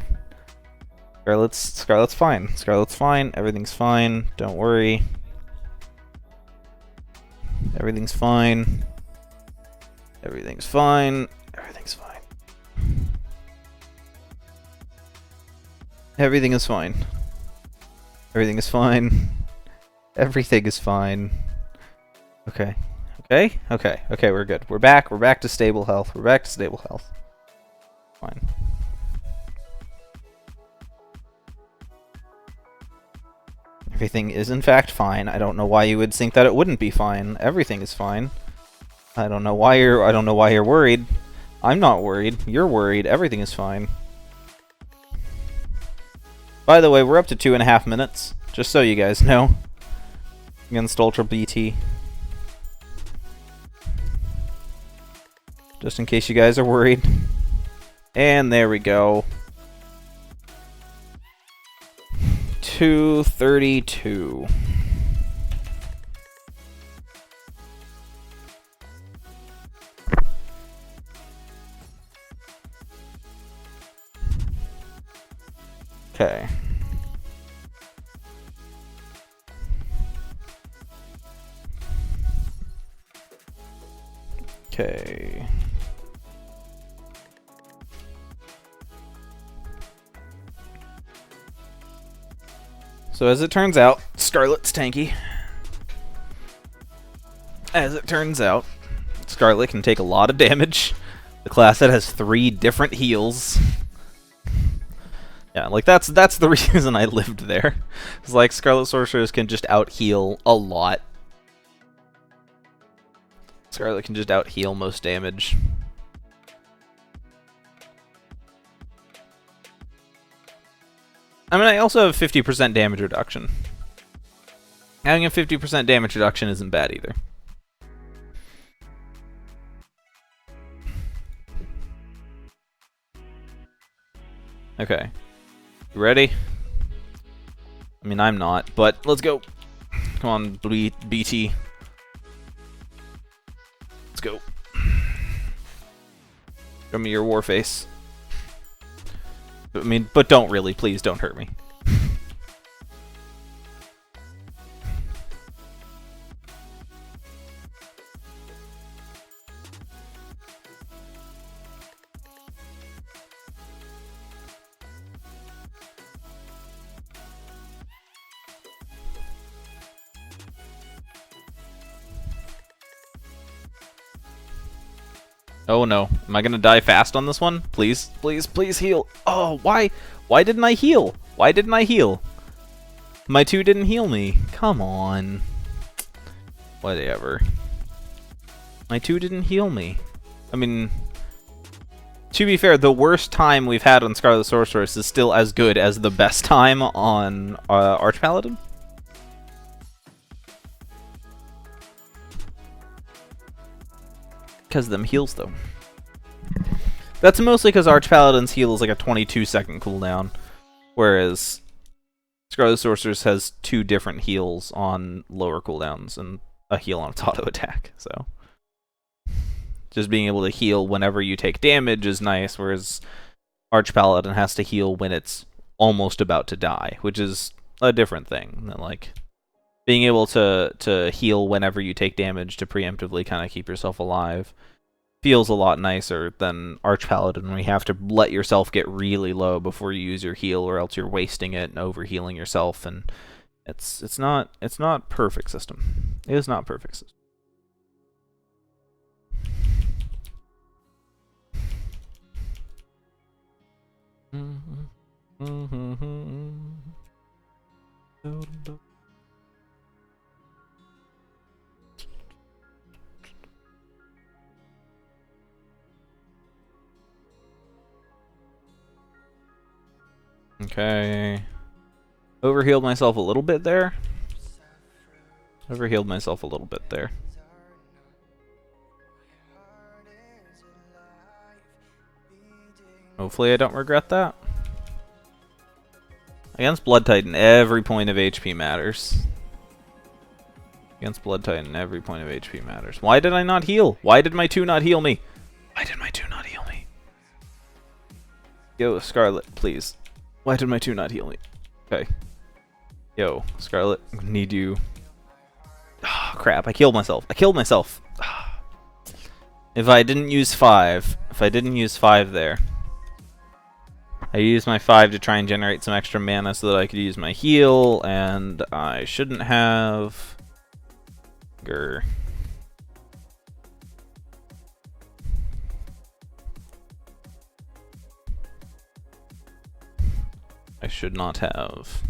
Scarlet's fine. Scarlet's fine. Everything's fine. Don't worry. Everything's fine. Everything's fine. Everything's fine. Everything is fine. Everything is fine. Everything is fine. Okay. Okay, we're good. We're back to stable health. We're back to stable health. Fine. Everything is in fact fine. I don't know why you would think that it wouldn't be fine. Everything is fine. I don't know why you're worried. I'm not worried. You're worried. Everything is fine. By the way, we're up to 2.5 minutes. Just so you guys know. Against Ultra BT. Just in case you guys are worried. And there we go. 232. Okay. Okay. So as it turns out, Scarlet's tanky. As it turns out, Scarlet can take a lot of damage. The class that has 3 different heals. Yeah, like that's the reason I lived there. It's like Scarlet Sorceress can just out-heal a lot. Scarlet can just out-heal most damage. I mean, I also have 50% damage reduction. Having a 50% damage reduction isn't bad either. Okay. You ready? I mean, I'm not, but let's go. Come on, BT. Let's go. Show me your war face. I mean, but don't really. Please don't hurt me. Oh no. Am I gonna die fast on this one? Please, please, please heal. Oh, why? Why didn't I heal? Why didn't I heal? My 2 didn't heal me. Come on. Whatever. My 2 didn't heal me. I mean, to be fair, the worst time we've had on Scarlet Sorceress is still as good as the best time on Arch Paladin. Because of them heals, though. That's mostly because Arch Paladin's heal is like a 22-second cooldown, whereas Scarlet Sorceress has 2 different heals on lower cooldowns and a heal on its auto attack. So just being able to heal whenever you take damage is nice, whereas Arch Paladin has to heal when it's almost about to die, which is a different thing than like being able to heal whenever you take damage to preemptively kind of keep yourself alive. Feels a lot nicer than Arch Paladin, where you have to let yourself get really low before you use your heal, or else you're wasting it and overhealing yourself, and it's not perfect system. It is not perfect system. Okay. Overhealed myself a little bit there. Overhealed myself a little bit there. Hopefully I don't regret that. Against Blood Titan, every point of HP matters. Against Blood Titan, every point of HP matters. Why did I not heal? Why did my 2 not heal me? Why did my 2 not heal me? Yo, Scarlet, please. Why did my 2 not heal me? Okay. Yo, Scarlet, need you. Oh, crap, I killed myself. I killed myself. If I didn't use 5, there. I used my 5 to try and generate some extra mana so that I could use my heal, and I shouldn't have. Grr. I should not have.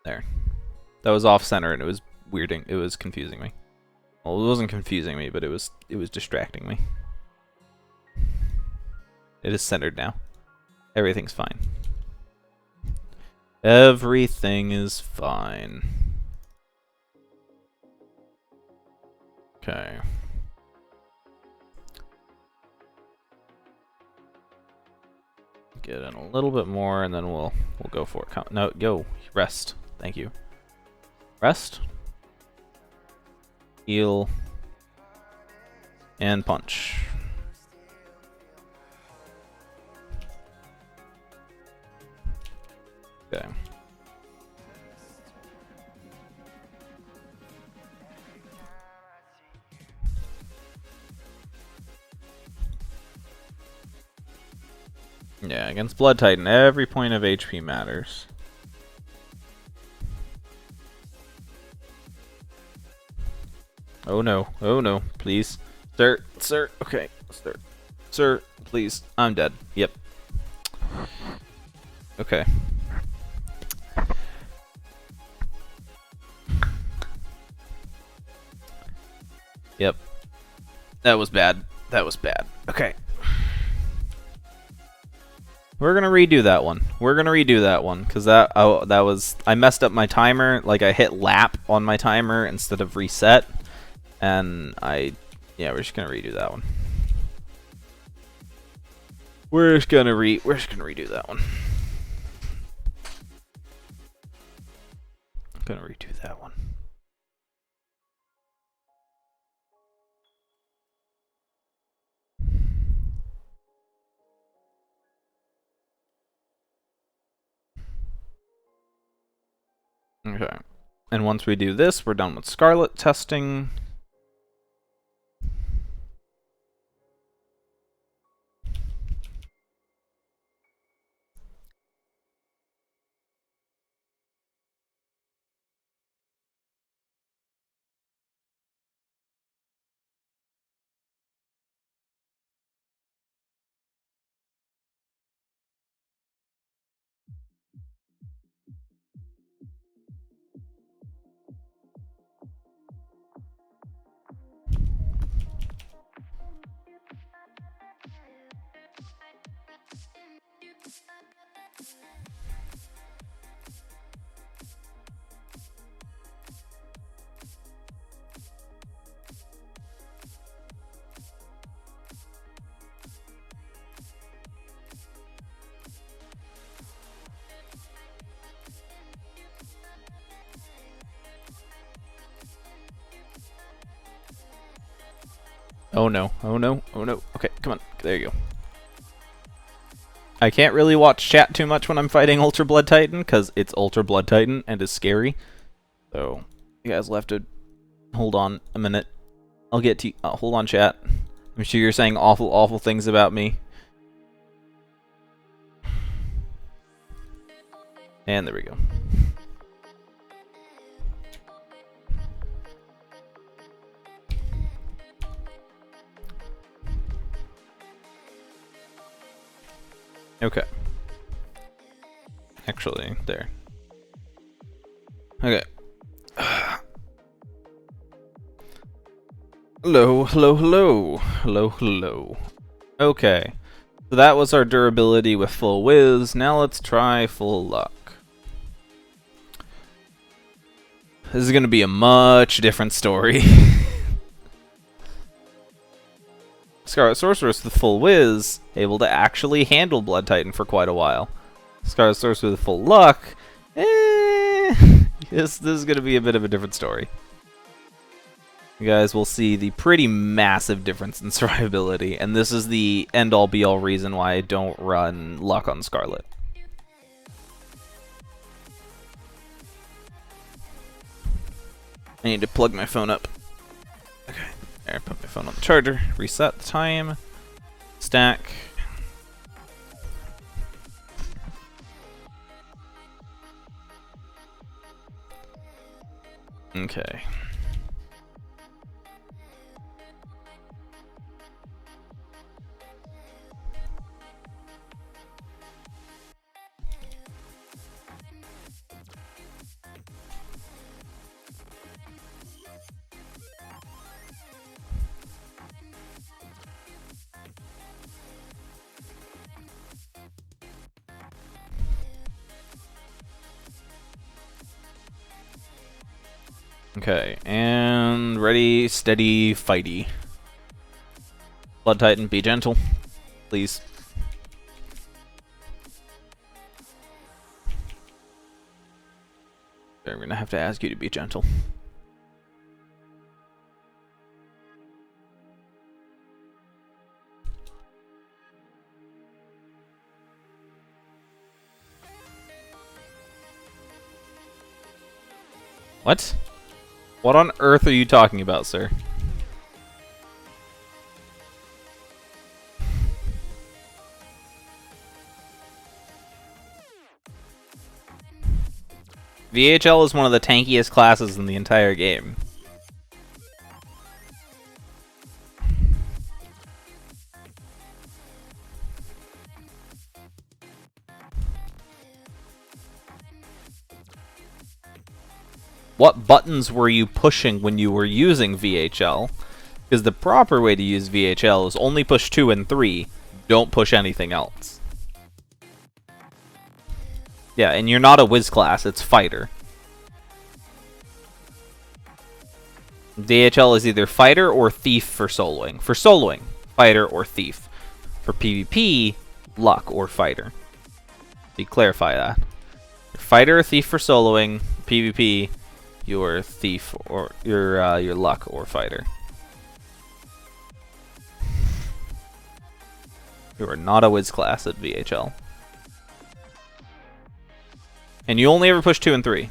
There. That was off center and it was weirding. It was confusing me. Well, it wasn't confusing me, but it was distracting me. It is centered now. Everything's fine. Everything is fine. Okay. Get in a little bit more, and then we'll go for it. No, go rest. Thank you. Rest. Heal. And punch. Okay. Yeah, against Blood Titan, every point of HP matters. Oh no, please. Sir, okay, sir, please. I'm dead. Yep. Okay. Yep. That was bad. Okay. We're gonna redo that one. Cause that was I messed up my timer. Like I hit lap on my timer instead of reset, and yeah, we're just gonna redo that one. We're just gonna redo that one. Gonna redo that one. Okay. And once we do this, we're done with Scarlet testing. Oh no, oh no, oh no. Okay, come on. There you go. I can't really watch chat too much when I'm fighting Ultra Blood Titan, because it's Ultra Blood Titan and is scary. So, you guys will have to hold on a minute. I'll get to you. Hold on, chat. I'm sure you're saying awful, awful things about me. And there we go. Okay. Actually, there. Okay. Hello, hello, hello. Hello, hello. Okay. So that was our durability with full whiz. Now let's try full luck. This is going to be a much different story. Scarlet Sorceress with full whiz, able to actually handle Blood Titan for quite a while. Scarlet Sorceress with full luck, this is going to be a bit of a different story. You guys will see the pretty massive difference in survivability, and this is the end-all be-all reason why I don't run luck on Scarlet. I need to plug my phone up. Okay. There, put my phone on the charger, reset the time, stack. Okay. Okay, and ready, steady, fighty. Blood Titan, be gentle, please. I'm gonna have to ask you to be gentle. What? What on earth are you talking about, sir? VHL is one of the tankiest classes in the entire game. What buttons were you pushing when you were using VHL? Because the proper way to use VHL is only push 2 and 3. Don't push anything else. Yeah, and you're not a whiz class, it's fighter. VHL is either fighter or thief for soloing. For soloing, fighter or thief. For PvP, luck or fighter. So you clarify that. You're fighter or thief for soloing, PvP, you're thief or your luck or fighter. You are not a whiz class at VHL. And you only ever push 2 and 3.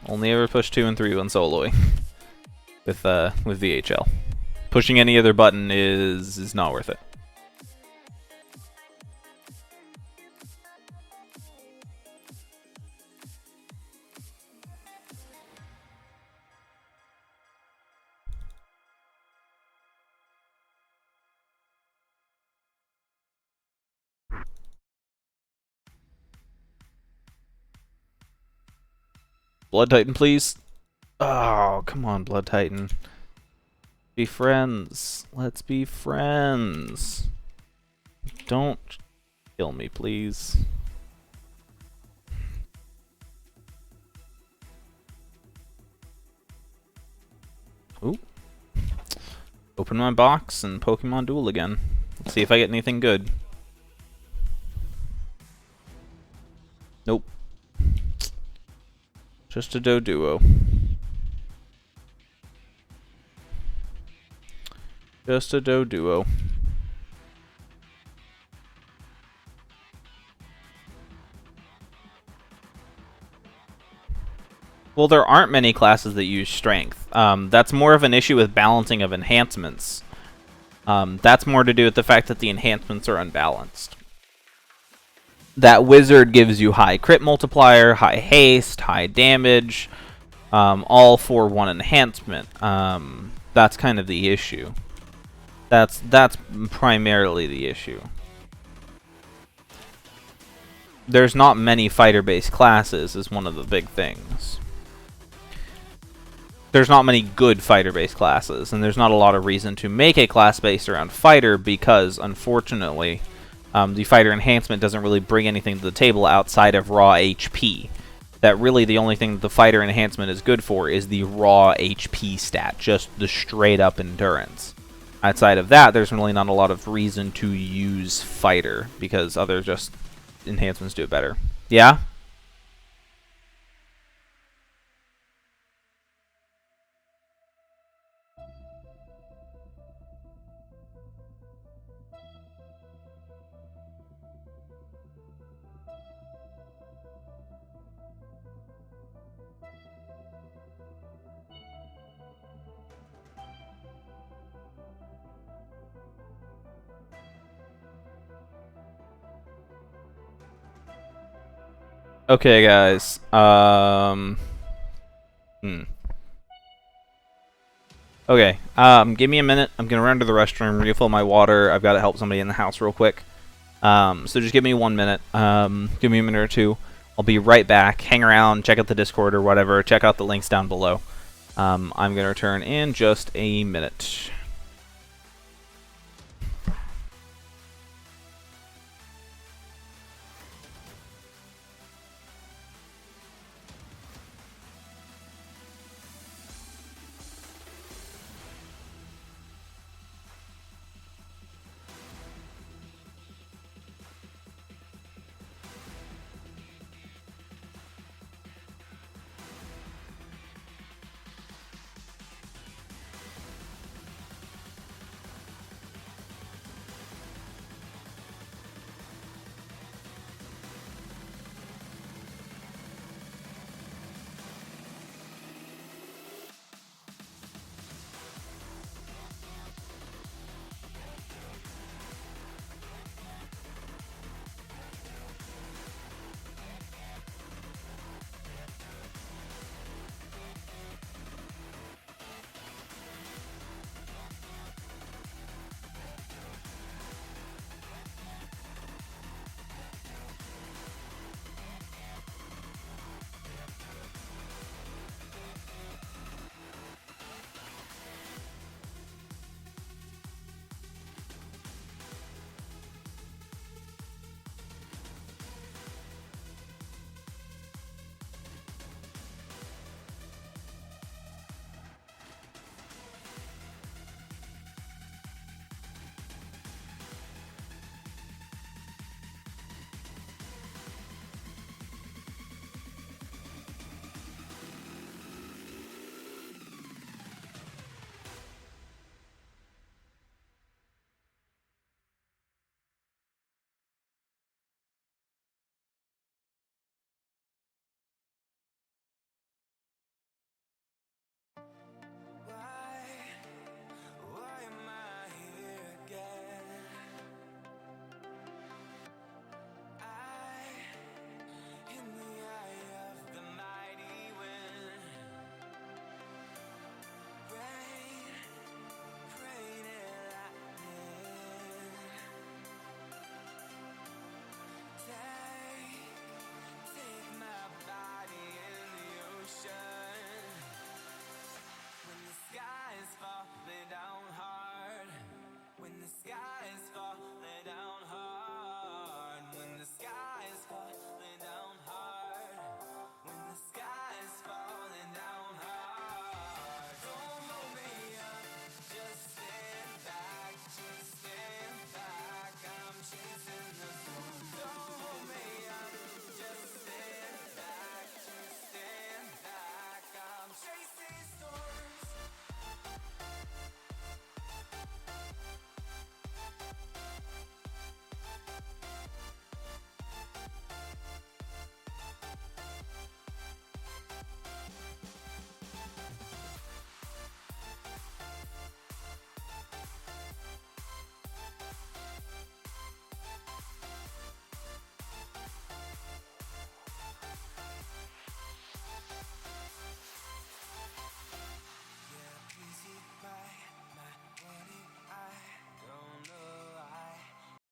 Only ever push 2 and 3 when soloing. with VHL. Pushing any other button is not worth it. Blood Titan, please. Oh, come on, Blood Titan. Be friends. Let's be friends. Don't kill me, please. Ooh. Open my box and Pokemon Duel again. Let's see if I get anything good. Nope. Just a Doduo. Just a Doduo. Well, there aren't many classes that use strength. That's more of an issue with balancing of enhancements. That's more to do with the fact that the enhancements are unbalanced. That wizard gives you high crit multiplier, high haste, high damage, all for one enhancement. That's kind of the issue. That's primarily the issue. There's not many fighter-based classes is one of the big things. There's not many good fighter-based classes, and there's not a lot of reason to make a class based around fighter because, unfortunately, the fighter enhancement doesn't really bring anything to the table outside of raw HP. That really the only thing that the fighter enhancement is good for is the raw HP stat, just the straight-up endurance. Outside of that, there's really not a lot of reason to use fighter because other just enhancements do it better. Yeah? Okay, guys. Okay, give me a minute. I'm gonna run to the restroom, refill my water. I've got to help somebody in the house real quick. So just give me 1 minute. Give me a minute or two. I'll be right back. Hang around, check out the Discord or whatever. Check out the links down below. I'm gonna return in just a minute.